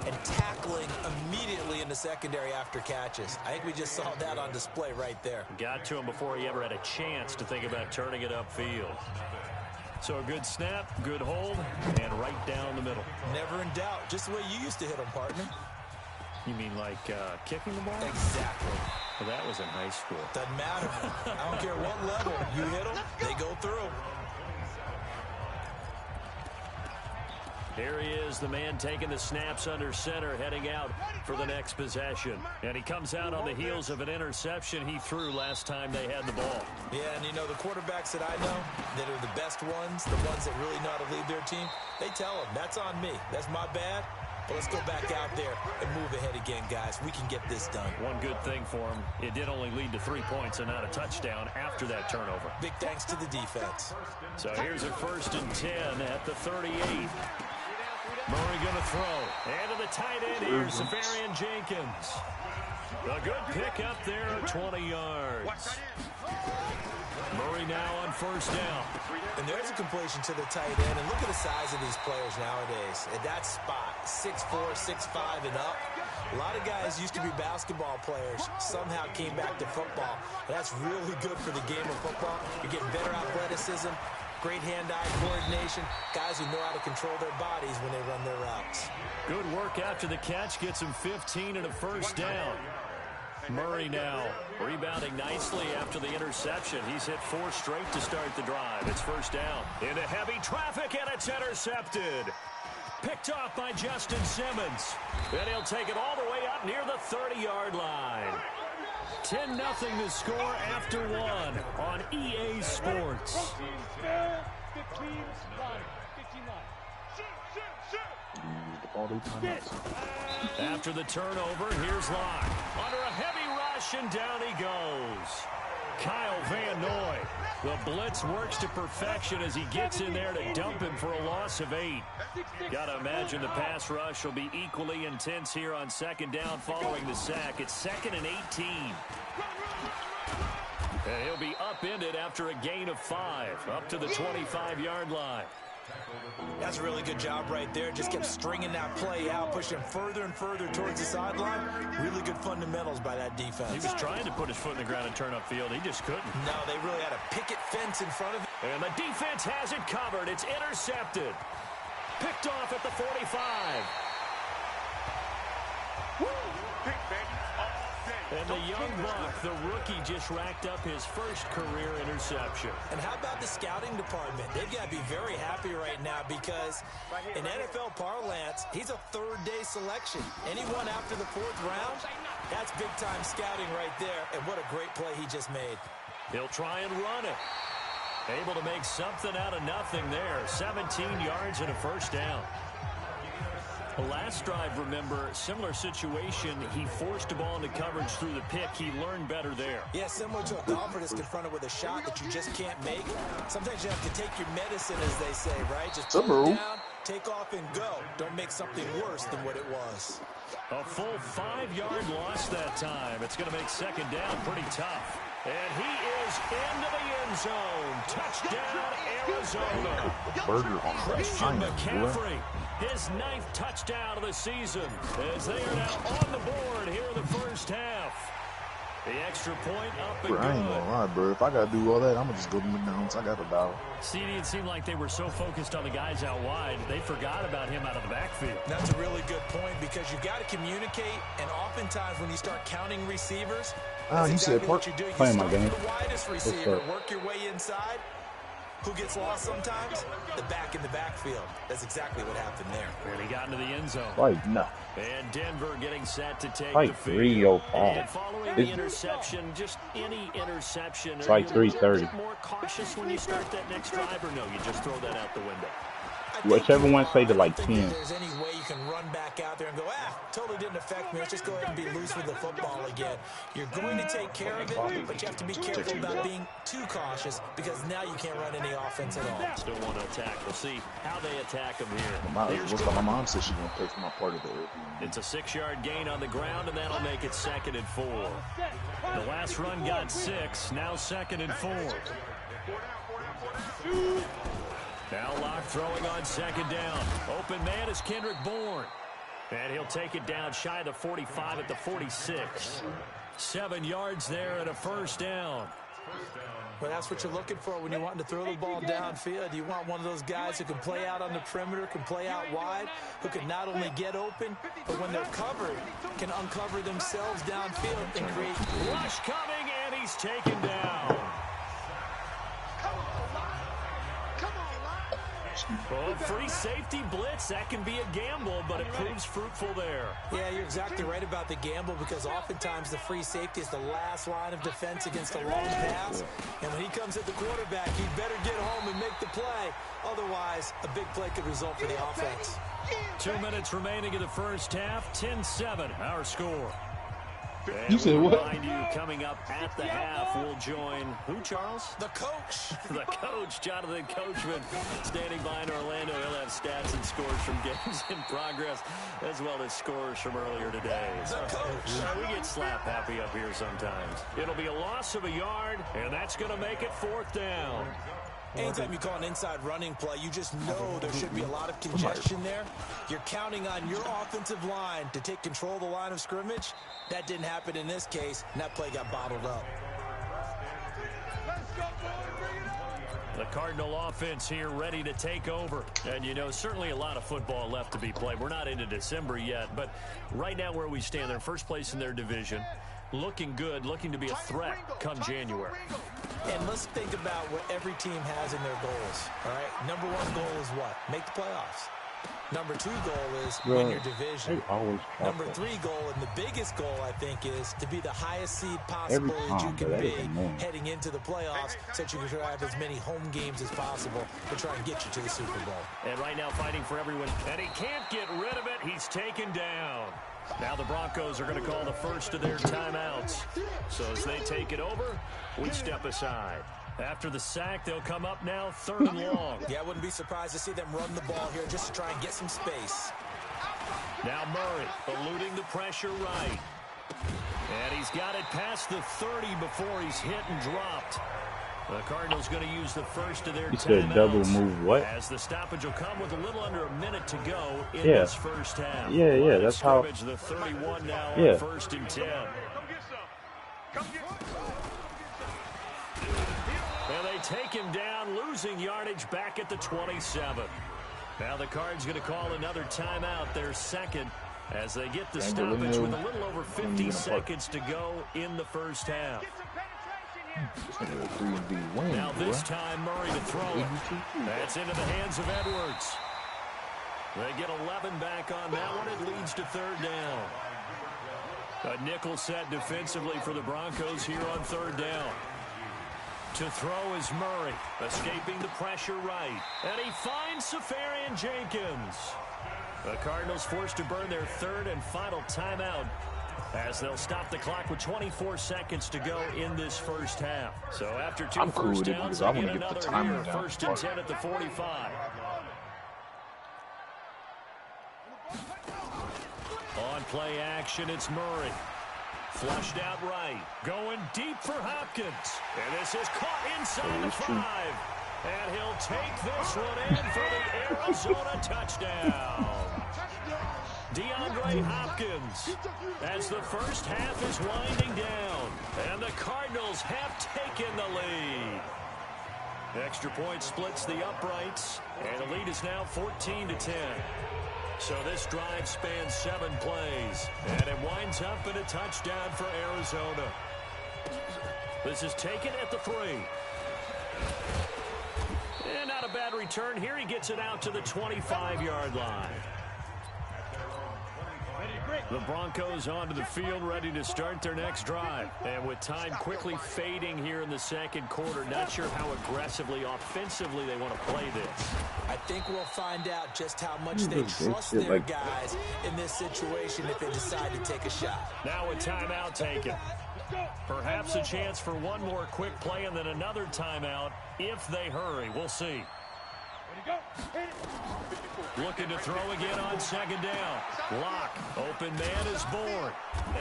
and tackling immediately in the secondary after catches. I think we just saw that on display right there. Got to him before he ever had a chance to think about turning it upfield. So a good snap, good hold, and right down the middle. Never in doubt. Just the way you used to hit them, partner. You mean like kicking the ball? Exactly. Well, that was in high school. Doesn't matter. I don't care what level. You hit them, they go through. Here he is, the man taking the snaps under center, heading out for the next possession. And he comes out on the heels of an interception he threw last time they had the ball. Yeah, and you know, the quarterbacks that I know that are the best ones, the ones that really know how to lead their team, they tell them, that's on me. That's my bad. But let's go back out there and move ahead again, guys. We can get this done. One good thing for him, it did only lead to 3 points and not a touchdown after that turnover. Big thanks to the defense. So here's a 1st and 10 at the 38. Murray going to throw. And to the tight end here, Safarian Jenkins. A good pick up there at 20 yards. Murray now on 1st down. And there's a completion to the tight end. And look at the size of these players nowadays. At that spot, 6'4", 6'5", and up. A lot of guys used to be basketball players, somehow came back to football. And that's really good for the game of football. You're getting better athleticism, great hand-eye coordination, guys who know how to control their bodies when they run their routes. Good work after the catch, gets him 15 and a 1st down. Murray now rebounding nicely after the interception. He's hit 4 straight to start the drive. It's 1st down. Into heavy traffic, and it's intercepted. Picked off by Justin Simmons. And he'll take it all the way up near the 30-yard line. 10-0 the score after 1 on EA Sports. After the turnover, here's Locke. Under a heavy rush, and down he goes. Kyle Van Noy. The blitz works to perfection as he gets in there to dump him for a loss of 8. Got to imagine the pass rush will be equally intense here on 2nd down following the sack. It's 2nd and 18. And he'll be upended after a gain of 5, up to the 25-yard line. That's a really good job right there. Just kept stringing that play out, pushing further and further towards the sideline. Really good fundamentals by that defense. He was trying to put his foot in the ground and turn upfield. He just couldn't. No, they really had a picket fence in front of him. And the defense has it covered. It's intercepted. Picked off at the 45. And the young buck, the rookie, just racked up his first career interception. And how about the scouting department? They've got to be very happy right now because in NFL parlance, he's a third-day selection. Anyone after the 4th round, that's big-time scouting right there. And what a great play he just made. He'll try and run it. Able to make something out of nothing there. 17 yards and a first down. The last drive, remember, similar situation. He forced a ball into coverage through the pick. He learned better there. Yeah, similar to a golfer that's confronted with a shot that you just can't make. Sometimes you have to take your medicine, as they say, right? Just put it down, take off, and go. Don't make something worse than what it was. A full 5-yard loss that time. It's going to make second down pretty tough. And he is into the end zone. Touchdown, Arizona. Christian McCaffrey, his 9th touchdown of the season, as they are now on the board here in the first half. The extra point up and Bro, I ain't gonna lie, bro. If I gotta do all that, I'm gonna just go to McDonald's. I got $1. CD, it seemed like they were so focused on the guys out wide, they forgot about him out of the backfield. That's a really good point because you got to communicate, and oftentimes when you start counting receivers, that's exactly what you do. You start with the widest receiver, work your way inside. Who gets lost sometimes? The back in the backfield. That's exactly what happened there. And he got into the end zone. Like, no. And Denver getting set to take like the field. 305. And following the interception, just any interception. It's like 330. More cautious when you start that next drive, or no? You just throw that out the window. Whichever one say to like 10. If there's any way you can run back out there and go, totally didn't affect me. Let's just go ahead and be loose with the football again. You're going to take care of it, but you have to be careful about being too cautious because now you can't run any offense at all. Still want to attack. We'll see how they attack them here. My mom said she's going to pay for my part of it. It's a 6-yard gain on the ground, and that'll make it 2nd and 4. The last run got 6, now 2nd and 4. Now Locke throwing on 2nd down. Open man is Kendrick Bourne. And he'll take it down shy of the 45 at the 46. 7 yards there and a first down. Well, that's what you're looking for when you're wanting to throw the ball downfield. You want one of those guys who can play out on the perimeter, can play out wide, who can not only get open, but when they're covered, can uncover themselves downfield and create. Rush coming, and he's taken down. Well, free safety blitz, that can be a gamble, but it proves fruitful there. Yeah, you're exactly right about the gamble because oftentimes the free safety is the last line of defense against a long pass. And when he comes at the quarterback, he better get home and make the play. Otherwise, a big play could result for the offense. 2 minutes remaining in the first half, 10-7, our score. You said what? Remind you, coming up at the half, we'll join who, Charles? The coach. The coach, Jonathan Coachman, standing by in Orlando. He'll have stats and scores from games in progress, as well as scores from earlier today. The coach. We get slap happy up here sometimes. It'll be a loss of a yard, and that's going to make it 4th down. Anytime you call an inside running play, you just know there should be a lot of congestion there. You're counting on your offensive line to take control of the line of scrimmage. That didn't happen in this case, and that play got bottled up. The Cardinal offense here ready to take over. And, you know, certainly a lot of football left to be played. We're not into December yet, but right now where we stand, they're first place in their division. Looking good, looking to be a threat come January. And let's think about what every team has in their goals, all right? Number 1 goal is what? Make the playoffs. Number 2 goal is win your division. Number 3 goal, and the biggest goal, I think, is to be the highest seed possible that you can be heading into the playoffs so that you can have as many home games as possible to try and get you to the Super Bowl. And right now fighting for everyone, and he can't get rid of it. He's taken down. Now the Broncos are going to call the first of their timeouts. So as they take it over, we step aside. After the sack, they'll come up now 3rd and long. Yeah, I wouldn't be surprised to see them run the ball here just to try and get some space. Now Murray eluding the pressure right. And he's got it past the 30 before he's hit and dropped. The Cardinals going to use the first of their timeouts. You said double move what? As the stoppage will come with a little under a minute to go in this first half. Yeah, that's how. The 31 now on 1st and 10. And they take him down, losing yardage back at the 27. Now the Cards going to call another timeout, their second, as they get the stoppage with a little over 50 seconds to go in the first half. Now this time Murray to throw it. That's into the hands of Edwards. They get 11 back on that one. It leads to third down. A nickel set defensively for the Broncos here on third down. To throw is Murray, escaping the pressure right. And he finds Safarian Jenkins. The Cardinals forced to burn their third and final timeout, as they'll stop the clock with 24 seconds to go in this first half. So after two first downs, they get another here. First and 10 at the 45. On play action, it's Murray. Flushed out right. Going deep for Hopkins. And this is caught inside the 5. And he'll take this one in for the Arizona touchdown. DeAndre Hopkins, as the first half is winding down, and the Cardinals have taken the lead. Extra point splits the uprights, and the lead is now 14-10. So this drive spans 7 plays, and it winds up in a touchdown for Arizona. This is taken at the 3. And not a bad return here. He gets it out to the 25-yard line. The Broncos onto the field, ready to start their next drive. And with time quickly fading here in the second quarter, not sure how aggressively, offensively they want to play this. I think we'll find out just how much they trust their guys in this situation if they decide to take a shot. Now a timeout taken. Perhaps a chance for one more quick play and then another timeout if they hurry. We'll see. Looking to throw again on second down. Lock. Open man is born.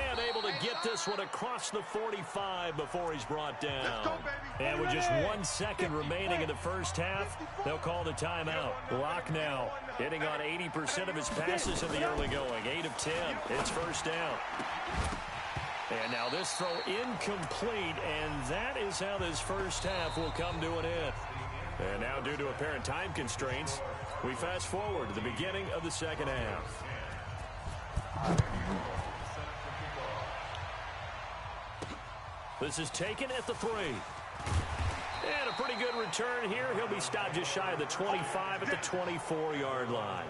And able to get this one across the 45 before he's brought down. And with just 1 second remaining in the first half, they'll call the timeout. Lock now hitting on 80% of his passes in the early going. 8 of 10. It's first down. And now this throw incomplete, and that is how this first half will come to an end. And now, due to apparent time constraints, we fast forward to the beginning of the second half. This is taken at the 3. And a pretty good return here. He'll be stopped just shy of the 25 at the 24-yard line.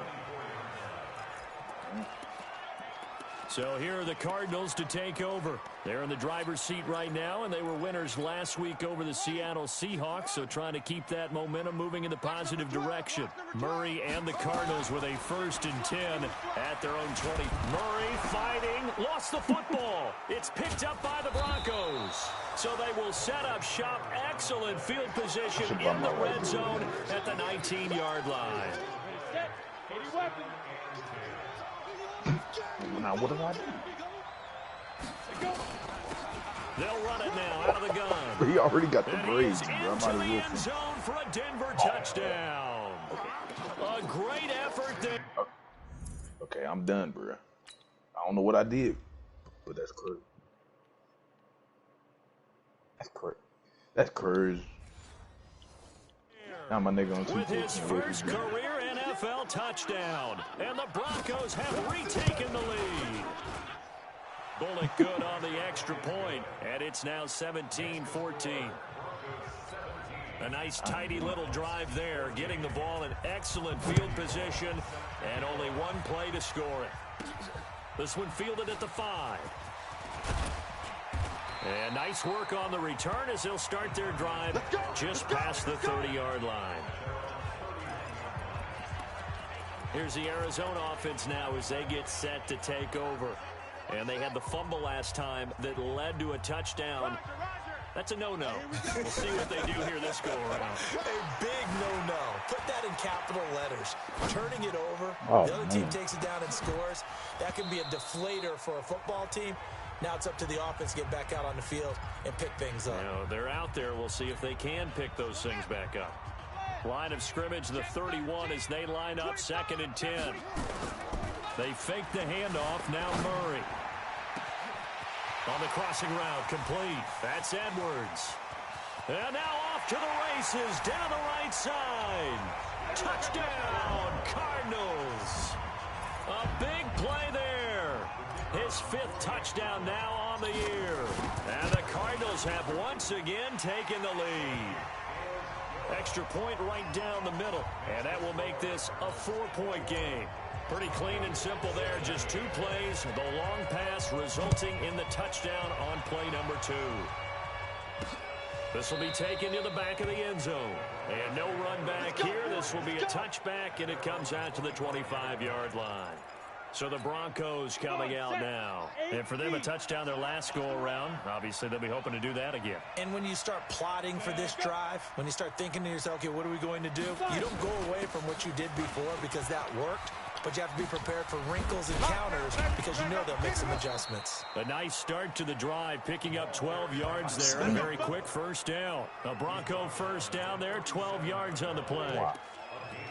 So here are the Cardinals to take over. They're in the driver's seat right now, and they were winners last week over the Seattle Seahawks, so trying to keep that momentum moving in the positive direction. Murray and the Cardinals with a 1st and 10 at their own 20. Murray fighting, lost the football. It's picked up by the Broncos. So they will set up shop. Excellent field position in the red zone at the 19-yard line. Now, what did I do? They'll run it now out of the gun. He already got the braids, bro. Into the end zone for a Denver touchdown. A great effort there. Okay, I'm done, bro. I don't know what I did, but that's crazy. That's crazy. Now my nigga on 2 with his first career NFL touchdown, and the Broncos have retaken the lead. Bullock good on the extra point, and it's now 17-14. A nice tidy little drive there, getting the ball in excellent field position, and only 1 play to score it. This one fielded at the 5. And nice work on the return as they'll start their drive just past the 30-yard line. Here's the Arizona offense now as they get set to take over. And they had the fumble last time that led to a touchdown. That's a no-no. We'll see what they do here this go-around. A big no-no. Put that in capital letters. Turning it over, the other team takes it down and scores. That can be a deflator for a football team. Now it's up to the offense to get back out on the field and pick things up. You know, they're out there. We'll see if they can pick those things back up. Line of scrimmage, the 31 as they line up 2nd and 10. They fake the handoff. Now Murray. On the crossing route, complete. That's Edwards. And now off to the races down the right side. Touchdown, Cardinals. A big play there. His 5th touchdown now on the year. And the Cardinals have once again taken the lead. Extra point right down the middle. And that will make this a 4-point game. Pretty clean and simple there. Just 2 plays. The long pass resulting in the touchdown on play number 2. This will be taken to the back of the end zone. And no run back here. This will be a touchback, and it comes out to the 25-yard line. So the Broncos coming out now. And for them, a touchdown their last go-around. Obviously, they'll be hoping to do that again. And when you start plotting for this drive, when you start thinking to yourself, okay, what are we going to do? You don't go away from what you did before because that worked. But you have to be prepared for wrinkles and counters because you know they'll make some adjustments. A nice start to the drive, picking up 12 yards there. A very quick first down. A Bronco first down there, 12 yards on the play.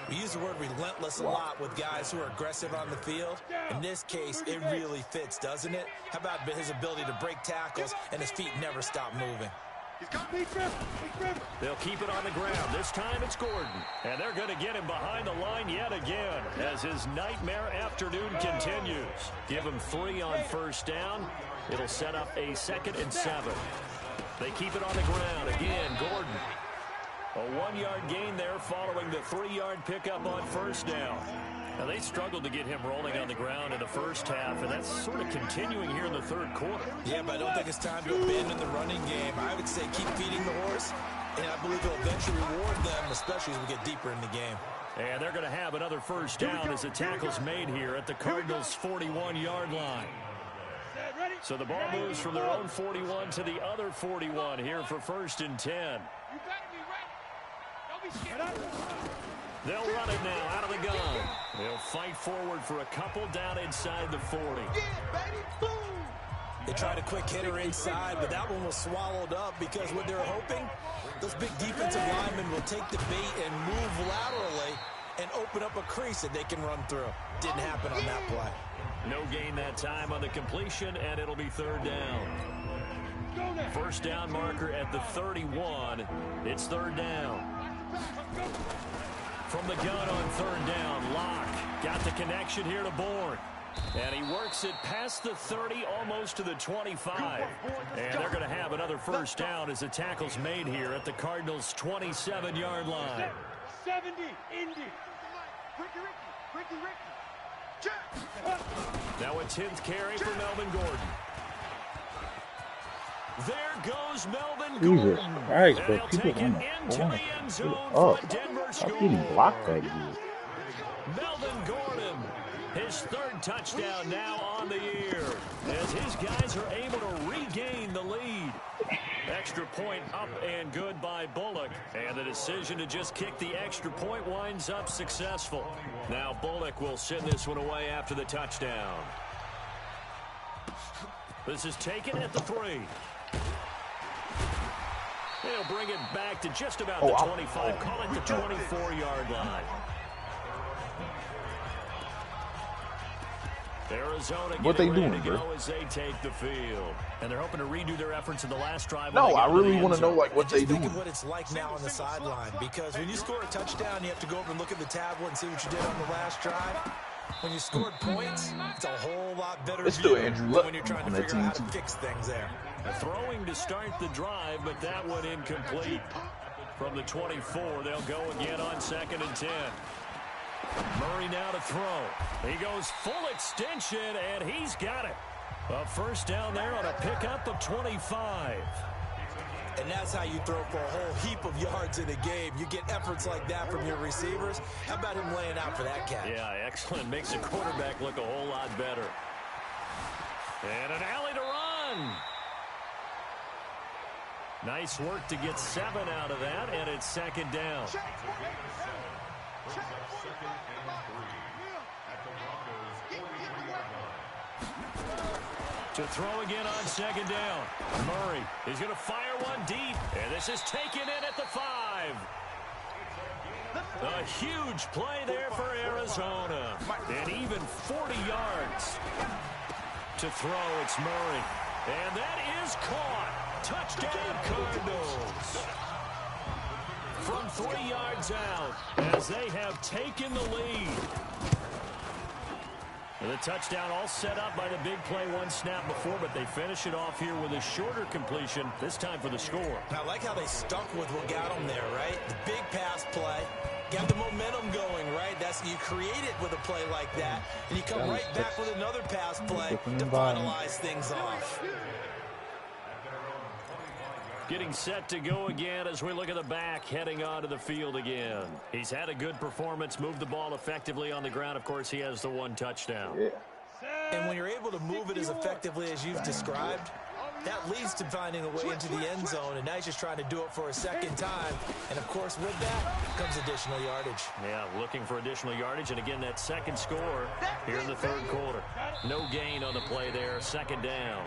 We use the word relentless a lot with guys who are aggressive on the field. In this case, it really fits, doesn't it? How about his ability to break tackles and his feet never stop moving? They'll keep it on the ground. This time it's Gordon. And they're going to get him behind the line yet again as his nightmare afternoon continues. Give him 3 on first down. It'll set up a 2nd and 7. They keep it on the ground. Again, Gordon. A 1-yard gain there following the 3-yard pickup on first down. Now, they struggled to get him rolling on the ground in the first half, and that's sort of continuing here in the 3rd quarter. Yeah, but I don't think it's time to abandon the running game. I would say keep feeding the horse, and I believe it'll eventually reward them, especially as we get deeper in the game. And they're going to have another first down as the tackle's made here at the Cardinals' 41-yard line. So the ball moves from their own 41 to the other 41 here for 1st and 10. They'll run it now out of the gun. They'll fight forward for a couple down inside the 40. They tried a quick hitter inside, but that one was swallowed up because what they're hoping, those big defensive linemen will take the bait and move laterally and open up a crease that they can run through. Didn't happen on that play. No gain that time on the completion, and it'll be 3rd down. First down marker at the 31. It's 3rd down. From the gun on 3rd down, Locke got the connection here to Bourne. And he works it past the 30, almost to the 25. And they're going to have another first down as the tackle's made here at the Cardinals' 27-yard line. 70, Indy. Now a 10th carry for Melvin Gordon. There goes Melvin Gordon. Jesus Christ, and but he'll people take it into the end zone for a Denver score. I'm getting blocked that good. Melvin Gordon, his 3rd touchdown now on the year as his guys are able to regain the lead. Extra point up and good by Bullock. And the decision to just kick the extra point winds up successful. Now Bullock will send this one away after the touchdown. This is taken at the 3. They'll bring it back to just about the 25. Call it the 24-yard line. Arizona getting ready to go as they take the field. And they're hoping to redo their efforts in the last drive. No, I really want to know like what they do. Think of what it's like now on the sideline, because when you score a touchdown, you have to go over and look at the tablet and see what you did on the last drive. When you scored points, it's a whole lot better still Andrew Luck when you're trying to figure out how to fix things there. Throwing to start the drive, but that one incomplete. From the 24, they'll go again on 2nd and 10. Murray now to throw. He goes full extension, and he's got it. A first down there on a pickup of 25. And that's how you throw for a whole heap of yards in a game. You get efforts like that from your receivers. How about him laying out for that catch? Yeah, excellent. Makes the quarterback look a whole lot better. And an alley to run. Nice work to get 7 out of that, and it's 2nd down. To throw again on 2nd down. Murray is going to fire one deep, and this is taken in at the 5. A huge play there for Arizona. And even 40 yards. To throw, it's Murray. And that is caught. Touchdown, Cardinals. From 3 yards out as they have taken the lead. The touchdown all set up by the big play one snap before, but they finish it off here with a shorter completion, this time for the score. I like how they stuck with what got them there, right? The big pass play. Got the momentum going, right? You create it with a play like that, and you come right back with another pass play to finalize things off. Getting set to go again as we look at the back heading onto the field again. He's had a good performance, moved the ball effectively on the ground. Of course, he has the one touchdown. Yeah. And when you're able to move it as effectively as you've described, that leads to finding a way into the end zone, and now he's just trying to do it for a second time. And, of course, with that comes additional yardage. Yeah, looking for additional yardage. And, again, that second score here in the third quarter. No gain on the play there, second down.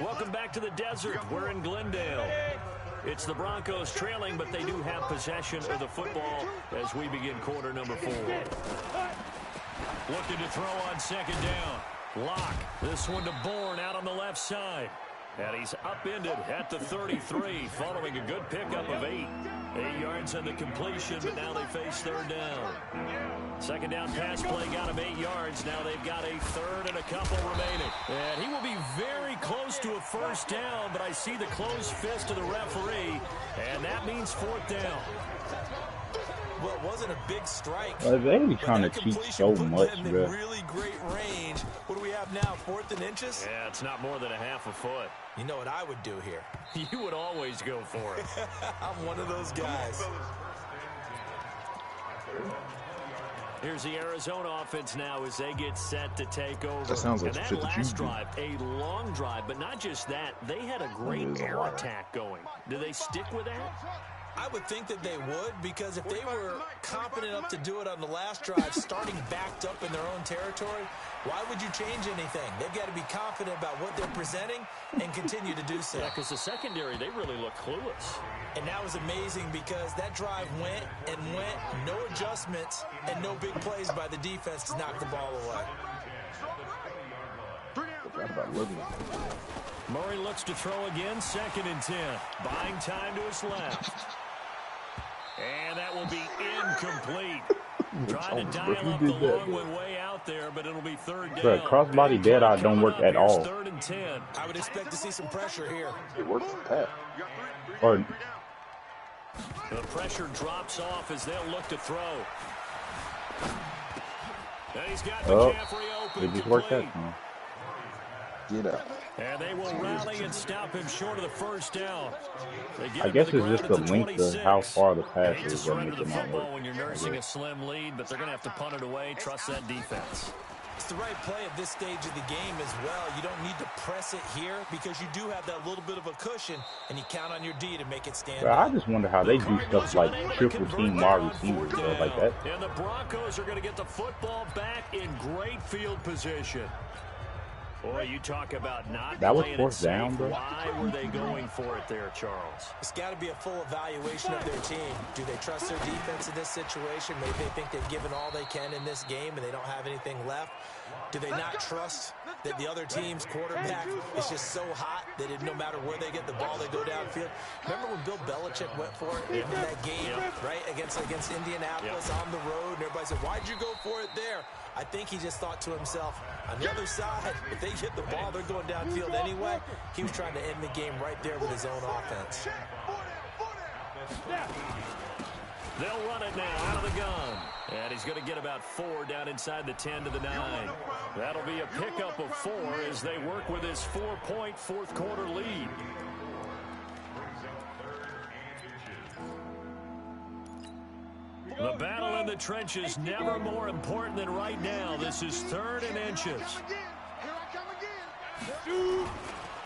Welcome back to the desert. We're in Glendale. It's the Broncos trailing, but they do have possession of the football as we begin quarter number 4. Looking to throw on second down. Lock. This one to Bourne out on the left side. And he's upended at the 33 following a good pickup of 8. 8 yards on the completion, but now they face third down. Second down pass play got him 8 yards. Now they've got a third and a couple remaining. And he will be very close to a first down, but I see the closed fist of the referee, and that means fourth down. Well, it wasn't a big strike. They be trying to cheat so much, bro. Really great range. What do we have now, 4th and inches? Yeah, it's not more than a half a foot. You know what I would do here? You would always go for it. I'm one of those guys. Here's the Arizona offense now as they get set to take over. That sounds like and shit that that you last do. drive, a long drive, but not just that. They had a great air attack going. Do they stick with that? I would think that they would, because if they were confident enough to do it on the last drive, starting backed up in their own territory, why would you change anything? They've got to be confident about what they're presenting and continue to do so. Yeah, because the secondary, they really look clueless. And that was amazing because that drive went and went, no adjustments, and no big plays by the defense to knock the ball away. Murray looks to throw again, 2nd and 10. Buying time to his left. And that will be incomplete. Trying to dial up the long one way out there, but it'll be third down. Bro, crossbody dead eye don't work at all. 3rd and 10. I would expect to see some pressure here. It works with that. Or the pressure drops off as they'll look to throw. And he's got McCaffrey open. It just worked that time. Get up. And they will rally and stop him short of the first down. I guess it's just the length of how far the pass Hate to is that surrender makes the it not football work. when you're nursing a slim lead, but they're going to have to punt it away. Trust that defense. It's the right play at this stage of the game as well. You don't need to press it here because you do have that little bit of a cushion, and you count on your D to make it stand Bro, up. I just wonder how they do stuff like triple team wide receivers, bro, like that. And the Broncos are going to get the football back in great field position. Boy, you talk about not That was playing fourth it safe. down, bro. Why were they going for it there, Charles? It's got to be a full evaluation of their team. Do they trust their defense in this situation? Maybe they think they've given all they can in this game and they don't have anything left. Do they not trust that the other team's quarterback is just so hot that no matter where they get the ball, they go downfield? Remember when Bill Belichick went for it in that game, right, against Indianapolis on the road, and everybody said, why'd you go for it there? I think he just thought to himself, on the other side, if they get the ball, they're going downfield anyway. He was trying to end the game right there with his own offense. They'll run it now out of the gun. And he's going to get about 4 down inside the 10 to the 9. That'll be a pickup of 4 as they work with his 4-point fourth quarter lead. The battle in the trenches never more important than right now. This is 3rd and inches.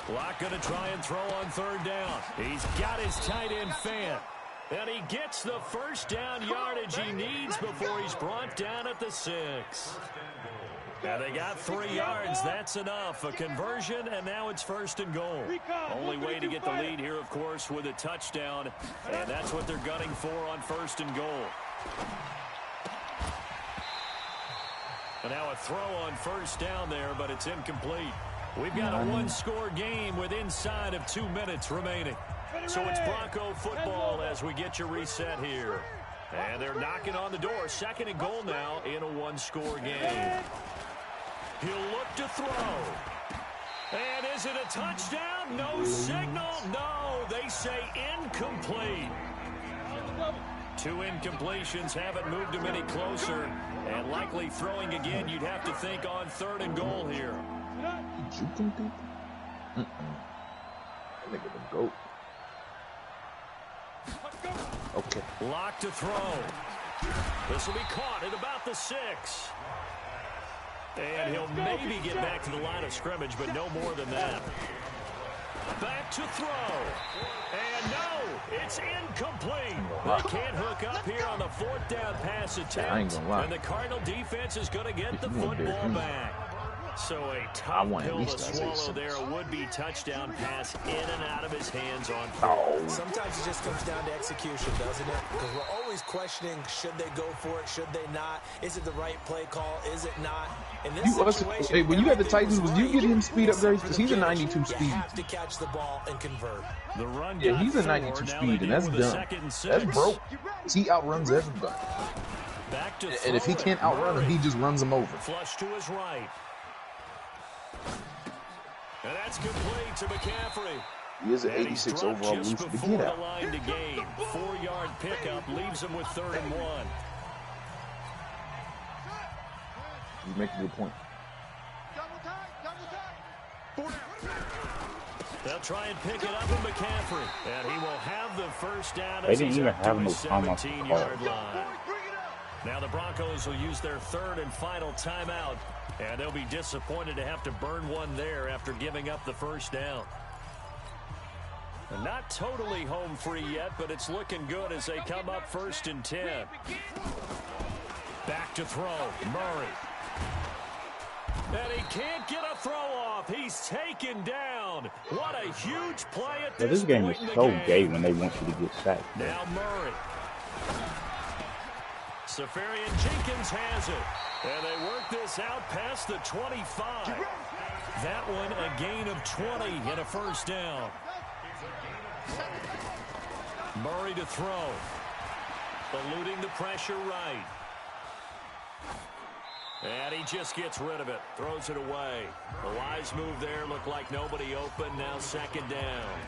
Lock going to try and throw on 3rd down. He's got his tight end Fant. And he gets the first down yardage he needs before he's brought down at the 6. Now they got 3 yards. That's enough. A conversion, and now it's 1st and goal. Only way to get the lead here, of course, with a touchdown. And that's what they're gunning for on 1st and goal. And now a throw on 1st down there, but it's incomplete. We've got a one-score game with inside of 2 minutes remaining. So it's Bronco football as we get you reset here. And they're knocking on the door. 2nd and goal now in a one-score game. He'll look to throw. And is it a touchdown? No signal. No, they say incomplete. 2 incompletions haven't moved him any closer. And likely throwing again, you'd have to think on 3rd and goal here. Juking people? That nigga the GOAT. Okay. Lock to throw. This will be caught at about the 6. And he'll maybe get back to the line of scrimmage, but no more than that. Back to throw. And no, it's incomplete. They can't hook up here on the 4th down pass attempt. And the Cardinal defense is going to get the football back. So a tough pill to swallow there. A would-be touchdown pass in and out of his hands on fourth. Sometimes it just comes down to execution, doesn't it? Because we're always questioning, should they go for it? Should they not? Is it the right play call? Is it not? In this situation, hey, when you had the Titans, was you getting him speed upgrades? Because he's a 92 speed. You have to catch the ball and convert. The run yeah, he's a 92 speed, and that's dumb. That's broke. He outruns everybody. And if he can't outrun him, he just runs him over. Flush to his right. And that's complete to McCaffrey. He is an 86 overall loose to get out. The line to gain. 4-yard pickup leaves him with 3rd and 1. You make a good point. They'll try and pick it up with McCaffrey. And he will have the first down They as didn't he's even up have to no his time off 17-yard line. Now the Broncos will use their 3rd and final timeout. And they'll be disappointed to have to burn one there after giving up the first down. And not totally home free yet, but it's looking good as they come up 1st and 10. Back to throw. Murray. And he can't get a throw off. He's taken down. What a huge play at this game point is in the so game. gay when they want you to get sacked. Now Murray. Safarian Jenkins has it. And they work this out past the 25. That one a gain of 20 and a first down. Murray to throw. Eluding the pressure right. And he just gets rid of it. Throws it away. The wise move there. Looked like nobody open. Now 2nd down.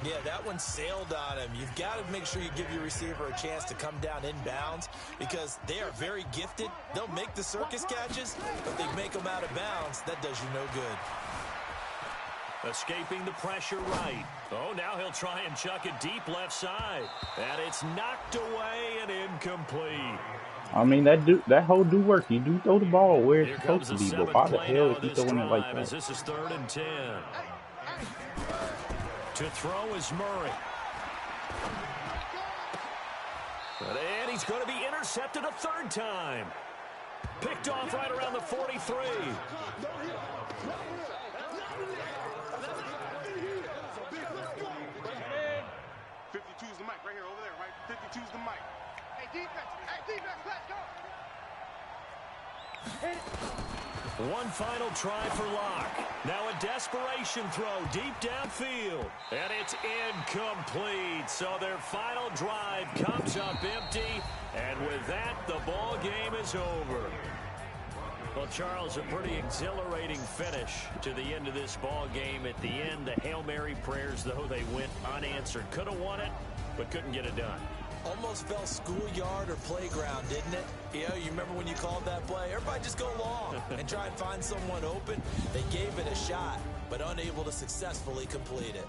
Yeah, that one sailed on him. You've got to make sure you give your receiver a chance to come down inbounds because they are very gifted. They'll make the circus catches, but they make them out of bounds. That does you no good. Escaping the pressure right. Oh, now he'll try and chuck it deep left side. And it's knocked away and incomplete. I mean, that whole do work. You do throw the ball where it's supposed to be, but why the hell is he throwing it like that? This is 3rd and 10. To throw is Murray. And he's going to be intercepted a 3rd time. Picked off right around the 43. 52's the mic right here, over there, right? 52's the mic. Hey, defense, let's go. One final try for Locke. Now a desperation throw deep downfield. And it's incomplete. So their final drive comes up empty. And with that, the ball game is over. Well, Charles, a pretty exhilarating finish to the end of this ball game. At the end, the Hail Mary prayers, though, they went unanswered. Could have won it, but couldn't get it done. Almost felt schoolyard or playground, didn't it? You remember when you called that play? Everybody just go long and try and find someone open. They gave it a shot, but unable to successfully complete it.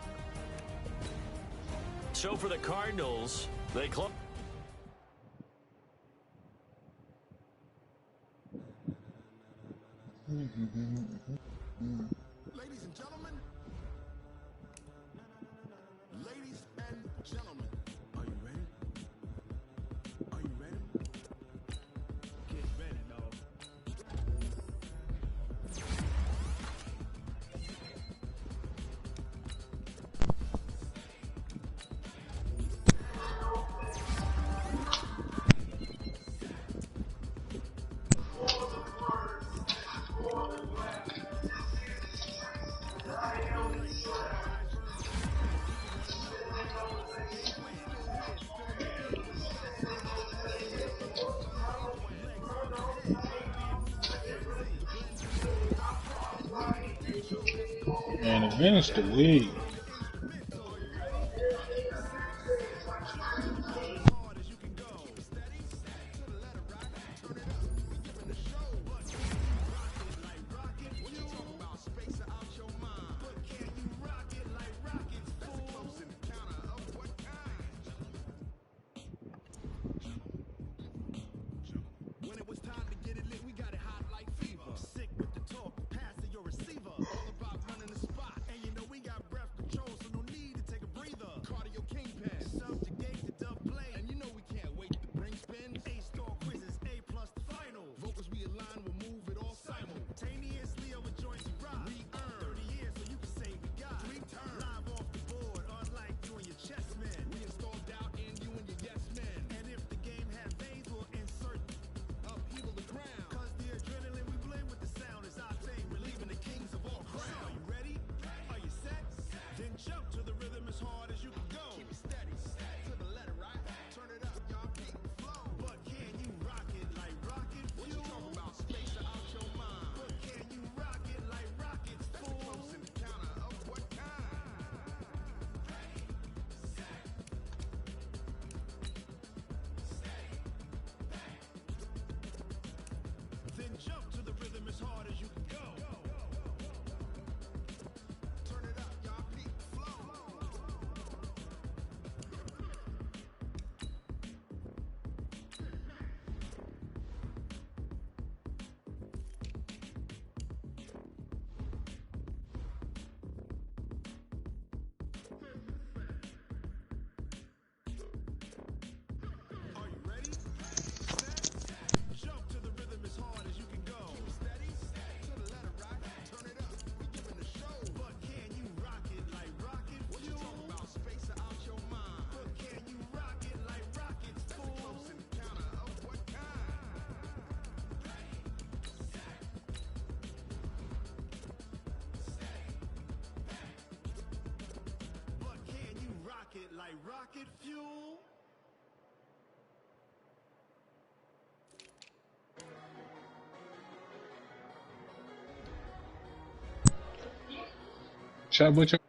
So for the Cardinals, they close. Ladies and gentlemen. Ladies and gentlemen. Are you ready? Are you ready? Get ready, dog. Finish the league. When it was time to get it lit, we got it hot like fever. Sick with the talk, passing your receiver. All about running the spot. And you know we got breath control, so no need to take a breather. Cardio kingpin, subjugate the dub play. And you know we can't wait to bring spin. A-star quizzes, A plus the final. Vocals we align, we'll move it all simultaneously over joints we ride. We earn 30 years, so you can say we got 3 turns. Live off the board, unlike you and your chess man. We install doubt in you and your yes man. And if the game has veins, we'll insert upheaval the ground. Cause the adrenaline we blend with the sound is our thing. Relieving the kings of all crowns. Are you ready? Are you set? Then jump to the rhythm as hard as you can go. Keep it steady, to the letter, right? Turn it up, y'all keep the flow. But can you rock it like rocket fuel? What you talking about? Space out your mind. But can you rock it like rockets, fool? Close in the counter of what kind? Then jump to the rhythm as hard as you can go. Turn it up, y'all peep the flow. Are you ready? Set. Jump to the rhythm as hard as you can go. Keep it steady, to the letter, right? Turn it up, we giving the show. But can you rock it like rocket fuel? What you talking about? Space out your mind. But can you rock it like rockets, fool? Close in the counter of what kind? But can you rock it like rocket fuel? Chat with your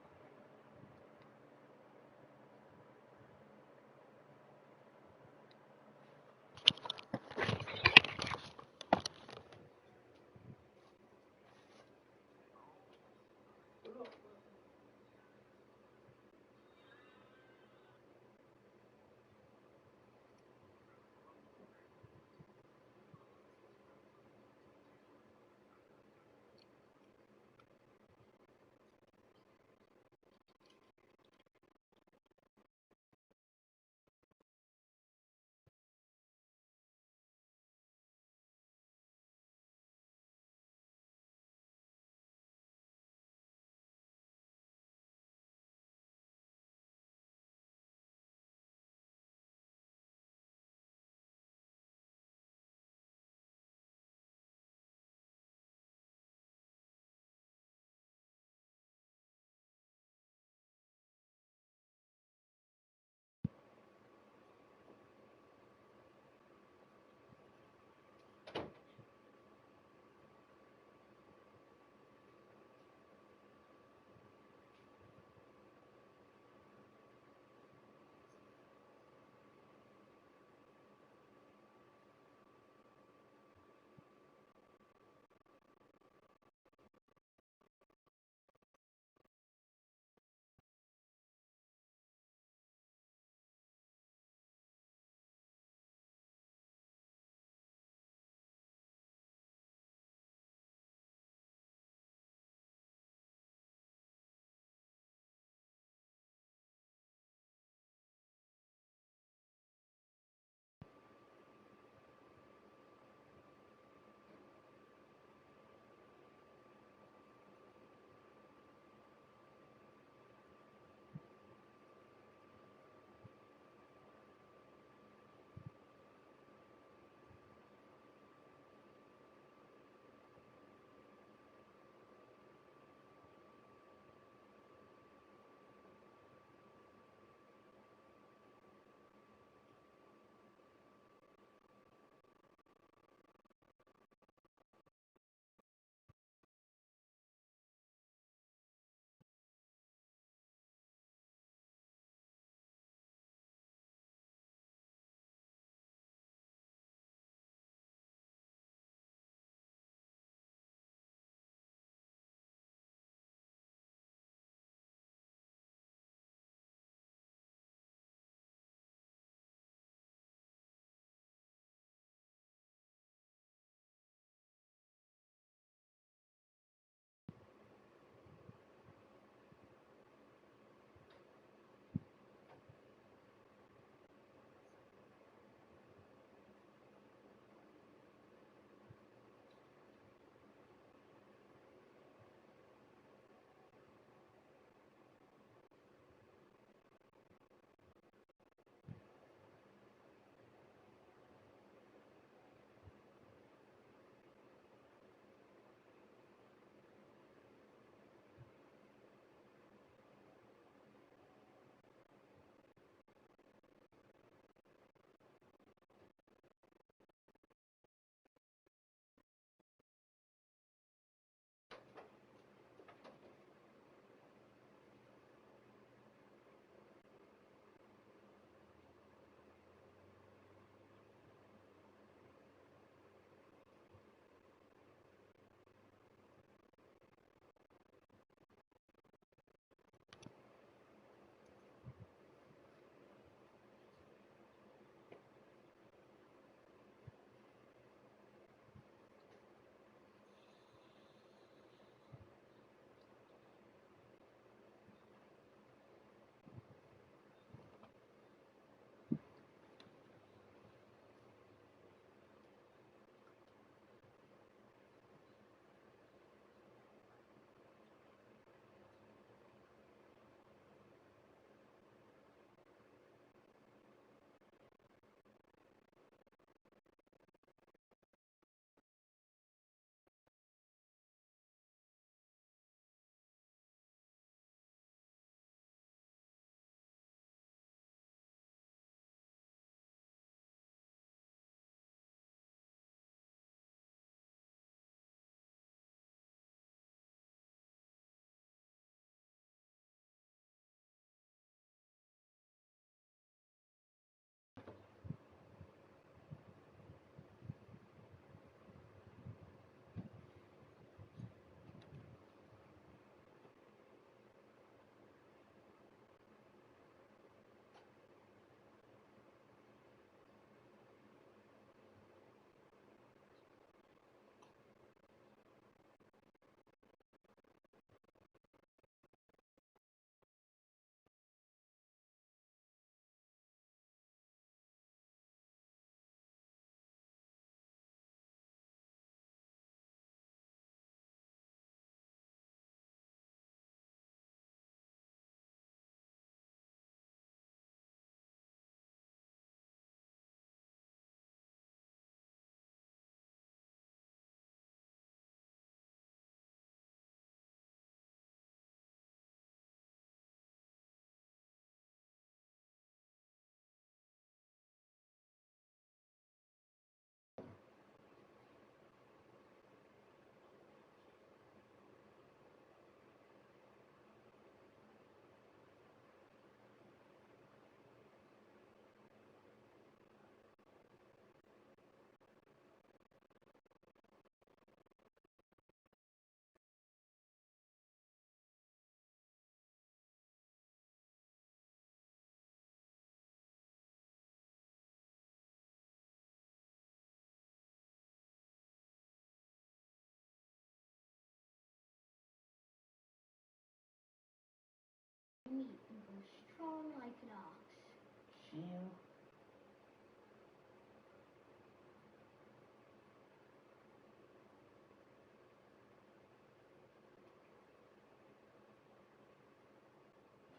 you.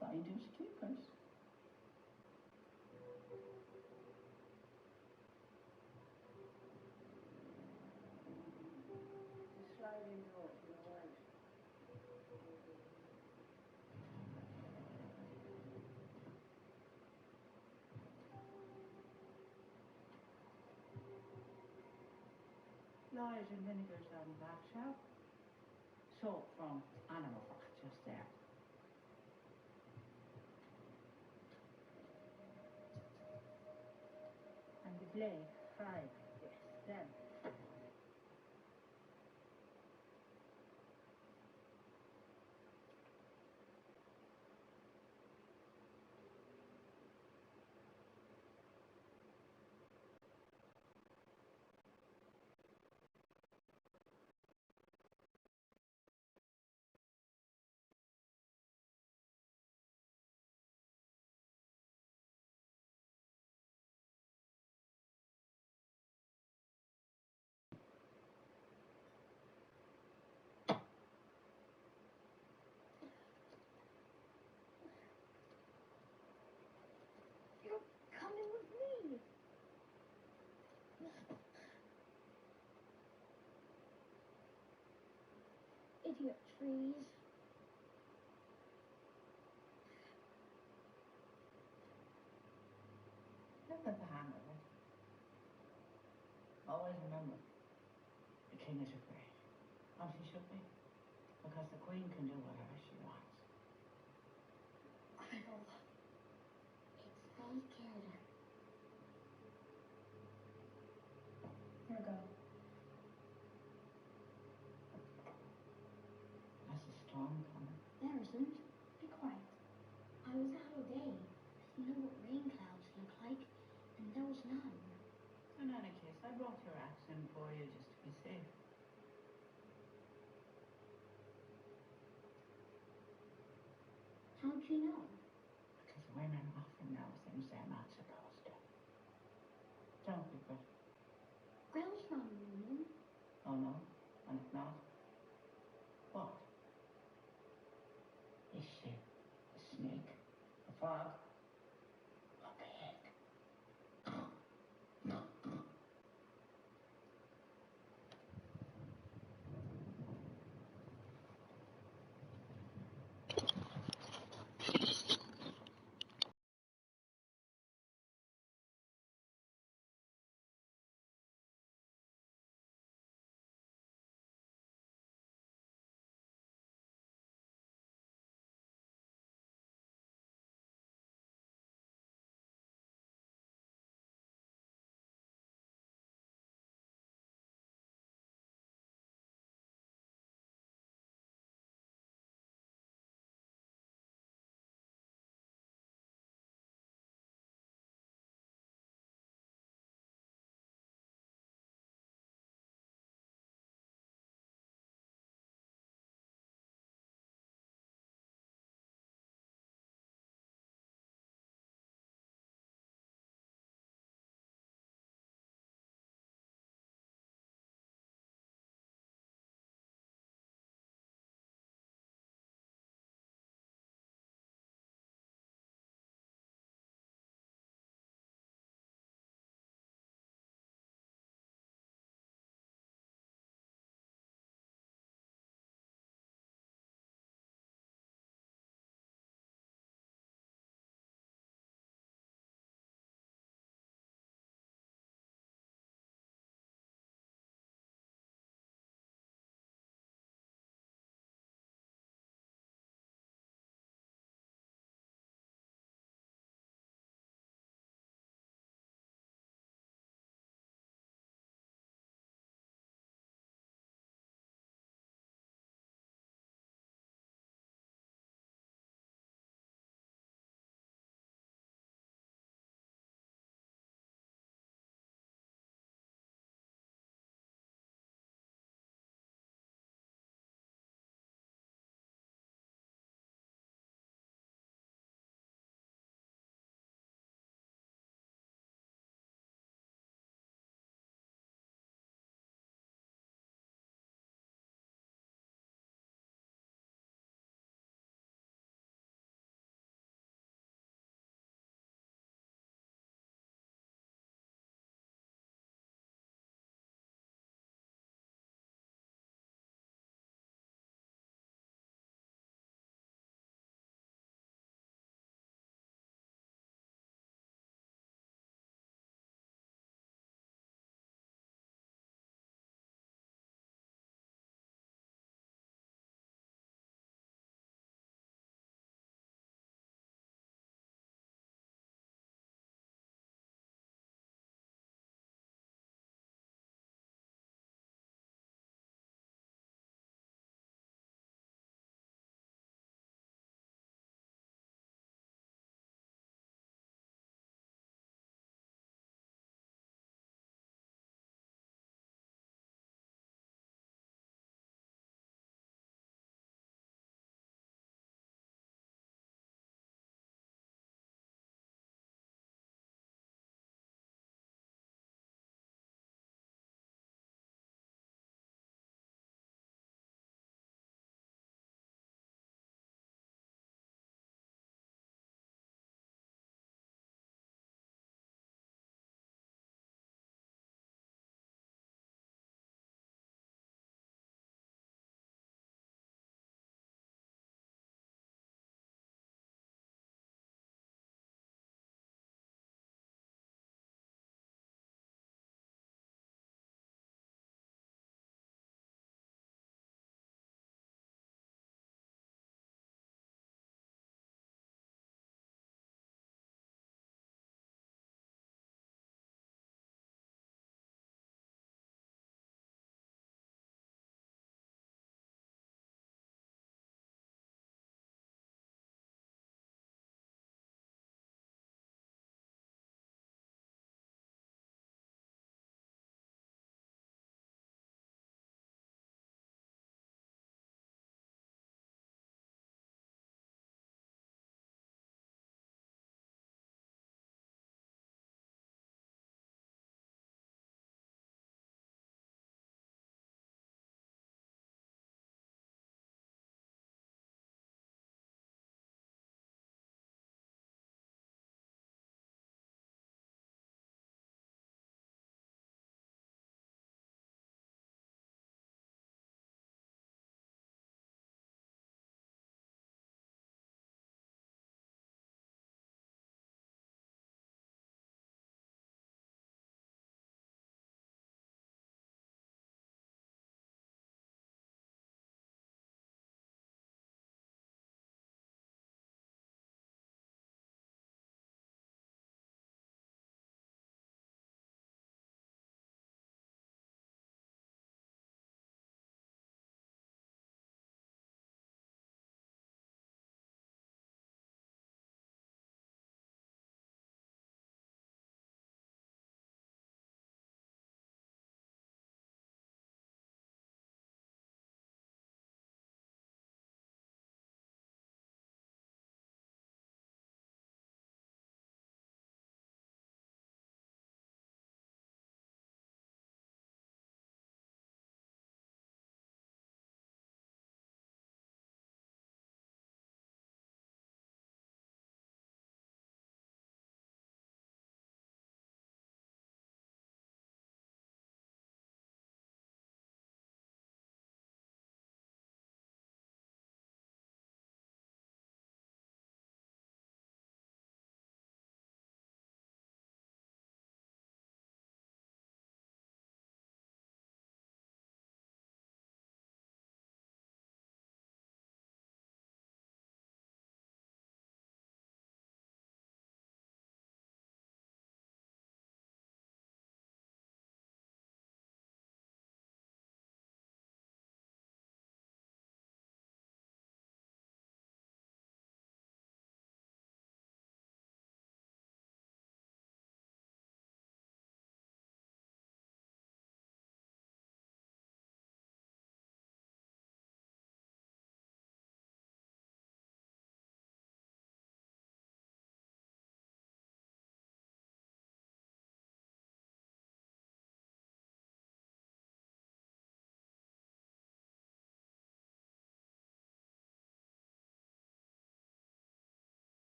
Finders keepers. Sliding door to the right. Lies and vinegars down the back shelf. Salt from animal fat just there. And the blade, 5. Yes, them. You're coming with me. Idiot trees. Look at the hang of it. Always remember, the king is afraid. And she should be. Because the queen can do whatever she wants. Gretel, it's naked. Here we go. There's a storm coming. There isn't. Be quiet. I was out all day. You know what rain clouds look like, and there was none. In any case, I brought your axe in for you just to be safe. How'd you know? Because women often know things they're not supposed to. Don't be Gretel. Gretel's not a woman. Oh no? And if not? What? Is she a snake? A frog? A pig?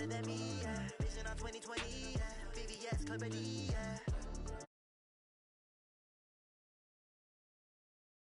better than me, yeah. Vision on 2020, yeah. VVS, clarity, yeah.